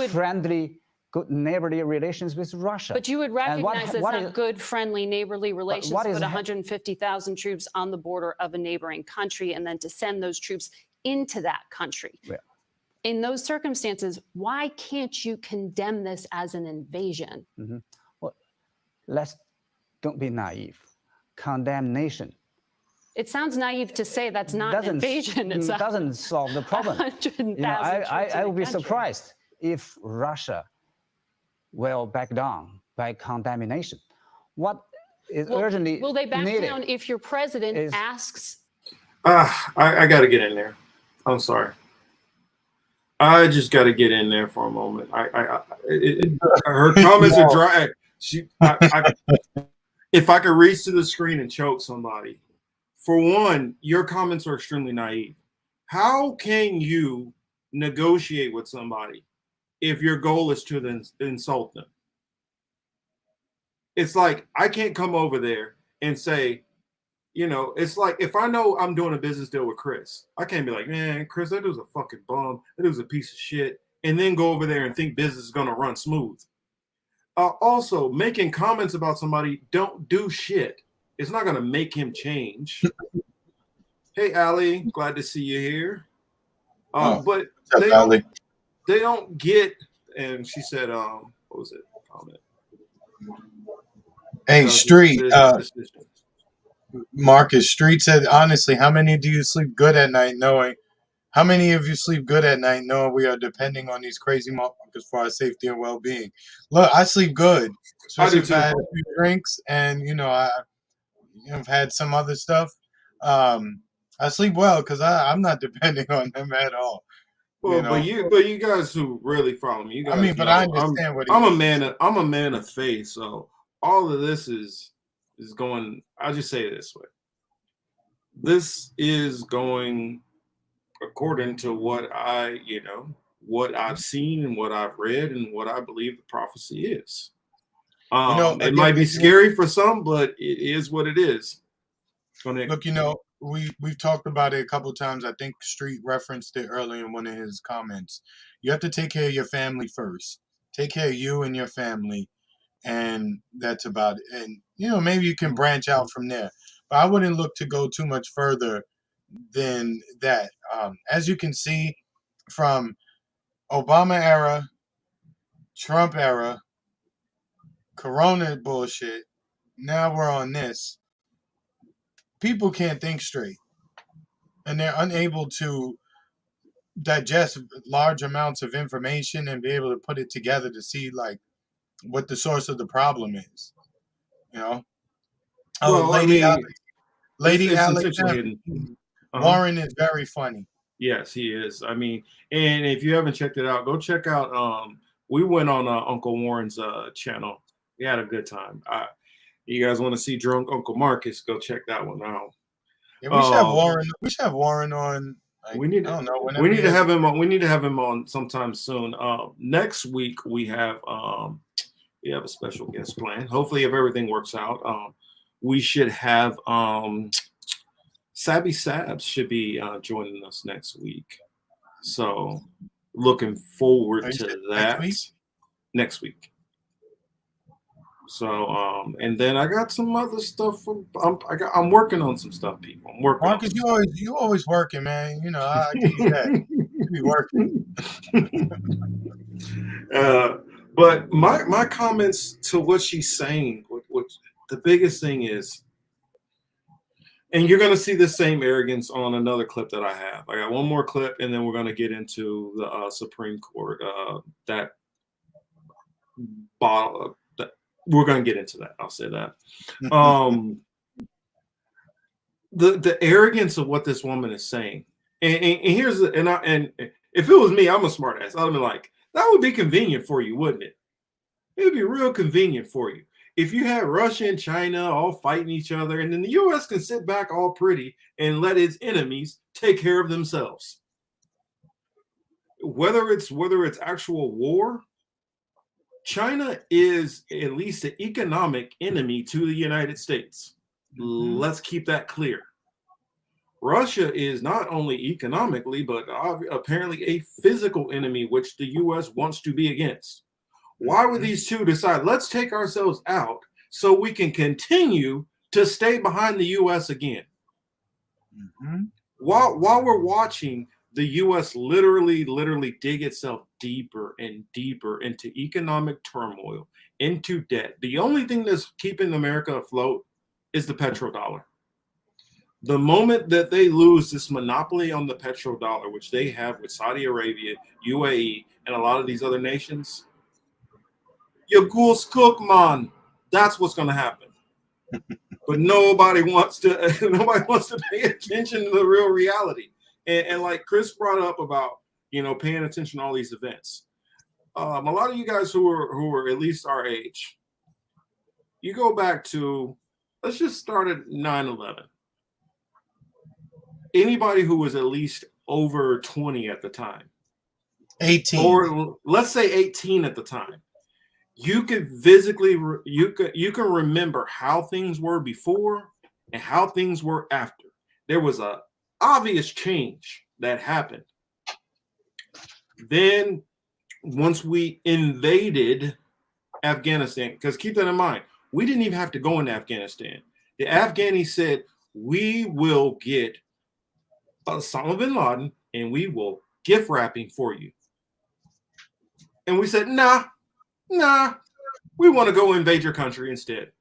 [SPEAKER 10] friendly, good neighborly relations with Russia.
[SPEAKER 8] But you would recognize that's not good, friendly, neighborly relations to put 150,000 troops on the border of a neighboring country and then to send those troops into that country.
[SPEAKER 10] Yeah.
[SPEAKER 8] In those circumstances, why can't you condemn this as an invasion?
[SPEAKER 10] Well, don't be naive. Condemnation.
[SPEAKER 8] It sounds naive to say that's not an invasion. It
[SPEAKER 10] doesn't solve the problem. I would be surprised if Russia will back down by condemnation. What is urgently
[SPEAKER 8] will they back
[SPEAKER 10] needed
[SPEAKER 8] down if your president asks?
[SPEAKER 1] I got to get in there. I'm sorry. I just got to get in there for a moment. Her comments are dry. If I could reach to the screen and choke somebody, for one, your comments are extremely naive. How can you negotiate with somebody if your goal is to insult them? It's like I can't come over there and say, You know, it's like if I know I'm doing a business deal with Chris, I can't be like, man, Chris, that dude's a fucking bum. That dude's a piece of shit. And then go over there and think business is going to run smooth. Also, making comments about somebody don't do shit. It's not going to make him change. Hey, Allie, glad to see you here. But they don't get, and she said, what was it? Comment.
[SPEAKER 2] Hey, Street, Marcus, Street said, honestly, how many do you sleep good at night knowing? How many of you sleep good at night knowing we are depending on these crazy motherfuckers for our safety and well-being? Look, I sleep good, especially if I had a few drinks and, you know, I've had some other stuff. I sleep well because I'm not depending on them at all.
[SPEAKER 1] Well, you know? but you guys who really follow me, you guys. I mean,
[SPEAKER 2] but I understand what
[SPEAKER 1] I'm a man of faith, so all of this is going. I'll just say it this way: this is going according to what what I've seen and what I've read and what I believe the prophecy is.
[SPEAKER 2] You know,
[SPEAKER 1] it might be scary for some, but it is what it is.
[SPEAKER 2] Look, you know, we've talked about it a couple of times. I think Street referenced it earlier in one of his comments. You have to take care of your family first. Take care of you and your family, and that's about it. And you know, maybe you can branch out from there. But I wouldn't look to go too much further than that. As you can see from Obama era, Trump era, Corona bullshit, now we're on this. People can't think straight, and they're unable to digest large amounts of information and be able to put it together to see like what the source of the problem is. You know, Lady Alexander Warren is very funny.
[SPEAKER 1] Yes, he is. I mean, and if you haven't checked it out, go check out. We went on Uncle Warren's channel. We had a good time. You guys want to see drunk Uncle Marcus? Go check that one out.
[SPEAKER 2] Yeah, we should have Warren. We should have Warren on. Like,
[SPEAKER 1] we need to have him on. We need to have him on sometime soon. Next week we have a special guest planned. Hopefully, if everything works out, we should have Sabby Sabs should be joining us next week. So looking forward to that next week. So and then I got some other stuff. I'm working on some stuff, people. I'm working.
[SPEAKER 2] Marcus, you always working, man. You know, I give you that. You be working.
[SPEAKER 1] But my comments to what she's saying, what the biggest thing is, and you're going to see the same arrogance on another clip that I have. I got one more clip, and then we're going to get into the Supreme Court. We're going to get into that. I'll say that. The arrogance of what this woman is saying, and here's and if it was me, I'm a smart ass. I'd be like, that would be convenient for you, wouldn't it? It would be real convenient for you if you had Russia and China all fighting each other, and then the U.S. can sit back all pretty and let its enemies take care of themselves. Whether it's actual war. China is at least an economic enemy to the United States. Let's keep that clear. Russia is not only economically, but apparently a physical enemy, which the U.S. wants to be against. Why would these two decide, let's take ourselves out so we can continue to stay behind the U.S. again? While we're watching the U.S. literally dig itself deeper and deeper into economic turmoil, into debt. The only thing that's keeping America afloat is the petrodollar. The moment that they lose this monopoly on the petrodollar, which they have with Saudi Arabia, UAE, and a lot of these other nations, your goose cook, man. That's what's going to happen. But nobody wants to pay attention to the real reality. And like Chris brought up about, paying attention to all these events. A lot of you guys who are at least our age, you go back to, let's just start at 9/11. Anybody who was at least over 20 at the time,
[SPEAKER 2] 18,
[SPEAKER 1] or let's say 18 at the time, you can remember how things were before and how things were after, there was a obvious change that happened. Then once we invaded Afghanistan, because keep that in mind, we didn't even have to go into Afghanistan. The Afghanis said, we will get Osama bin Laden and we will gift wrapping for you. And we said, nah, we want to go invade your country instead.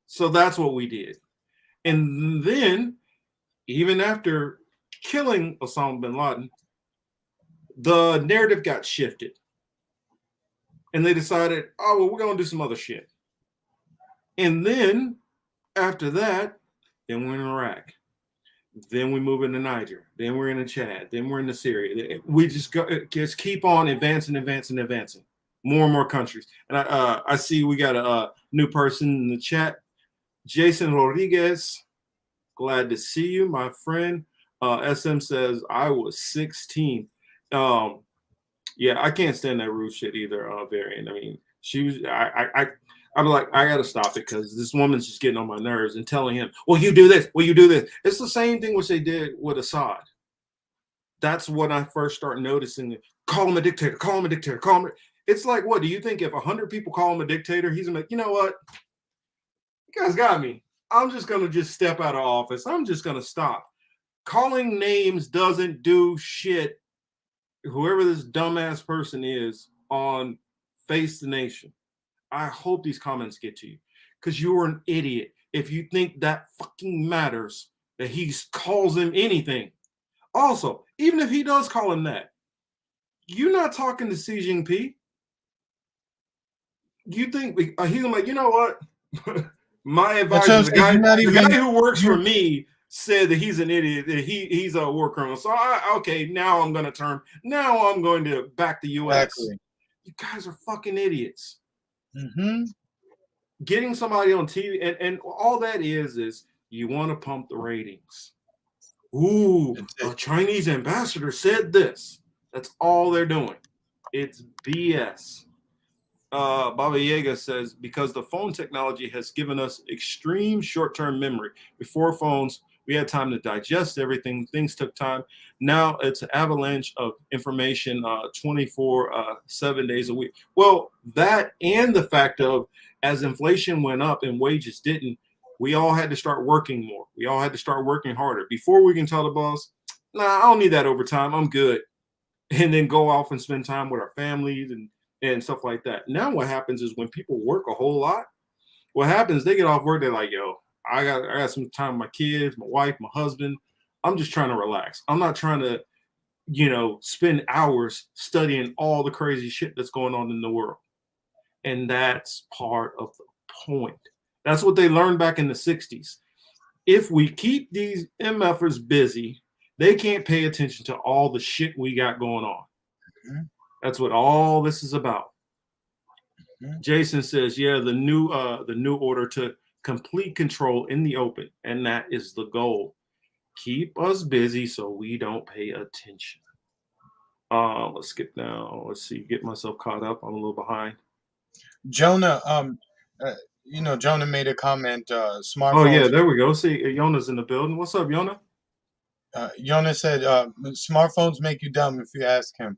[SPEAKER 1] So that's what we did. And then, even after killing Osama bin Laden, the narrative got shifted. And they decided, oh, well, we're going to do some other shit. And then, after that, then we're in Iraq. Then we move into Niger. Then we're in Chad. Then we're into Syria. We just keep on advancing. More and more countries. And I see we got a new person in the chat. Jason Rodriguez, glad to see you, my friend. SM says, I was 16. Yeah, I can't stand that rude shit either, Varian. I mean, she was, I'm like, I got to stop it because this woman's just getting on my nerves and telling him, well, you do this, well, you do this. It's the same thing which they did with Assad. That's when I first started noticing, call him a dictator, call him a dictator, call him. It's like, what do you think if 100 people call him a dictator, he's gonna be like, you know what? You guys got me. I'm just going to just step out of office. I'm just going to stop. Calling names doesn't do shit. Whoever this dumbass person is on Face the Nation, I hope these comments get to you because you're an idiot if you think that fucking matters that he calls him anything. Also, even if he does call him that, you're not talking to Xi Jinping. You think he's like, you know what? My advisor, the guy who works for me, said that he's an idiot, that he's a war criminal. So okay, now I'm going to back the U.S. Exactly. You guys are fucking idiots. Mm-hmm. Getting somebody on TV and all that is you want to pump the ratings. Ooh, a Chinese ambassador said this. That's all they're doing. It's BS. Baba Yaga says, because the phone technology has given us extreme short-term memory. Before phones, we had time to digest everything. Things took time. Now it's an avalanche of information 7 days a week. Well, that and the fact of as inflation went up and wages didn't, we all had to start working more. We all had to start working harder. Before we can tell the boss, nah, I don't need that overtime. I'm good. And then go off and spend time with our families and stuff like that. Now what happens is when people work a whole lot, what happens, they get off work, they're like, yo, I got some time with my kids, my wife, my husband. I'm just trying to relax. I'm not trying to, spend hours studying all the crazy shit that's going on in the world. And that's part of the point. That's what they learned back in the 60s. If we keep these MFers busy, they can't pay attention to all the shit we got going on. Mm-hmm. That's what all this is about. Mm-hmm. Jason says, yeah, the new order to complete control in the open, and that is the goal. Keep us busy so we don't pay attention. Let's skip down. Let's see, get myself caught up. I'm a little behind.
[SPEAKER 2] Jonah, Jonah made a comment. Smartphones.
[SPEAKER 1] Oh yeah, there we go. See, Yona's in the building. What's up, Yona?
[SPEAKER 2] Yona said, "Smartphones make you dumb." If you ask him,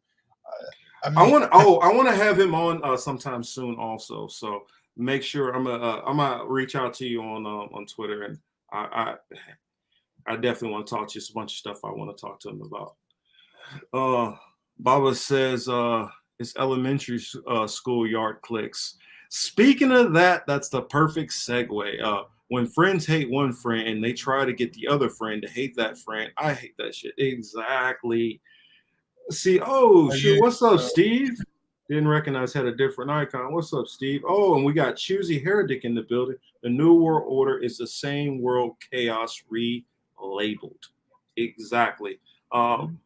[SPEAKER 1] I want to have him on sometime soon, also. So make sure I'm gonna reach out to you on Twitter, and I definitely want to talk to you. It's a bunch of stuff I want to talk to him about. Baba says it's elementary school yard clicks. Speaking of that, that's the perfect segue. When friends hate one friend and they try to get the other friend to hate that friend, I hate that shit. Exactly. See, shoot, what's up, Steve? Didn't recognize had a different icon. What's up, Steve? Oh, and we got Choosy Heretic in the building. The New World Order is the same world chaos relabeled. Exactly.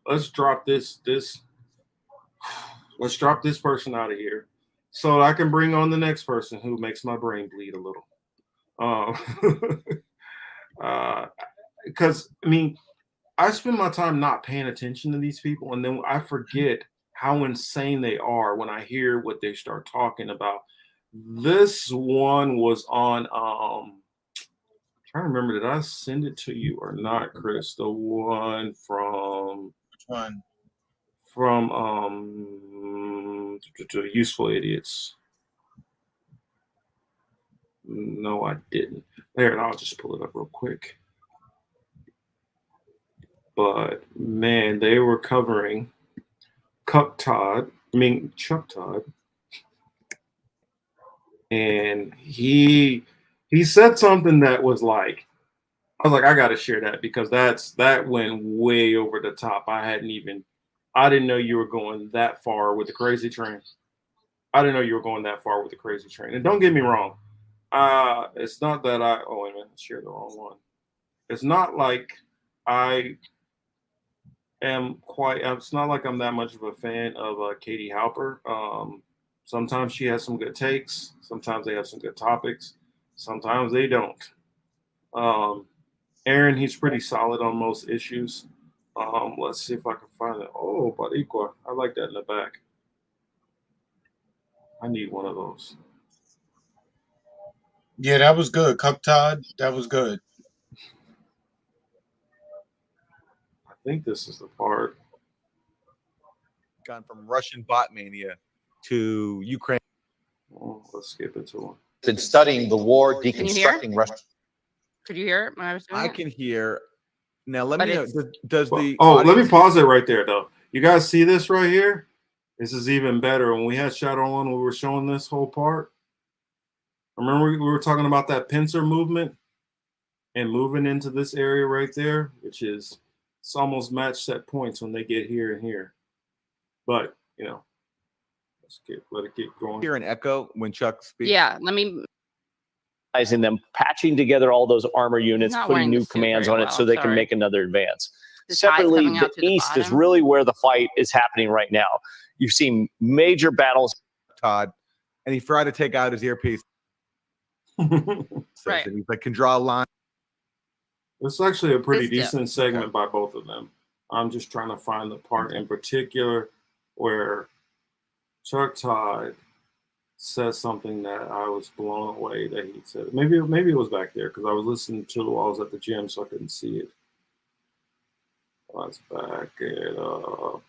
[SPEAKER 1] Let's drop this person out of here so I can bring on the next person who makes my brain bleed a little. Because I spend my time not paying attention to these people, and then I forget how insane they are when I hear what they start talking about. This one was on trying to remember, did I send it to you or not, Chris? The one from
[SPEAKER 2] Which one?
[SPEAKER 1] From Useful Idiots. No, I didn't. There, I'll just pull it up real quick. But man, they were covering Chuck Todd, and he said something that was like, I was like, I gotta share that because that went way over the top. I didn't know you were going that far with the crazy train. I didn't know you were going that far with the crazy train. And don't get me wrong, it's not that oh wait a minute, I shared the wrong one. It's not like it's not like I'm that much of a fan of Katie Halper. Sometimes she has some good takes. Sometimes they have some good topics. Sometimes they don't. Aaron, he's pretty solid on most issues. Let's see if I can find it. Oh, Barikwa. I like that in the back. I need one of those.
[SPEAKER 2] Yeah, that was good. Cup Todd, that was good.
[SPEAKER 1] I think this is the part.
[SPEAKER 9] Gone from Russian bot mania to Ukraine.
[SPEAKER 1] Oh, let's skip it to one.
[SPEAKER 12] Been studying the war, deconstructing Russia.
[SPEAKER 23] Could you hear it when I was doing
[SPEAKER 9] I
[SPEAKER 23] it?
[SPEAKER 9] can hear. Now, let
[SPEAKER 23] But
[SPEAKER 9] me know.
[SPEAKER 23] it's-
[SPEAKER 9] Does the
[SPEAKER 1] let me pause it right there, though. You guys see this right here? This is even better. When we had Shadow on, we were showing this whole part. Remember we were talking about that pincer movement and moving into this area right there, which is it's almost match set points when they get here and here. But you know, let it get going.
[SPEAKER 9] Hear an echo when Chuck speaks.
[SPEAKER 23] Yeah, let me.
[SPEAKER 24] In them, patching together all those armor units,
[SPEAKER 23] Not
[SPEAKER 24] putting
[SPEAKER 23] wearing
[SPEAKER 24] new
[SPEAKER 23] the suit
[SPEAKER 24] commands
[SPEAKER 23] very
[SPEAKER 24] on it
[SPEAKER 23] well,
[SPEAKER 24] so they can
[SPEAKER 23] sorry.
[SPEAKER 24] make another advance.
[SPEAKER 23] The tie's
[SPEAKER 24] Separately,
[SPEAKER 23] coming
[SPEAKER 24] the
[SPEAKER 23] out to the
[SPEAKER 24] East is
[SPEAKER 23] bottom.
[SPEAKER 24] really where the fight is happening right now. You've seen major battles.
[SPEAKER 9] Todd, and he tried to take out his earpiece.
[SPEAKER 23] Right.
[SPEAKER 9] And he's like, can draw a line.
[SPEAKER 1] It's actually a pretty
[SPEAKER 23] This dip.
[SPEAKER 1] decent segment by both of them. I'm just trying to find the part in particular where Chuck Todd says something that I was blown away that he said. Maybe it was back there because I was listening to it while I was at the gym, so I couldn't see it. Let's back it up.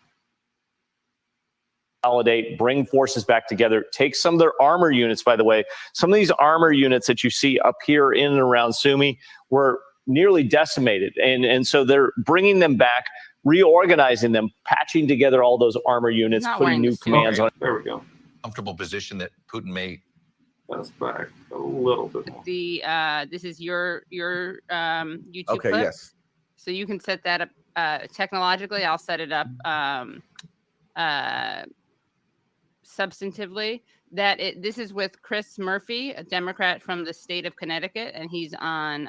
[SPEAKER 24] Consolidate, bring forces back together, take some of their armor units, by the way. Some of these armor units that you see up here in and around Sumi were nearly decimated. And so they're bringing them back, reorganizing them, patching together all those armor units,
[SPEAKER 23] Not
[SPEAKER 24] putting
[SPEAKER 23] wearing
[SPEAKER 24] new
[SPEAKER 23] the suit.
[SPEAKER 24] commands on it.
[SPEAKER 1] There we go.
[SPEAKER 12] Comfortable position that Putin may.
[SPEAKER 1] That's back a little bit more.
[SPEAKER 23] The this is your YouTube
[SPEAKER 9] Okay,
[SPEAKER 23] clip.
[SPEAKER 9] yes.
[SPEAKER 23] So you can set that up technologically. I'll set it up substantively. This is with Chris Murphy, a Democrat from the state of Connecticut, and he's on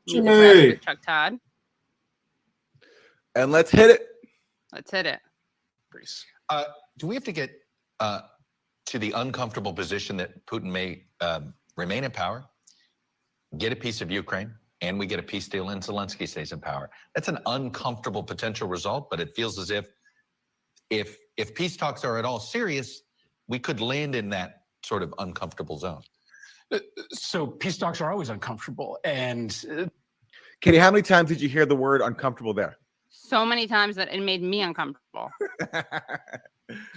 [SPEAKER 23] Meet the Press with Chuck Todd.
[SPEAKER 9] And let's hit it.
[SPEAKER 23] Let's hit it.
[SPEAKER 12] Do we have to get to the uncomfortable position that Putin may remain in power, get a piece of Ukraine, and we get a peace deal and Zelensky stays in power? That's an uncomfortable potential result, but it feels as if peace talks are at all serious, we could land in that sort of uncomfortable zone.
[SPEAKER 25] So peace talks are always uncomfortable. And
[SPEAKER 9] Katie, how many times did you hear the word uncomfortable there?
[SPEAKER 23] So many times that it made me uncomfortable.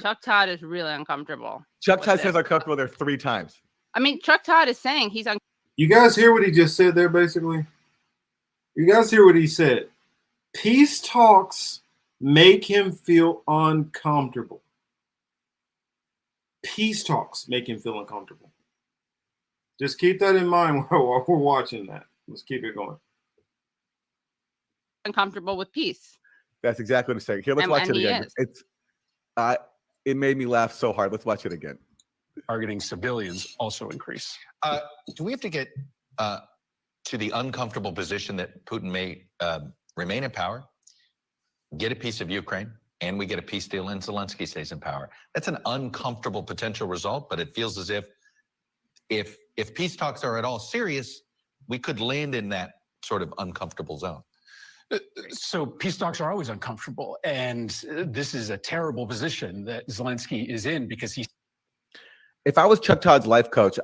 [SPEAKER 23] Chuck Todd is really uncomfortable.
[SPEAKER 9] Chuck
[SPEAKER 23] with
[SPEAKER 9] Todd
[SPEAKER 23] this.
[SPEAKER 9] says uncomfortable there 3 times.
[SPEAKER 23] I mean, Chuck Todd is saying he's
[SPEAKER 1] You guys hear what he just said there, basically? You guys hear what he said? Peace talks make him feel uncomfortable. Peace talks make him feel uncomfortable. Just keep that in mind while we're watching that. Let's keep it going.
[SPEAKER 23] uncomfortable with peace.
[SPEAKER 9] That's exactly what he's saying. Here, let's watch
[SPEAKER 23] And
[SPEAKER 9] it
[SPEAKER 23] he
[SPEAKER 9] again.
[SPEAKER 23] is.
[SPEAKER 9] It made me laugh so hard. Let's watch it again.
[SPEAKER 25] targeting civilians also increase.
[SPEAKER 12] Do we have to get to the uncomfortable position that Putin may remain in power, get a piece of Ukraine, and we get a peace deal and Zelensky stays in power? That's an uncomfortable potential result, but it feels as if peace talks are at all serious, we could land in that sort of uncomfortable zone.
[SPEAKER 25] So peace talks are always uncomfortable. And this is a terrible position that Zelensky is in because he's.
[SPEAKER 9] If I was Chuck Todd's life coach,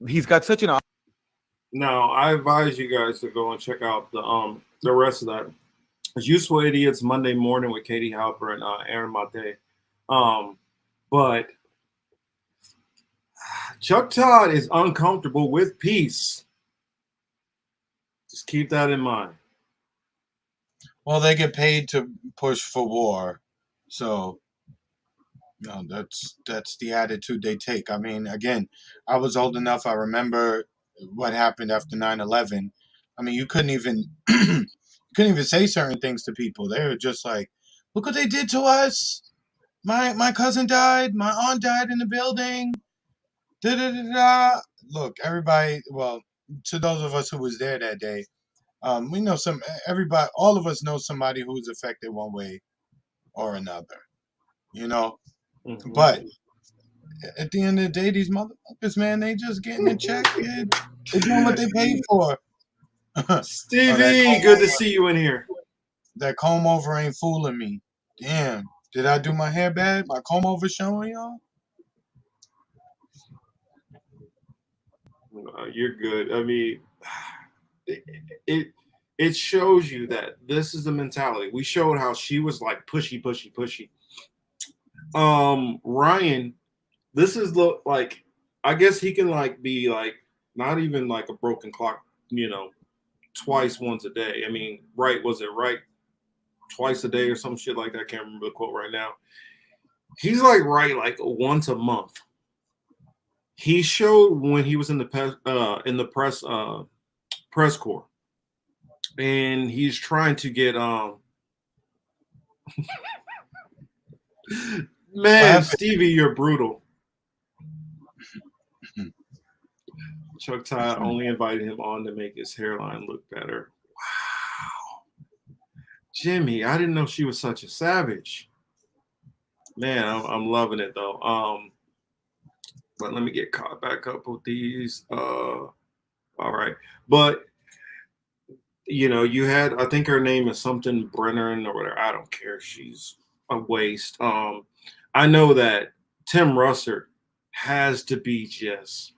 [SPEAKER 9] he's got such an
[SPEAKER 1] Now, I advise you guys to go and check out the rest of that. It's Useful Idiots Monday Morning with Katie Halper and Aaron Mate. But Chuck Todd is uncomfortable with peace. Just keep that in mind.
[SPEAKER 2] Well, they get paid to push for war, so that's the attitude they take. I mean, again, I was old enough. I remember what happened after 9/11. I mean, you couldn't even say certain things to people. They were just like, "Look what they did to us. My cousin died. My aunt died in the building." Da da da da. Look, everybody. Well, to those of us who was there that day, we know everybody. All of us know somebody who was affected one way or another. You know, but at the end of the day, these motherfuckers, man, they just getting a check. They doing what they paid for.
[SPEAKER 1] Stevie, good to see you in here.
[SPEAKER 2] That comb over ain't fooling me. Damn, did I do my hair bad? My comb over showing y'all?
[SPEAKER 1] You're good. I mean, it shows you that this is the mentality. We showed how she was like pushy. Ryan, this is like, I guess he can like be like not even like a broken clock, twice once a day. I mean, was it right twice a day or some shit like that? I can't remember the quote right now. He's like right once a month. He showed when he was in the press corps, and he's trying to get man, Stevie, you're brutal. Chuck Todd only invited him on to make his hairline look better. Wow. Jimmy, I didn't know she was such a savage. Man, I'm loving it though. But let me get caught back up with these. All right. But you had, I think her name is something Brennan or whatever. I don't care. She's a waste. I know that Tim Russert has to be just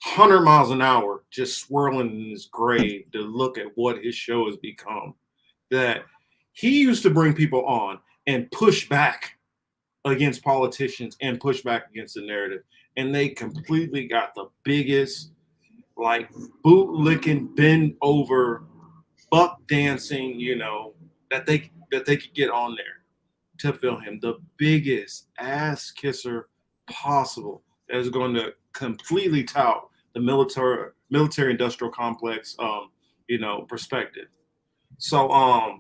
[SPEAKER 1] 100 miles an hour, just swirling in his grave to look at what his show has become. That he used to bring people on and push back against politicians and push back against the narrative. And they completely got the biggest, like, bootlicking, bend over, buck dancing, that they could get on there to feel him. The biggest ass kisser possible that is going to completely tout the military industrial complex perspective. So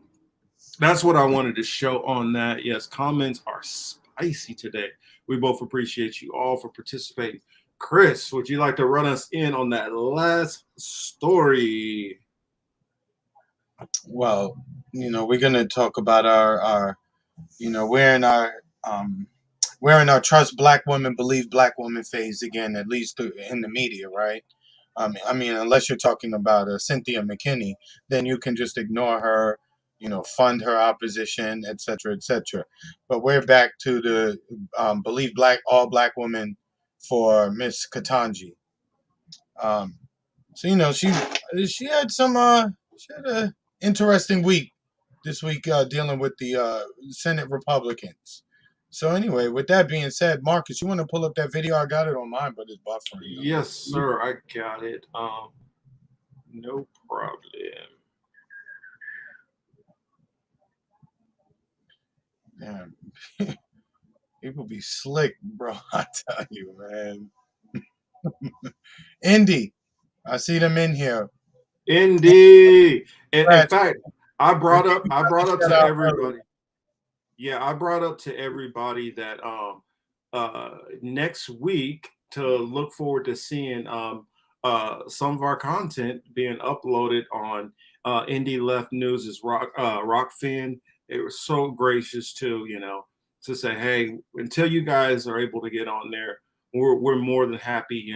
[SPEAKER 1] that's what I wanted to show on that. Yes, comments are spicy today. We both appreciate you all for participating. Chris, would you like to run us in on that last story?
[SPEAKER 2] Well, we're gonna talk about our we're in our trust black women, believe black women phase again, at least in the media, right? I mean, unless you're talking about Cynthia McKinney, then you can just ignore her, fund her opposition, etc., etc. But we're back to the believe all black women for Miss Ketanji. So she had an interesting week this week dealing with the Senate Republicans. So anyway, with that being said, Marcus, you want to pull up that video? I got it on mine, but it's buffering.
[SPEAKER 1] Yes, sir. I got it. No problem.
[SPEAKER 2] Damn. People be slick, bro. I tell you, man. Indy, I see them in here.
[SPEAKER 1] Indy. In fact, I brought up to everybody. Yeah, I brought up to everybody that next week to look forward to seeing some of our content being uploaded on Indie Left News' Rockfan. They were so gracious to say, hey, until you guys are able to get on there, we're more than happy,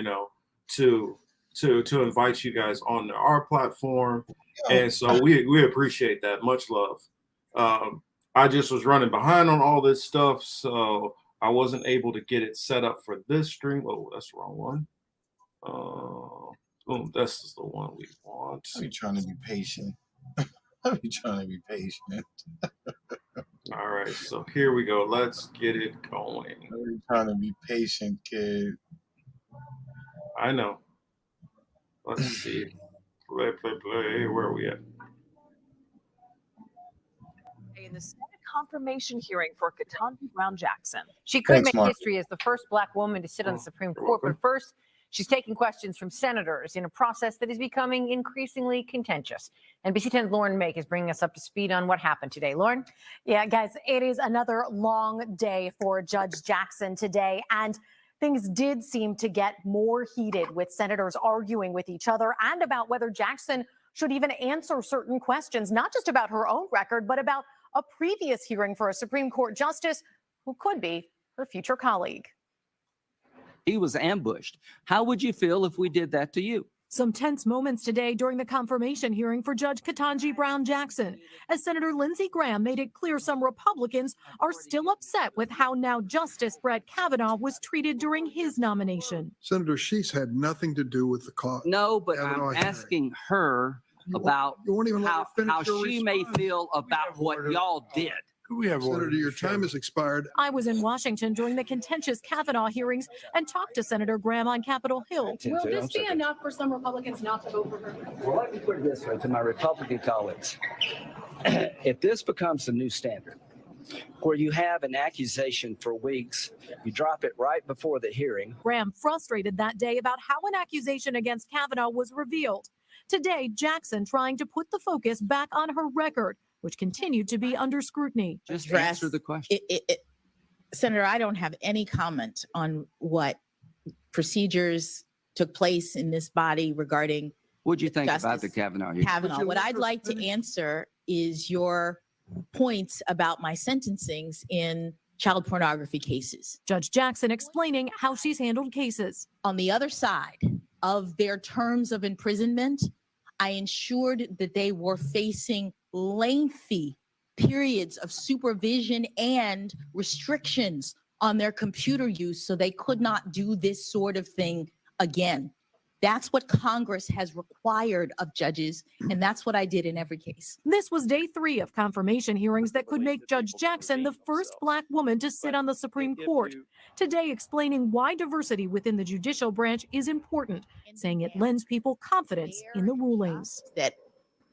[SPEAKER 1] to invite you guys on our platform. And so we appreciate that. Much love. I just was running behind on all this stuff, so I wasn't able to get it set up for this stream. Oh, that's the wrong one. Oh, this is the one we want.
[SPEAKER 2] I'll be trying to be patient. I'll be trying to be patient.
[SPEAKER 1] All right, so here we go. Let's get it going.
[SPEAKER 2] I'll be trying to be patient, kid.
[SPEAKER 1] I know. Let's see. Play. Where are we at?
[SPEAKER 7] In the Senate confirmation hearing for Ketanji Brown Jackson. She could make history as the first Black woman to sit on the Supreme Court, but first, she's taking questions from senators in a process that is becoming increasingly contentious. NBC 10's Lauren Make is bringing us up to speed on what happened today. Lauren?
[SPEAKER 11] Yeah, guys, it is another long day for Judge Jackson today, and things did seem to get more heated with senators arguing with each other and about whether Jackson should even answer certain questions, not just about her own record, but about a previous hearing for a Supreme Court justice who could be her future colleague.
[SPEAKER 13] He was ambushed. How would you feel if we did that to you?
[SPEAKER 11] Some tense moments today during the confirmation hearing for Judge Ketanji Brown Jackson, as Senator Lindsey Graham made it clear some Republicans are still upset with how now Justice Brett Kavanaugh was treated during his nomination.
[SPEAKER 14] Senator Sheets had nothing to do with the cause.
[SPEAKER 13] No, but I'm asking her about how she may feel about what y'all did.
[SPEAKER 14] Senator, your time has expired.
[SPEAKER 11] I was in Washington during the contentious Kavanaugh hearings and talked to Senator Graham on Capitol Hill.
[SPEAKER 17] Will this be enough for some Republicans not to vote for her?
[SPEAKER 13] Well, let me put it this way to my Republican colleagues. If this becomes the new standard, where you have an accusation for weeks, you drop it right before the hearing.
[SPEAKER 11] Graham frustrated that day about how an accusation against Kavanaugh was revealed. Today, Jackson trying to put the focus back on her record, which continued to be under scrutiny.
[SPEAKER 13] Just answer the question.
[SPEAKER 26] Senator, I don't have any comment on what procedures took place in this body regarding
[SPEAKER 13] What'd you think about the Kavanaugh hearing?
[SPEAKER 26] Kavanaugh. What I'd like to answer is your points about my sentencings in child pornography cases.
[SPEAKER 11] Judge Jackson explaining how she's handled cases.
[SPEAKER 26] On the other side of their terms of imprisonment, I ensured that they were facing lengthy periods of supervision and restrictions on their computer use so they could not do this sort of thing again. That's what Congress has required of judges, and that's what I did in every case.
[SPEAKER 11] This was day 3 of confirmation hearings that could make Judge Jackson the first Black woman to sit on the Supreme Court. Today, explaining why diversity within the judicial branch is important, saying it lends people confidence in the rulings.
[SPEAKER 26] That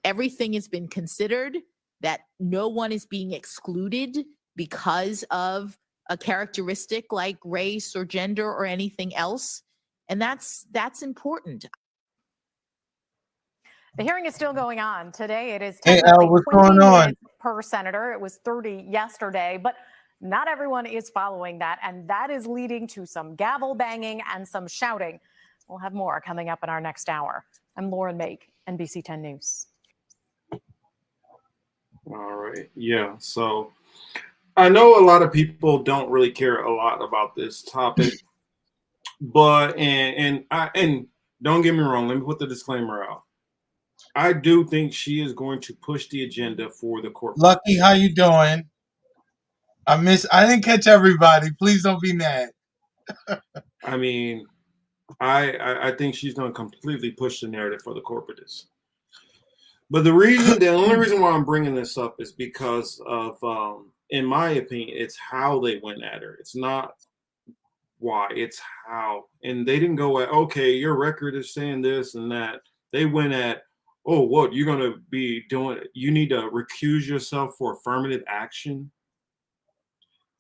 [SPEAKER 26] everything has been considered, that no one is being excluded because of a characteristic like race or gender or anything else. And that's important.
[SPEAKER 11] The hearing is still going on. Today it is
[SPEAKER 2] Hey, Al, what's going on?
[SPEAKER 11] per senator. It was 30 yesterday, but not everyone is following that. And that is leading to some gavel banging and some shouting. We'll have more coming up in our next hour. I'm Lauren Make, NBC 10 News.
[SPEAKER 1] All right. Yeah. So I know a lot of people don't really care a lot about this topic, but and don't get me wrong. Let me put the disclaimer out. I do think she is going to push the agenda for the court.
[SPEAKER 2] Lucky, how you doing? I didn't catch everybody. Please don't be mad.
[SPEAKER 1] I mean, I think she's going to completely push the narrative for the corporatists. But the only reason why I'm bringing this up is because of, in my opinion, it's how they went at her. It's not why, it's how. And they didn't go at, okay, your record is saying this and that. They went at, oh, what you're going to be doing? You need to recuse yourself for affirmative action.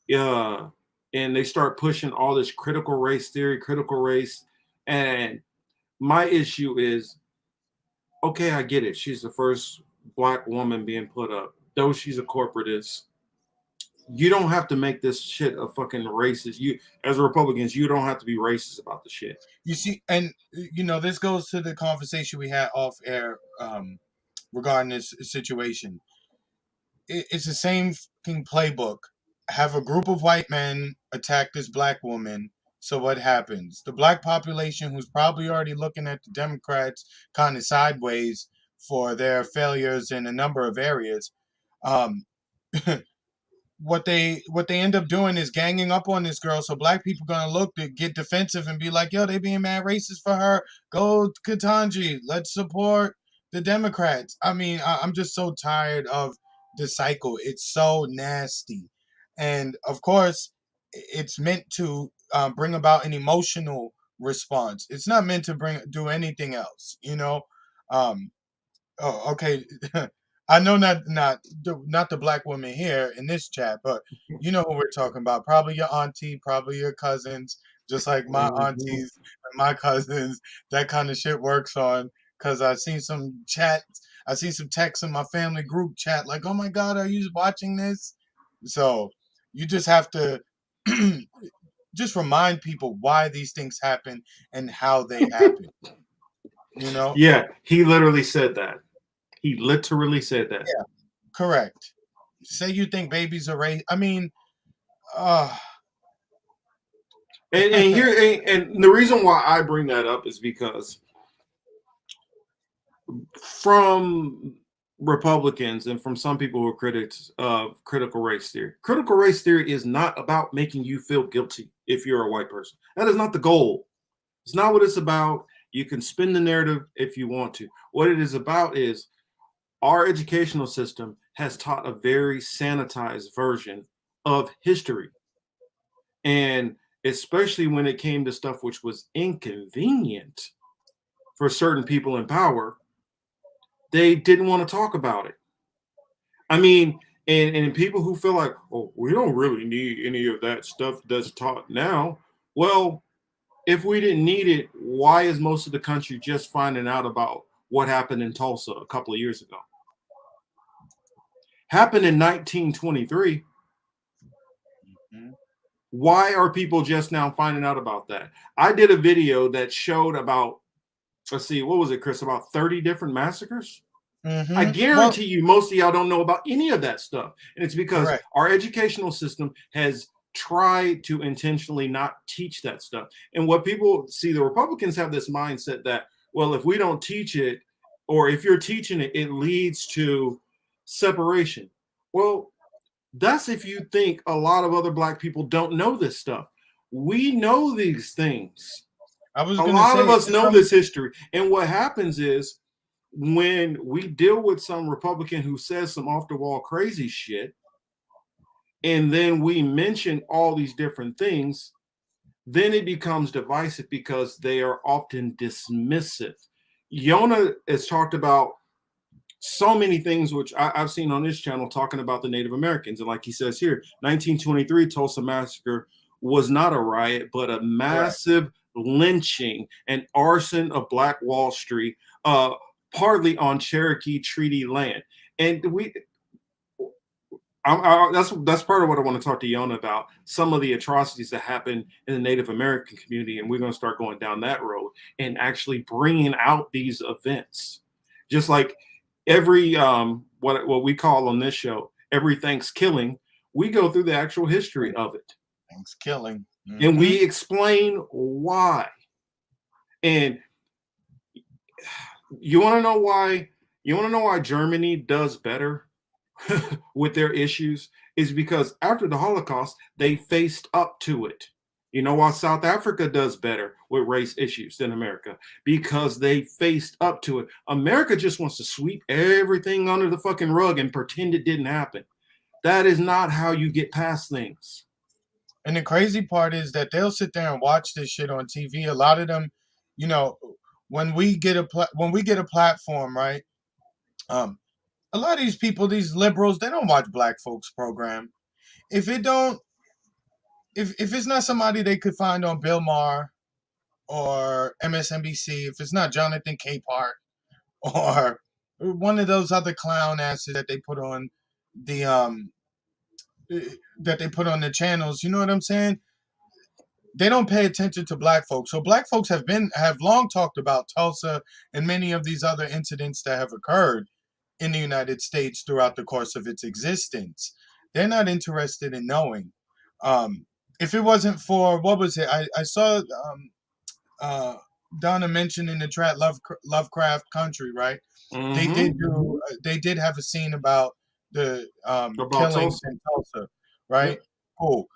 [SPEAKER 1] Yeah. And they start pushing all this critical race theory, critical race. And my issue is, okay, I get it. She's the first Black woman being put up. Though she's a corporatist, you don't have to make this shit a fucking racist. You, as Republicans, you don't have to be racist about the shit.
[SPEAKER 2] You see, and you know, this goes to the conversation we had off air regarding this situation. It's the same fucking playbook. Have a group of white men attack this Black woman. So what happens? The Black population, who's probably already looking at the Democrats kind of sideways for their failures in a number of areas, what they end up doing is ganging up on this girl. So black people gonna look to get defensive and be like, yo, they being mad racist for her. Go Ketanji. Let's support the Democrats. I mean, I'm just so tired of the cycle. It's so nasty. And of course, it's meant to bring about an emotional response. It's not meant to do anything else, you know? Oh, okay. I know not the black woman here in this chat, but you know who we're talking about. Probably your auntie, probably your cousins, just like my aunties and my cousins. That kind of shit works on, because I seen some texts in my family group chat like, "Oh my God, are you watching this?" So you just have to just remind people why these things happen and how they happen. You know?
[SPEAKER 1] Yeah, he literally said that. He literally said that.
[SPEAKER 2] Yeah, correct. Say you think babies are raised. I mean,
[SPEAKER 1] and the reason why I bring that up is because from Republicans and from some people who are critics of critical race theory. Critical race theory is not about making you feel guilty if you're a white person. That is not the goal. It's not what it's about. You can spin the narrative if you want to. What it is about is our educational system has taught a very sanitized version of history. And especially when it came to stuff which was inconvenient for certain people in power, they didn't want to talk about it. I mean, and people who feel like, oh, we don't really need any of that stuff that's taught now. Well, if we didn't need it, why is most of the country just finding out about what happened in Tulsa a couple of years ago? Happened in 1923. Why are people just now finding out about that? I did a video that showed about, let's see, what was it, Chris? About 30 different massacres. I guarantee you most of y'all don't know about any of that stuff. And it's because our educational system has tried to intentionally not teach that stuff. And what people see, the Republicans have this mindset that, well, if we don't teach it, or if you're teaching it, it leads to separation. Well, that's if you think a lot of other black people don't know this stuff. We know these things. A lot of us know this history. And what happens is when we deal with some Republican who says some off the wall crazy shit, and then we mention all these different things, then it becomes divisive because they are often dismissive. Yona has talked about so many things which I've seen on this channel talking about the Native Americans. And like he says here, 1923 Tulsa Massacre was not a riot, but a massive lynching and arson of Black Wall Street, partly on Cherokee Treaty land. And that's part of what I want to talk to Yona about, some of the atrocities that happen in the Native American community. And we're going to start going down that road and actually bringing out these events. Just like every, what we call on this show, every Thanksgiving, we go through the actual history of it.
[SPEAKER 2] Thanksgiving.
[SPEAKER 1] And we explain why. And you want to know why? You want to know why Germany does better with their issues? Is because after the Holocaust, they faced up to it. You know why South Africa does better with race issues than America? Because they faced up to it. America just wants to sweep everything under the fucking rug and pretend it didn't happen. That is not how you get past things.
[SPEAKER 2] And the crazy part is that they'll sit there and watch this shit on TV. A lot of them, you know, when we get a platform, right? A lot of these people, these liberals, they don't watch black folks program. If it's not somebody they could find on Bill Maher or MSNBC, if it's not Jonathan Capehart or one of those other clown asses that they put on the channels, you know what I'm saying? They don't pay attention to black folks. So black folks have long talked about Tulsa and many of these other incidents that have occurred in the United States throughout the course of its existence. They're not interested in knowing. If it wasn't for, what was it? I saw Donna mention in the chat Lovecraft Country, right?
[SPEAKER 1] Mm-hmm.
[SPEAKER 2] They did have a scene about the killings in Tulsa. right? Cool.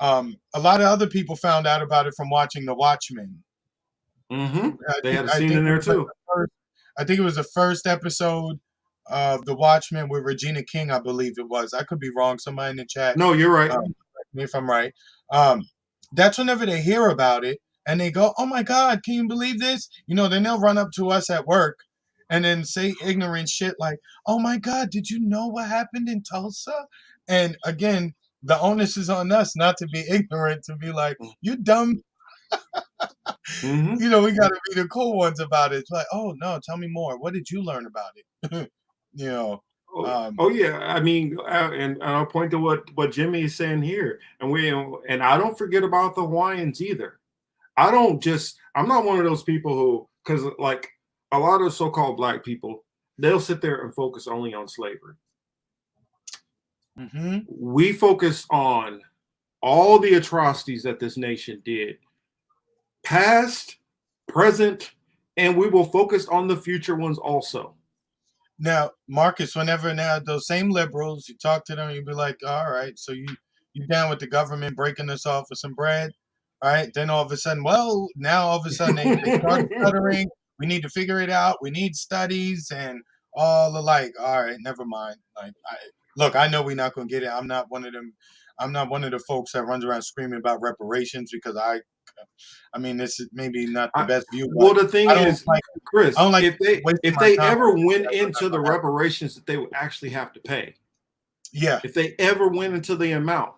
[SPEAKER 2] A lot of other people found out about it from watching The Watchmen.
[SPEAKER 1] They had a scene in there too.
[SPEAKER 2] I think it was the first episode of The Watchmen with Regina King, I believe it was. I could be wrong. Somebody in the chat.
[SPEAKER 1] No, you're right.
[SPEAKER 2] Correct me if I'm right. That's whenever they hear about it and they go, "Oh my God, can you believe this?" You know, then they'll run up to us at work and then say ignorant shit like, "Oh my God, did you know what happened in Tulsa?" And again, the onus is on us not to be ignorant, to be like, "You dumb." You know, we got to be the cool ones about it. It's like, "Oh no, tell me more. What did you learn about it?" You know.
[SPEAKER 1] Oh yeah, I mean, and I'll point to what Jimmy is saying here, and I don't forget about the Hawaiians either. I'm not one of those people who, because like a lot of so-called black people, they'll sit there and focus only on slavery. We focus on all the atrocities that this nation did, past, present, and we will focus on the future ones also.
[SPEAKER 2] Now, Marcus, whenever now those same liberals, you talk to them, you'd be like, "All right, so you down with the government breaking us off with some bread?" All right, then all of a sudden, now all of a sudden they start stuttering. We need to figure it out. We need studies and all the like. All right, never mind. Like, look, I know we're not gonna get it. I'm not one of them. I'm not one of the folks that runs around screaming about reparations because I mean, this is maybe not the best view.
[SPEAKER 1] Well, the thing is, Chris,
[SPEAKER 2] I don't like
[SPEAKER 1] if they ever went into the reparations that they would actually have to pay, if they ever went into the amount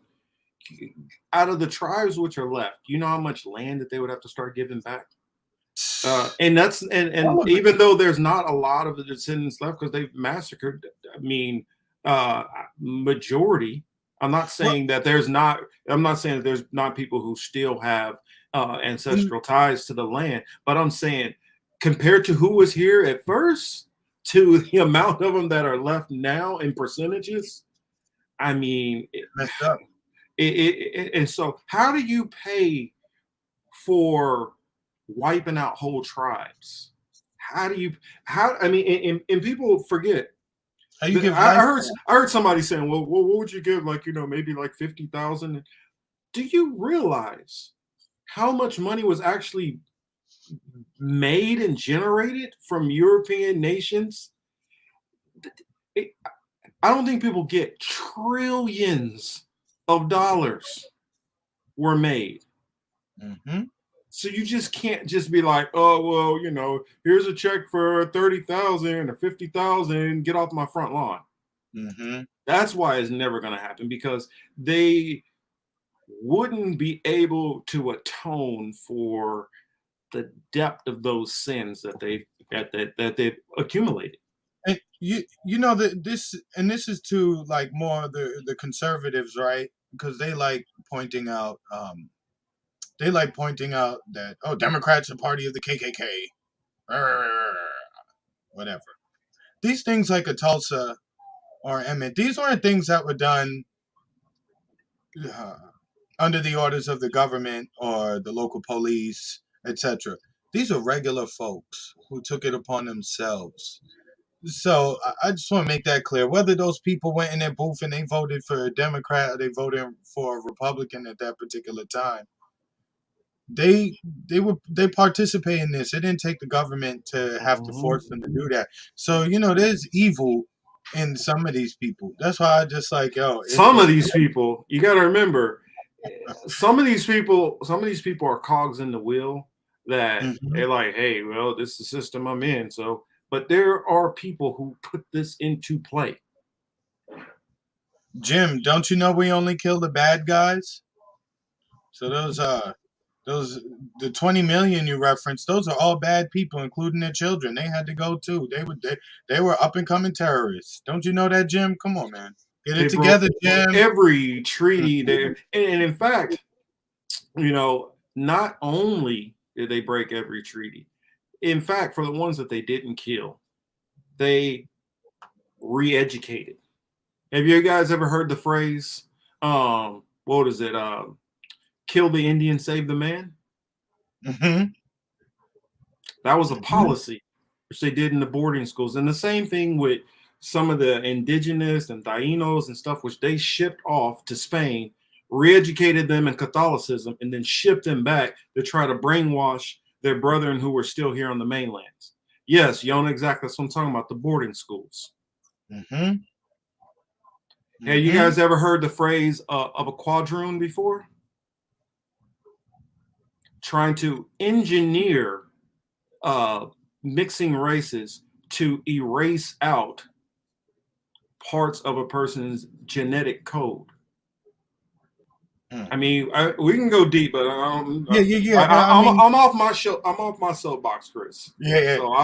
[SPEAKER 1] out of the tribes which are left, you know how much land that they would have to start giving back. And that's and even though there's not a lot of the descendants left because they've massacred, I mean, majority. I'm not saying that there's not. I'm not saying that there's not people who still have ancestral ties to the land, but I'm saying compared to who was here at first to the amount of them that are left now in percentages, I mean,
[SPEAKER 2] messed up.
[SPEAKER 1] And so how do you pay for wiping out whole tribes? I mean, and people forget. I heard somebody saying, well, what would you give? Like, you know, maybe like 50,000. Do you realize how much money was actually made and generated from European nations? I don't think people get trillions of dollars were made. So you just can't just be like, oh, well, you know, here's a check for 30,000 or 50,000, get off my front lawn. That's why it's never going to happen, because they wouldn't be able to atone for the depth of those sins that they've accumulated.
[SPEAKER 2] And you know that this is to like more the conservatives, right? Because they like pointing out that, oh, Democrats are party of the KKK, whatever. These things like a Tulsa or Emmett, these aren't things that were done under the orders of the government or the local police, etc. These are regular folks who took it upon themselves. So I just want to make that clear. Whether those people went in their booth and they voted for a Democrat or they voted for a Republican at that particular time, they participate in this. It didn't take the government to have to force them to do that. So, you know, there's evil in some of these people. That's why I just like,
[SPEAKER 1] some of these people, you got to remember, some of these people are cogs in the wheel that they're like, hey, well, this is the system I'm in. So, but there are people who put this into play.
[SPEAKER 2] Jim, don't you know we only kill the bad guys? So the 20 million you referenced, those are all bad people, including their children. They had to go too. They were up and coming terrorists. Don't you know that, Jim? Come on, man. Get it together, Jim.
[SPEAKER 1] Every treaty there. And in fact, you know, not only did they break every treaty, in fact, for the ones that they didn't kill, they re-educated. Have you guys ever heard the phrase, what is it? Kill the Indian, save the man? That was a policy which they did in the boarding schools. And the same thing with some of the indigenous and Tainos and stuff, which they shipped off to Spain, re-educated them in Catholicism, and then shipped them back to try to brainwash their brethren who were still here on the mainland. Yes, Yona, exactly. That's what I'm talking about, the boarding schools.
[SPEAKER 2] Mm-hmm.
[SPEAKER 1] Have you guys ever heard the phrase of a quadroon before? Trying to engineer mixing races to erase out parts of a person's genetic code. I mean, we can go deep, but I'm off my show. I'm off my soapbox, Chris.
[SPEAKER 2] Yeah.
[SPEAKER 1] So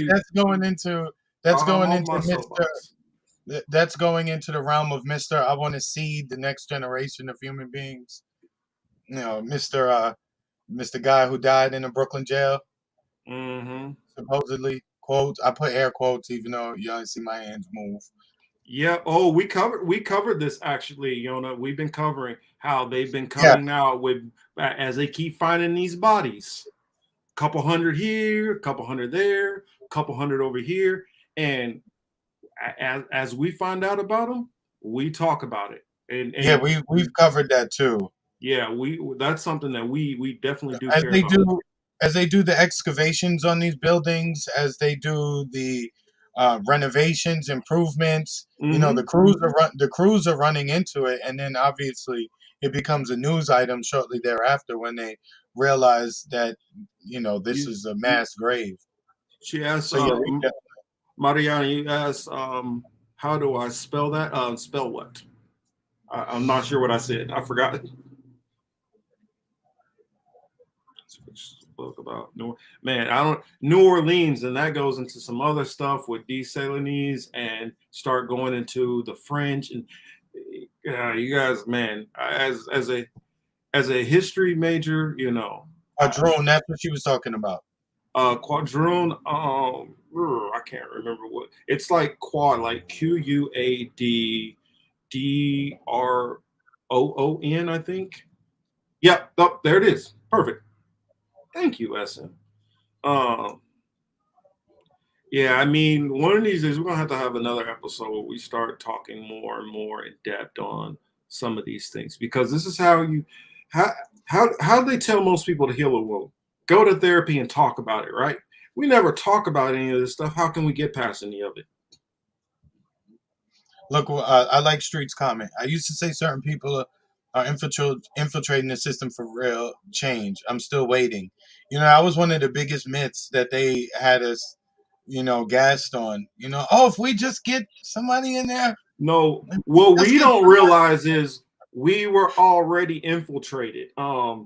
[SPEAKER 2] that's going into that's going into the realm of Mr. I want to seed the next generation of human beings. You know, Mr. Guy who died in a Brooklyn jail.
[SPEAKER 1] Mm-hmm.
[SPEAKER 2] Supposedly, quotes. I put air quotes, even though you don't see my hands move.
[SPEAKER 1] Yeah. Oh, we covered this actually, Yona. We've been covering how they've been coming out with, as they keep finding these bodies, a couple hundred here, a couple hundred there, a couple hundred over here, and as we find out about them, we talk about it. And
[SPEAKER 2] yeah, we've covered that too.
[SPEAKER 1] Yeah, that's something that we definitely do.
[SPEAKER 2] As they do the excavations on these buildings, as they do the renovations, improvements.
[SPEAKER 1] Mm-hmm.
[SPEAKER 2] You know, the crews are running into it, and then obviously it becomes a news item shortly thereafter when they realize that this is a mass grave.
[SPEAKER 1] She asked, Mariana, you asked, how do I spell that? Spell what? I'm not sure what I said. I forgot. Spoke about New Orleans, and that goes into some other stuff with desalinese and start going into the French and you guys, man, as a history major,
[SPEAKER 2] Quadroon, that's what she was talking about.
[SPEAKER 1] Quadroon, I can't remember what it's like. Quad, like QUADDROON, I think. Yep, there it is. Perfect. Thank you, Essen. Yeah, I mean, one of these days we're gonna have another episode where we start talking more and more in depth on some of these things, because this is how they tell most people to heal a wound. Go to therapy and talk about it, right? We never talk about any of this stuff. How can we get past any of it?
[SPEAKER 2] Look, I like Street's comment. I used to say certain people are infiltrating the system for real change. I'm still waiting. That was one of the biggest myths that they had us, gassed on. If we just get somebody in there.
[SPEAKER 1] No, what we don't realize is we were already infiltrated. I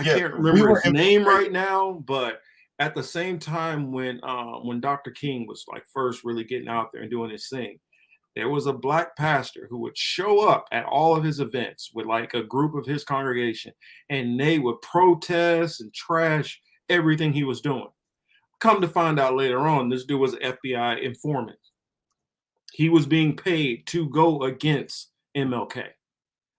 [SPEAKER 1] can't remember his name right now, but at the same time when Dr. King was like first really getting out there and doing his thing, there was a black pastor who would show up at all of his events with like a group of his congregation, and they would protest and trash everything he was doing. Come to find out later on, this dude was an FBI informant. He was being paid to go against MLK.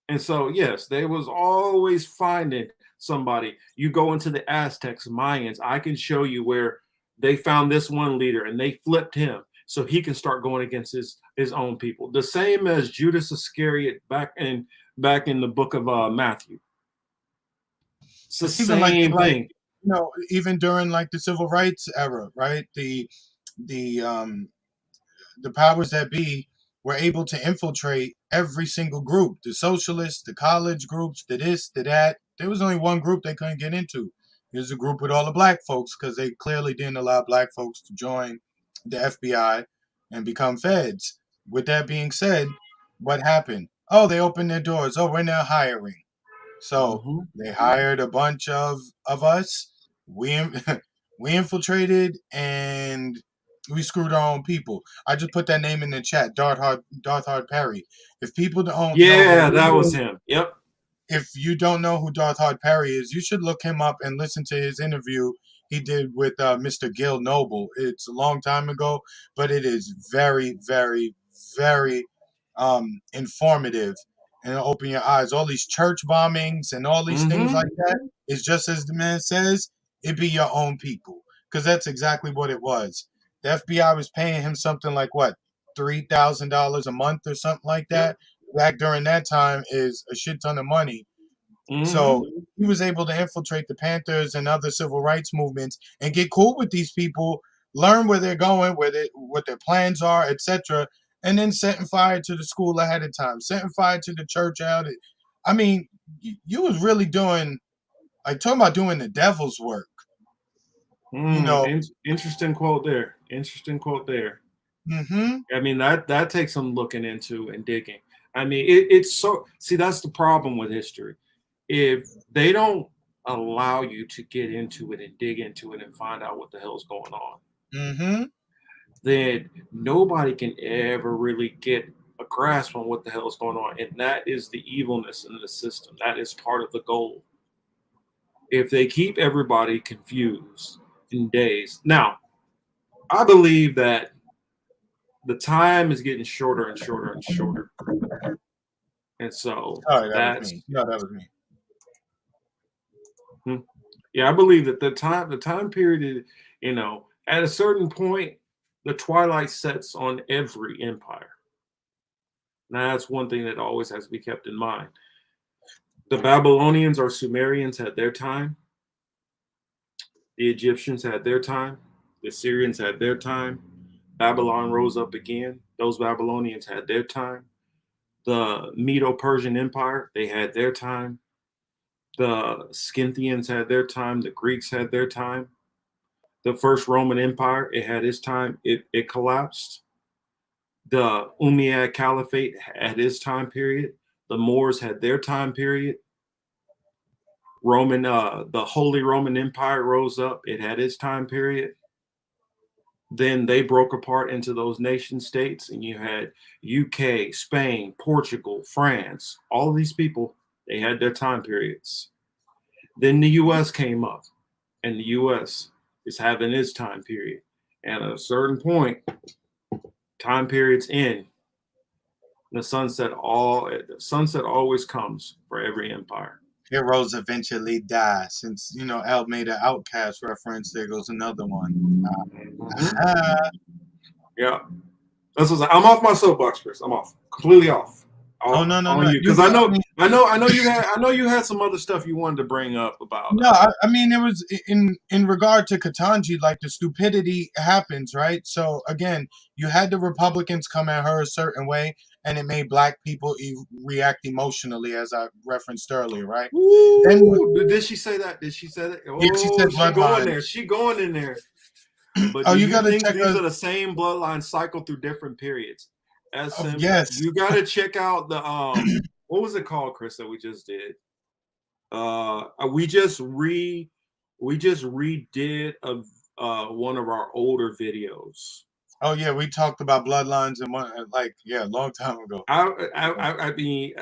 [SPEAKER 1] And so, yes, they was always finding somebody. You go into the Aztecs, Mayans, I can show you where they found this one leader and they flipped him so he can start going against his own people. The same as Judas Iscariot back in the book of Matthew. It's the same thing.
[SPEAKER 2] Even during like the civil rights era, right? The powers that be were able to infiltrate every single group, the socialists, the college groups, the this, the that. There was only one group they couldn't get into. There's a group with all the black folks, because they clearly didn't allow black folks to join the FBI and become feds. With that being said, what happened? Oh, they opened their doors. Oh, we're now hiring. So they hired a bunch of us. We infiltrated and we screwed our own people. I just put that name in the chat, Darth Hard Perry. If people don't know,
[SPEAKER 1] that was him. Yep.
[SPEAKER 2] If you don't know who Darth Hard Perry is, you should look him up and listen to his interview he did with Mr. Gil Noble. It's a long time ago, but it is very, very, very informative and open your eyes. All these church bombings and all these things like that is just as the man says, it be your own people, because that's exactly what it was. The FBI was paying him something like what, $3,000 a month or something like that. Back during that time is a shit ton of money. So he was able to infiltrate the Panthers and other civil rights movements and get cool with these people, learn where they're going, what their plans are, etc., and then setting fire to the school ahead of time, setting fire to the church out. I mean, you was really doing, like, talking about doing the devil's work. You know,
[SPEAKER 1] interesting quote there. Interesting quote there.
[SPEAKER 2] Mm-hmm.
[SPEAKER 1] I mean, that takes some looking into and digging. I mean, it's so, see, that's the problem with history. If they don't allow you to get into it and dig into it and find out what the hell's going on,
[SPEAKER 2] Mm-hmm.
[SPEAKER 1] then nobody can ever really get a grasp on what the hell is going on. And that is the evilness in the system. That is part of the goal. If they keep everybody confused in days. Now, I believe that the time is getting shorter and shorter and shorter. And so
[SPEAKER 2] that was me. No, that was me.
[SPEAKER 1] Yeah, I believe that the time period is, you know, at a certain point, the twilight sets on every empire. Now, that's one thing that always has to be kept in mind. The Babylonians or Sumerians had their time. The Egyptians had their time. The Syrians had their time. Babylon rose up again. Those Babylonians had their time. The Medo-Persian Empire, they had their time. The Scythians had their time. The Greeks had their time. The first Roman Empire, it had its time. It collapsed. The Umayyad Caliphate had its time period. The Moors had their time period. The Holy Roman Empire rose up. It had its time period. Then they broke apart into those nation states, and you had UK, Spain, Portugal, France. All of these people, they had their time periods. Then the US came up, and the US is having its time period. And at a certain point, time periods end. The sunset always comes for every empire.
[SPEAKER 2] Heroes eventually die. Since, you know, Al made an Outcast reference, there goes another one.
[SPEAKER 1] Yeah. That's what I'm off my soapbox, Chris. I'm off. Completely off.
[SPEAKER 2] No.
[SPEAKER 1] You, because I know you had some other stuff you wanted to bring up about.
[SPEAKER 2] No, I mean, it was in regard to Ketanji, like, the stupidity happens, right? So again, you had the Republicans come at her a certain way, and it made black people react emotionally, as I referenced earlier, right?
[SPEAKER 1] Ooh, did she say that? Did she say that? Oh,
[SPEAKER 2] yeah, she said
[SPEAKER 1] she going there. She going in there. But
[SPEAKER 2] you gotta
[SPEAKER 1] think
[SPEAKER 2] check
[SPEAKER 1] these are the same bloodline cycle through different periods?
[SPEAKER 2] Yes.
[SPEAKER 1] You got to check out the what was it called, Chris, that we just did? We just redid one of our older videos.
[SPEAKER 2] Oh yeah, we talked about bloodlines and one, like, yeah, a long time ago.
[SPEAKER 1] I mean,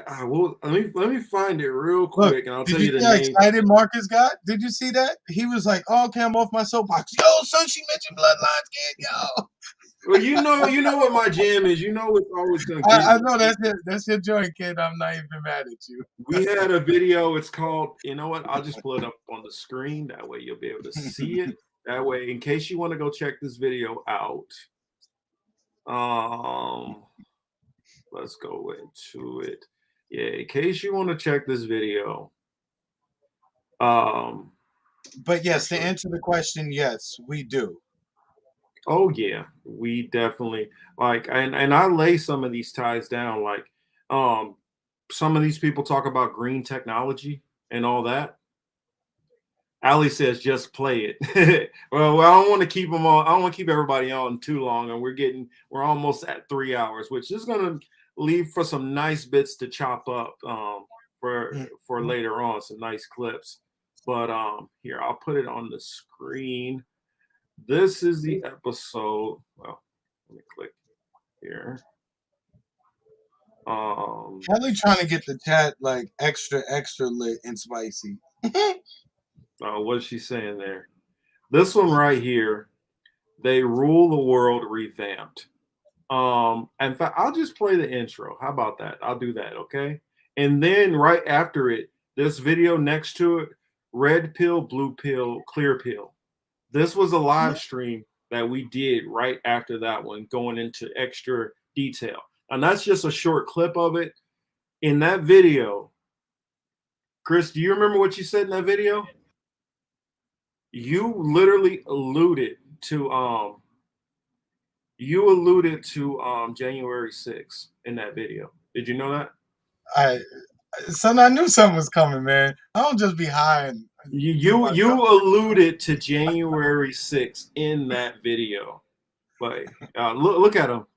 [SPEAKER 1] let me find it real quick.
[SPEAKER 2] Look,
[SPEAKER 1] and I'll
[SPEAKER 2] did
[SPEAKER 1] tell
[SPEAKER 2] you
[SPEAKER 1] you the
[SPEAKER 2] see how
[SPEAKER 1] name.
[SPEAKER 2] excited Marcus got? Did you see that? He was like, "Oh, okay, I'm off my soapbox." Yo, son, she mentioned bloodlines, kid. Yo.
[SPEAKER 1] Well, you know what my jam is. You know it's always gonna.
[SPEAKER 2] I know that's your joint, kid. I'm not even mad at you.
[SPEAKER 1] We had a video. It's called. You know what? I'll just pull it up on the screen. That way you'll be able to see it. That way, in case you want to go check this video out. Let's go into it. Yeah, in case you want to check this video.
[SPEAKER 2] But yes, to answer the question, yes, we do.
[SPEAKER 1] Oh yeah, we definitely like, and I lay some of these ties down. Like, some of these people talk about green technology and all that. Ali says, just play it. well, I don't want to keep them on. I don't want to keep everybody on too long, and we're almost at 3 hours, which is going to leave for some nice bits to chop up for later on, some nice clips. But here, I'll put it on the screen. This is the episode. Well, let me click here.
[SPEAKER 2] Kelly trying to get the chat like extra lit and spicy.
[SPEAKER 1] What is she saying there? This one right here, They Rule the World revamped. In fact, I'll just play the intro. How about that? I'll do that, okay? And then right after it, this video next to it, red pill, blue pill, clear pill. This was a live stream that we did right after that one, going into extra detail. And that's just a short clip of it. In that video, Chris, do you remember what you said in that video? You literally alluded to January 6th in that video. Did you know that?
[SPEAKER 2] Son, I knew something was coming, man. I don't just be high.
[SPEAKER 1] You alluded to January 6th in that video. But look at them.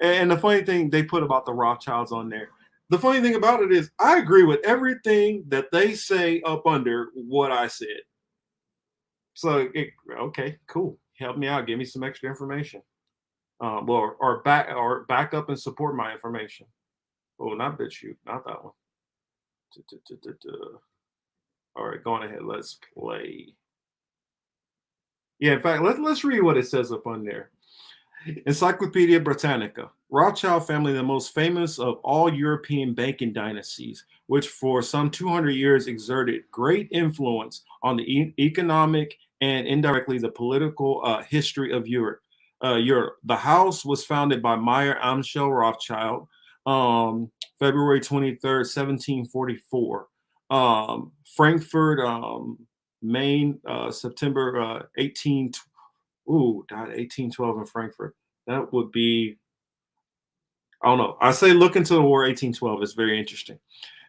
[SPEAKER 1] And the funny thing they put about the Rothschilds on there. The funny thing about it is I agree with everything that they say up under what I said. So, okay, cool. Help me out. Give me some extra information. Or back up and support my information. Oh, not BitChute, not that one. All right, going ahead. Let's play. Yeah, in fact, let's read what it says up on there. Encyclopedia Britannica. Rothschild family, the most famous of all European banking dynasties, which for some 200 years exerted great influence on the economic and indirectly the political history of Europe. The house was founded by Meyer Amschel Rothschild, February 23rd, 1744. Frankfurt, Maine, September 1812 in Frankfurt. That would be, I don't know. I say look into the war 1812. It's very interesting.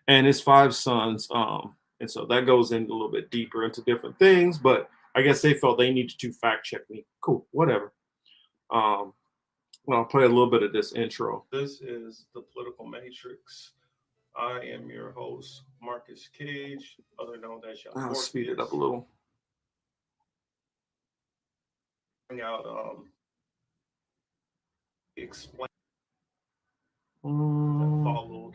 [SPEAKER 1] And his 5 sons. And so that goes in a little bit deeper into different things, but I guess they felt they needed to fact check me. Cool, whatever. Well, I'll play a little bit of this intro. This is the Political Matrix. I am your host, Marcus Cage, other known as Young Morpheus. I'll speed it up a little. Out explain followed.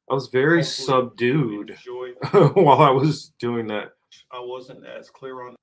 [SPEAKER 1] I was very subdued while I was doing that. I wasn't as clear on.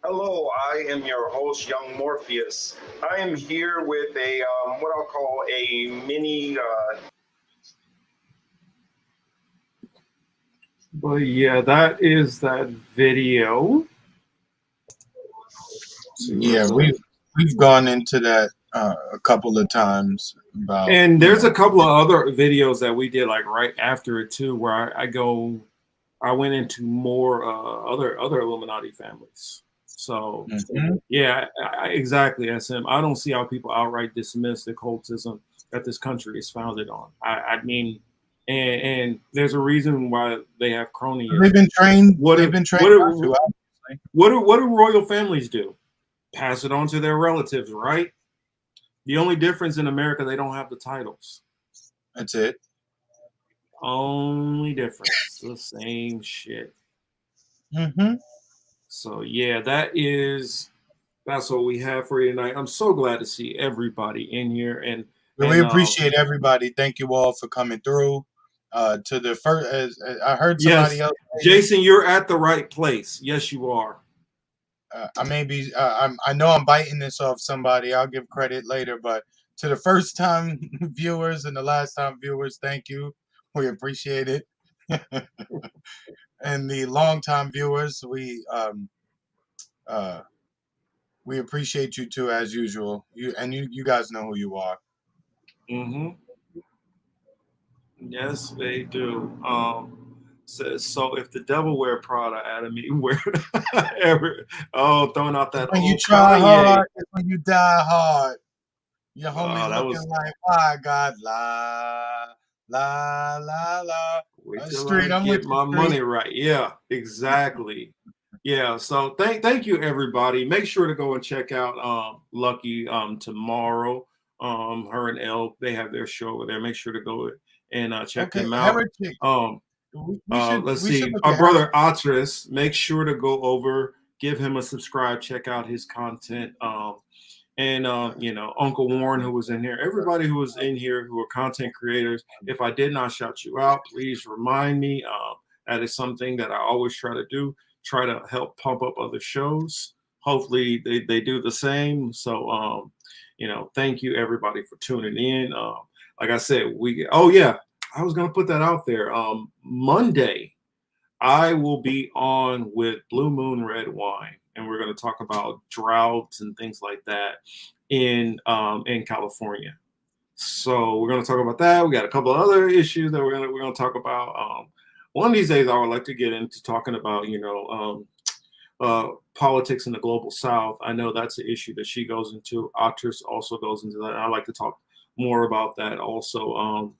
[SPEAKER 1] Hello, I am your host, Young Morpheus. I am here with a what I'll call a mini. But yeah, that is that video.
[SPEAKER 2] Yeah, we've gone into that a couple of times about.
[SPEAKER 1] And there's a couple of other videos that we did like right after it too, where I went into more other Illuminati families. So yeah, exactly, SM. I don't see how people outright dismiss the occultism that this country is founded on. I mean, and there's a reason why they have cronyism.
[SPEAKER 2] They've been trained.
[SPEAKER 1] What do royal families do? Pass it on to their relatives, right? The only difference in America, they don't have the titles.
[SPEAKER 2] That's it.
[SPEAKER 1] Only difference, the same shit. So yeah, that's what we have for you tonight. I'm so glad to see everybody in here, and
[SPEAKER 2] we appreciate everybody. Thank you all for coming through. To the first, as I heard somebody else say,
[SPEAKER 1] Jason, you're at the right place. Yes, you are.
[SPEAKER 2] I may be. I know I'm biting this off somebody. I'll give credit later, but to the first time viewers and the last time viewers, thank you. We appreciate it. And the long time viewers, we appreciate you too, as usual. You guys know who you are.
[SPEAKER 1] Yes, they do. Says, so if the devil wear Prada, Adam, you wear throwing out that
[SPEAKER 2] when
[SPEAKER 1] old
[SPEAKER 2] you try
[SPEAKER 1] Kanye.
[SPEAKER 2] hard, it's when you die hard. Your homie looking like, my God, la la la la.
[SPEAKER 1] Wait till I get my money right. Yeah, exactly. Yeah. So thank you everybody. Make sure to go and check out Lucky tomorrow. Her and Elle, they have their show over there. Make sure to go and check them out.
[SPEAKER 2] Heretic.
[SPEAKER 1] Let's see. Our brother Atris, make sure to go over, give him a subscribe, check out his content. And Uncle Warren, who was in here, everybody who was in here who are content creators. If I did not shout you out, please remind me. That is something that I always try to do. Try to help pump up other shows. Hopefully they do the same. So thank you everybody for tuning in. Like I said, I was gonna put that out there. Monday, I will be on with Blue Moon Red Wine, and we're going to talk about droughts and things like that in California. So we're going to talk about that. We got a couple of other issues that we're going to talk about. One of these days, I would like to get into talking about politics in the global South. I know that's an issue that she goes into. Actress also goes into that. I like to talk more about that also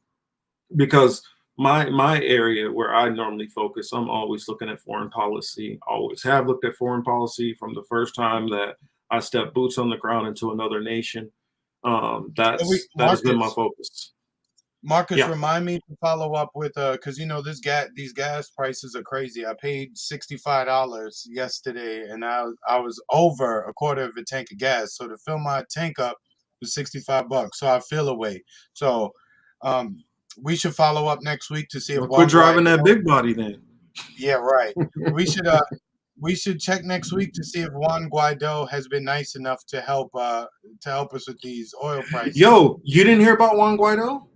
[SPEAKER 1] because my area where I normally focus, I'm always looking at foreign policy. Always have looked at foreign policy from the first time that I stepped boots on the ground into another nation. That has been my focus.
[SPEAKER 2] Marcus, remind me to follow up with because these gas prices are crazy. I paid $65 yesterday, and I was over a quarter of a tank of gas. So to fill my tank up was $65. So I feel away. So we should follow up next week to see if
[SPEAKER 1] quit driving that big body then.
[SPEAKER 2] Yeah, right. We should check next week to see if Juan Guaido has been nice enough to help us with these oil prices.
[SPEAKER 1] Yo, you didn't hear about Juan Guaido?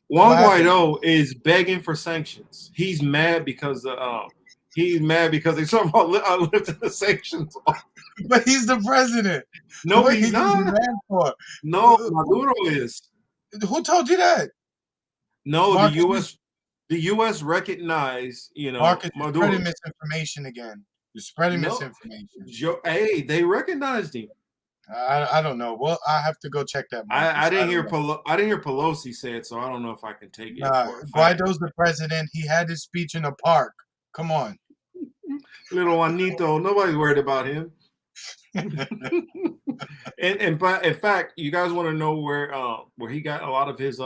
[SPEAKER 1] Juan Guaido is begging for sanctions. He's mad because they talking about lifting the sanctions off.
[SPEAKER 2] But he's the president.
[SPEAKER 1] No, he's not. No, Maduro is.
[SPEAKER 2] Who told you that?
[SPEAKER 1] No, Marcus, the U.S. recognized,
[SPEAKER 2] Marcus,
[SPEAKER 1] Maduro.
[SPEAKER 2] You're spreading misinformation again. You're spreading misinformation.
[SPEAKER 1] Hey, they recognized him.
[SPEAKER 2] I don't know. Well, I have to go check that.
[SPEAKER 1] I didn't hear Pelosi say it, so I don't know if I can take it.
[SPEAKER 2] Guaido's the president. He had his speech in a park. Come on,
[SPEAKER 1] little Juanito. Nobody's worried about him. In fact, you guys want to know where he got a lot of his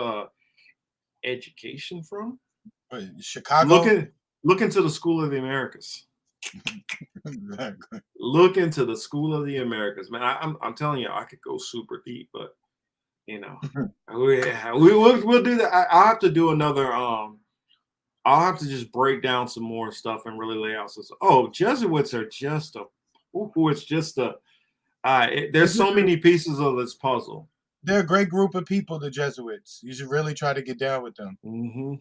[SPEAKER 1] education from?
[SPEAKER 2] Chicago.
[SPEAKER 1] Look into the School of the Americas.
[SPEAKER 2] Exactly.
[SPEAKER 1] Look into the School of the Americas, man. I'm telling you, I could go super deep, but we'll do that. I'll have to do another. I'll have to just break down some more stuff and really lay out some. Oh, Jesuits are just there's so many pieces of this puzzle.
[SPEAKER 2] They're a great group of people, the Jesuits. You should really try to get down with them.
[SPEAKER 1] Mm-hmm.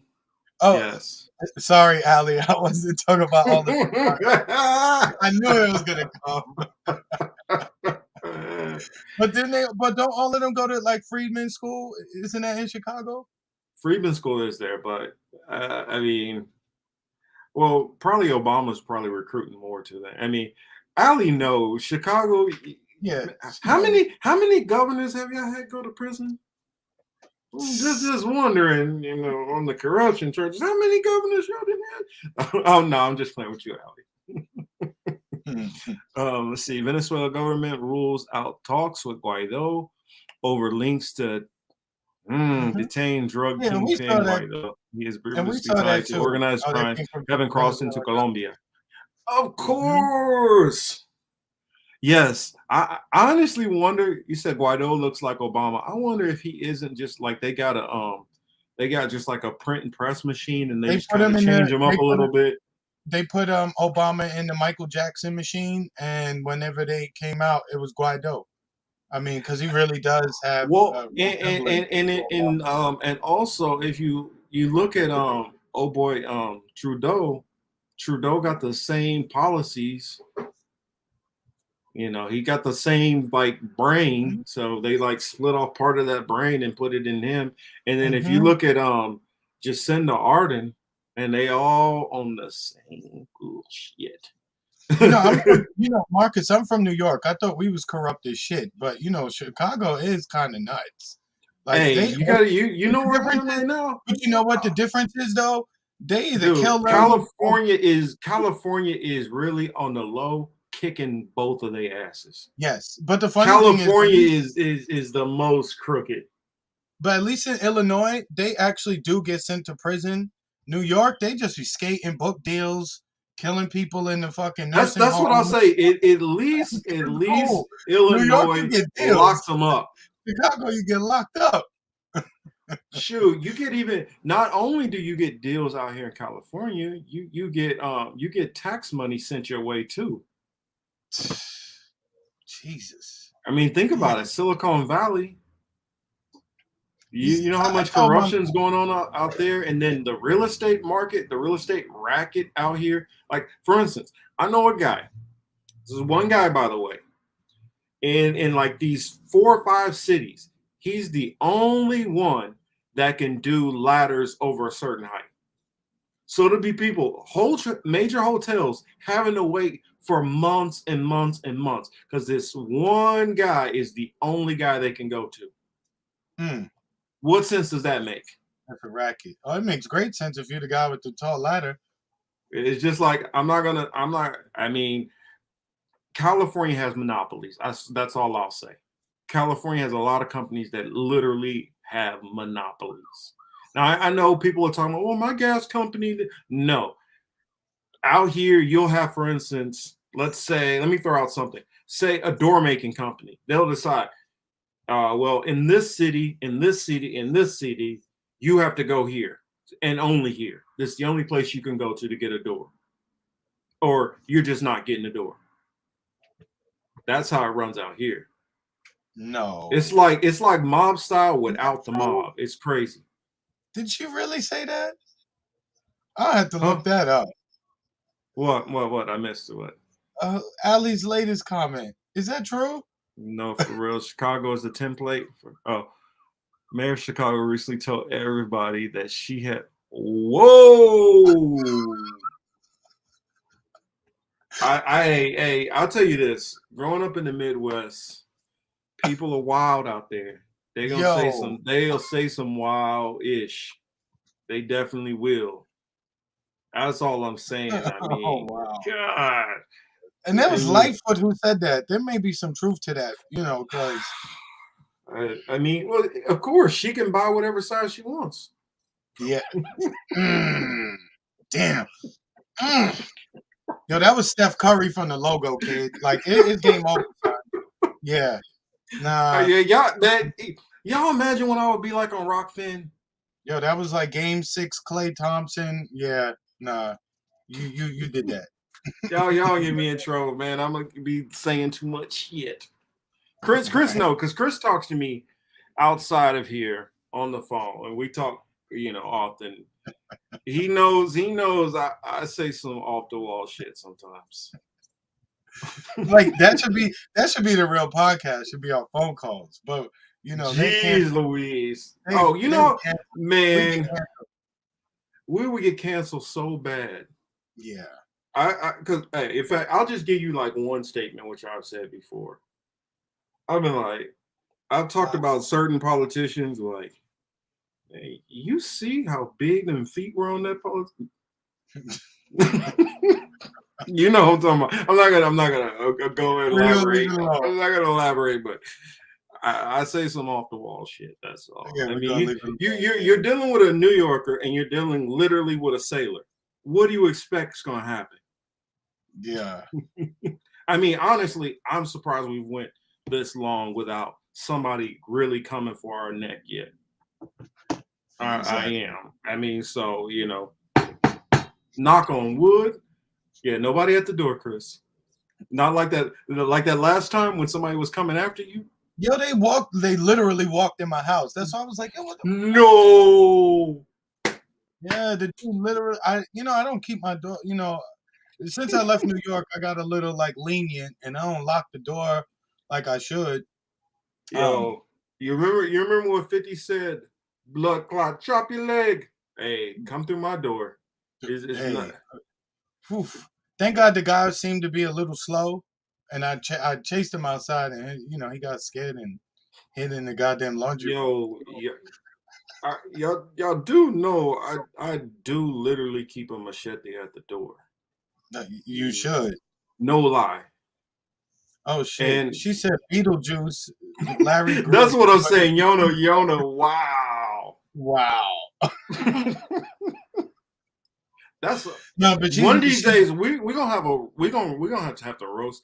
[SPEAKER 2] Oh,
[SPEAKER 1] yes.
[SPEAKER 2] Sorry, Ali. I wasn't talking about all the. I knew it was gonna come. But don't all of them go to like Freedman School? Isn't that in Chicago?
[SPEAKER 1] Freedman School is there, but I mean, well, probably Obama's probably recruiting more to that. I mean, Ali knows Chicago.
[SPEAKER 2] Yeah.
[SPEAKER 1] How many governors have y'all had go to prison? Just wondering, you know, on the corruption charges, how many governors y'all didn't have? Oh no, I'm just playing with you, Ali. Let's see. Venezuela government rules out talks with Guaido over links to detained drug kingpin Guaido. He is previously tied to organized crime, having crossed into Colombia. Of course. Yes, I honestly wonder. You said Guaido looks like Obama. I wonder if he isn't just like they got just like a print and press machine, and they just kind of change him up a little bit.
[SPEAKER 2] They put Obama in the Michael Jackson machine, and whenever they came out, it was Guaido. I mean, because he really does have.
[SPEAKER 1] Well, and also if you look at Trudeau got the same policies. You know, he got the same like brain, so they like split off part of that brain and put it in him. And then if you look at Jacinda Ardern, and they all on the same shit.
[SPEAKER 2] You know, Marcus, I'm from New York. I thought we was corrupt as shit, but you know, Chicago is kind of nuts. Like,
[SPEAKER 1] hey, you know where we're right now.
[SPEAKER 2] But you know what the difference is, though? They either kill them.
[SPEAKER 1] California is really on the low, kicking both of their asses.
[SPEAKER 2] Yes, but the funny
[SPEAKER 1] California thing is the most crooked.
[SPEAKER 2] But at least in Illinois, they actually do get sent to prison. New York, they just be skating book deals, killing people in the fucking nursing
[SPEAKER 1] That's what I'll say. At least Illinois locks them up.
[SPEAKER 2] Chicago, you get locked up.
[SPEAKER 1] Shoot, you get even. Not only do you get deals out here in California, you get tax money sent your way too.
[SPEAKER 2] Jesus.
[SPEAKER 1] I mean, think about it. Silicon Valley. You know how much corruption is going on out there, and then the real estate market, the real estate racket out here. Like, for instance, I know a guy. This is one guy, by the way. In like these 4 or 5 cities, he's the only one that can do ladders over a certain height. So there'll be people, major hotels having to wait for months and months and months because this one guy is the only guy they can go to. What sense does that make?
[SPEAKER 2] That's a racket. Oh, it makes great sense if you're the guy with the tall ladder.
[SPEAKER 1] It's just like I mean, California has monopolies. That's all I'll say. California has a lot of companies that literally have monopolies. Now, I know people are talking about, well, my gas company. No. Out here, you'll have, for instance, let's say, let me throw out something. Say a door making company. They'll decide, well, in this city, you have to go here and only here. This is the only place you can go to get a door. Or you're just not getting a door. That's how it runs out here.
[SPEAKER 2] No.
[SPEAKER 1] It's like mob style without the mob. It's crazy.
[SPEAKER 2] Did she really say that? I'll have to look that up.
[SPEAKER 1] What? I missed it. What?
[SPEAKER 2] Ali's latest comment. Is that true?
[SPEAKER 1] No, for real. Chicago is the template. Mayor of Chicago recently told everybody that she had. Whoa! I'll tell you this. Growing up in the Midwest, people are wild out there. They'll say some wild-ish. They definitely will. That's all I'm saying. I mean,
[SPEAKER 2] oh, wow.
[SPEAKER 1] God.
[SPEAKER 2] And that was Lightfoot who said that. There may be some truth to that, because
[SPEAKER 1] I mean, well, of course, she can buy whatever size she wants.
[SPEAKER 2] Yeah. Damn. Yo, that was Steph Curry from the logo, kid. Like, it's game over. Yeah. Nah.
[SPEAKER 1] Y'all imagine what I would be like on Rockfan?
[SPEAKER 2] Yo, that was like Game 6, Klay Thompson. Yeah. Nah. You did that.
[SPEAKER 1] Y'all get me in trouble, man. I'm gonna be saying too much shit. Chris no, because Chris talks to me outside of here on the phone, and we talk, often. He knows I say some off the wall shit sometimes.
[SPEAKER 2] Like that should be the real podcast. Should be our phone calls, but you know they can't.
[SPEAKER 1] Jeez Louise.
[SPEAKER 2] They,
[SPEAKER 1] Oh, you
[SPEAKER 2] they
[SPEAKER 1] know,
[SPEAKER 2] can't-
[SPEAKER 1] man, we would get canceled so bad.
[SPEAKER 2] Yeah.
[SPEAKER 1] Because hey, in fact, I'll just give you like one statement, which I've said before. I've been like, I've talked about certain politicians, like, hey, you see how big them feet were on that politician? You know what I'm talking about. I'm not gonna go and elaborate. I'm not gonna elaborate, but I say some off the wall shit. That's all.
[SPEAKER 2] Yeah,
[SPEAKER 1] I mean, you're dealing with a New Yorker, and you're dealing literally with a sailor. What do you expect is gonna happen?
[SPEAKER 2] Yeah.
[SPEAKER 1] I mean, honestly, I'm surprised we went this long without somebody really coming for our neck yet. I am. I mean, so, you know, knock on wood. Yeah, nobody at the door, Chris. Not like that last time when somebody was coming after you.
[SPEAKER 2] Yo, they literally walked in my house. That's why I was like, yo, what the
[SPEAKER 1] No.
[SPEAKER 2] Yeah, the dude literally I don't keep my door, since I left New York, I got a little like lenient and I don't lock the door like I should.
[SPEAKER 1] Yo, you remember what 50 said? Blood clot, chop your leg. Hey, come through my door. It's
[SPEAKER 2] Hey.
[SPEAKER 1] not.
[SPEAKER 2] Whew. Thank God the guy seemed to be a little slow, and I chased him outside, and he got scared and hid in the goddamn laundry.
[SPEAKER 1] Yo, y'all do know I do literally keep a machete at the door.
[SPEAKER 2] You should.
[SPEAKER 1] No lie.
[SPEAKER 2] Oh shit!
[SPEAKER 1] And
[SPEAKER 2] she said Beetlejuice. Larry.
[SPEAKER 1] That's what I'm saying. Yona. Wow. That's
[SPEAKER 2] no, but
[SPEAKER 1] one of these days we're gonna have to roast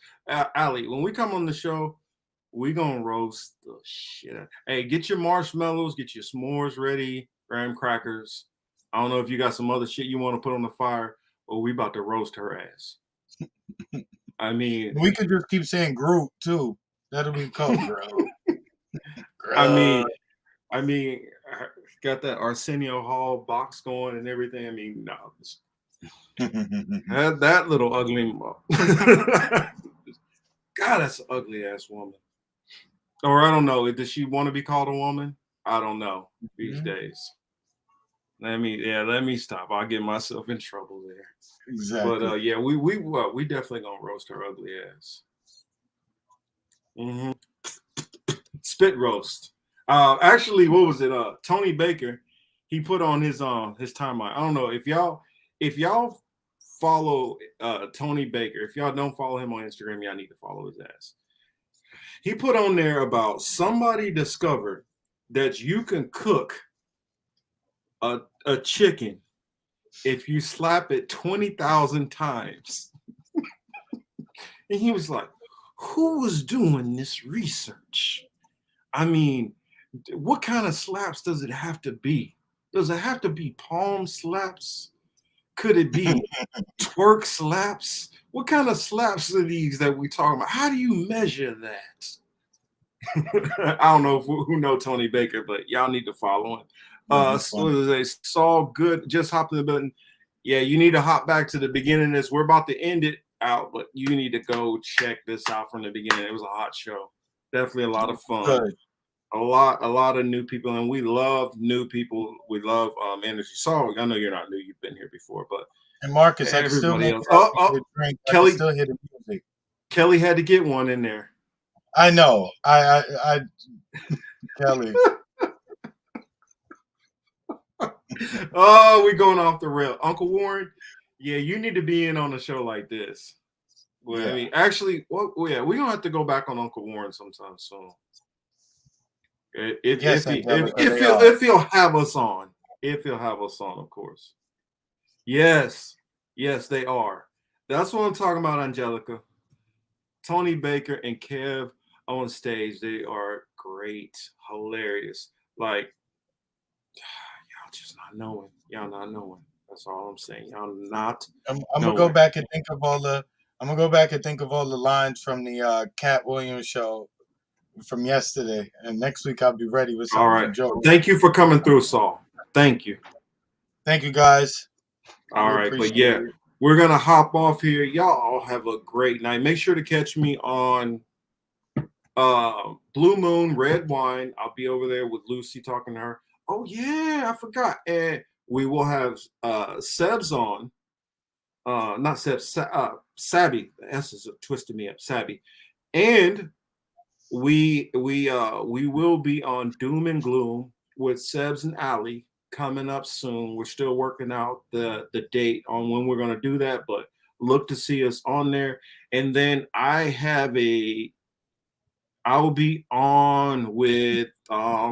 [SPEAKER 1] Ali when we come on the show. We're gonna roast the shit out. Hey, get your marshmallows, get your s'mores ready, graham crackers. I don't know if you got some other shit you want to put on the fire, or we about to roast her ass. I mean,
[SPEAKER 2] we could just keep saying Groot too. That'll be cool, bro.
[SPEAKER 1] I mean, got that Arsenio Hall box going and everything. I mean, no, that little ugly. God, that's an ugly ass woman. Or I don't know. Does she want to be called a woman? I don't know these days. Let me stop. I'll get myself in trouble there.
[SPEAKER 2] Exactly.
[SPEAKER 1] But yeah, we definitely gonna roast her ugly ass. Mm-hmm. Spit roast. Actually, what was it? Tony Baker, he put on his timeline. I don't know if y'all follow Tony Baker. If y'all don't follow him on Instagram, y'all need to follow his ass. He put on there about somebody discovered that you can cook a chicken if you slap it 20,000 times. And he was like, who was doing this research? I mean, what kind of slaps does it have to be? Does it have to be palm slaps? Could it be twerk slaps? What kind of slaps are these that we talking about? How do you measure that? I don't know who know Tony Baker, but y'all need to follow him. Saul Good just hopped in the button. Yeah, you need to hop back to the beginning of this. We're about to end it out, but you need to go check this out from the beginning. It was a hot show. Definitely a lot of fun.
[SPEAKER 2] Good.
[SPEAKER 1] A lot of new people, and we love new people. We love energy. Saul, I know you're not new. You've been here before, but
[SPEAKER 2] and Marcus, I can still
[SPEAKER 1] everybody
[SPEAKER 2] make
[SPEAKER 1] else.
[SPEAKER 2] drink.
[SPEAKER 1] Kelly
[SPEAKER 2] I can still hear the music.
[SPEAKER 1] Kelly had to get one in there.
[SPEAKER 2] I know. I Kelly.
[SPEAKER 1] Oh, we're going off the rail. Uncle Warren, yeah, you need to be in on a show like this. Well, I mean, actually, we're gonna have to go back on Uncle Warren sometime soon. If he'll have us on. If he'll have us on, of course. Yes, they are. That's what I'm talking about, Angelica. Tony Baker and Kev on stage, they are great, hilarious. Like, y'all just not knowing. Y'all not knowing. That's all I'm saying. Y'all not.
[SPEAKER 2] I'm gonna go back and think of all the. I'm gonna go back and think of all the lines from the Cat Williams show from yesterday, and next week I'll be ready with some
[SPEAKER 1] all right.
[SPEAKER 2] jokes.
[SPEAKER 1] Thank you for coming through, Saul. Thank you.
[SPEAKER 2] Thank you, guys.
[SPEAKER 1] All right, but yeah, we're gonna hop off here. Y'all all have a great night. Make sure to catch me on Blue Moon Red Wine. I'll be over there with Lucy talking to her. Oh yeah, I forgot. And we will have Sebs on. Not Sebs, Sabby. The S is twisted me up. Sabby. And we will be on Doom and Gloom with Sebs and Ali coming up soon. We're still working out the date on when we're going to do that, but look to see us on there. And then I will be on with I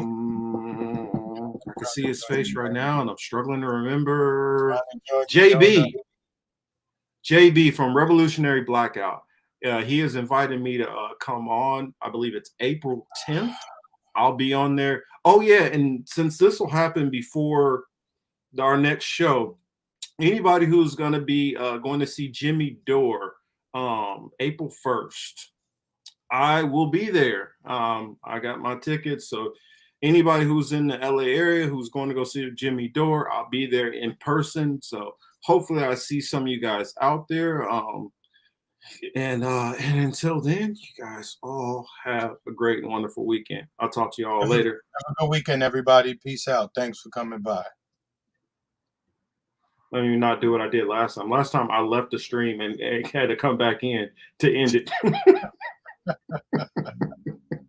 [SPEAKER 1] can see his face right now and I'm struggling to remember. JB from Revolutionary Blackout. He has invited me to come on. I believe it's April 10th. I'll be on there. Oh yeah, and since this will happen before our next show, anybody who's going to be going to see Jimmy Dore April 1st, I will be there. I got my tickets, so anybody who's in the LA area who's going to go see Jimmy Dore, I'll be there in person. So hopefully I see some of you guys out there. And until then, you guys all have a great and wonderful weekend. I'll talk to you all later.
[SPEAKER 2] Have a good weekend, everybody. Peace out. Thanks for coming by.
[SPEAKER 1] Let me not do what I did last time. Last time I left the stream and had to come back in to end it.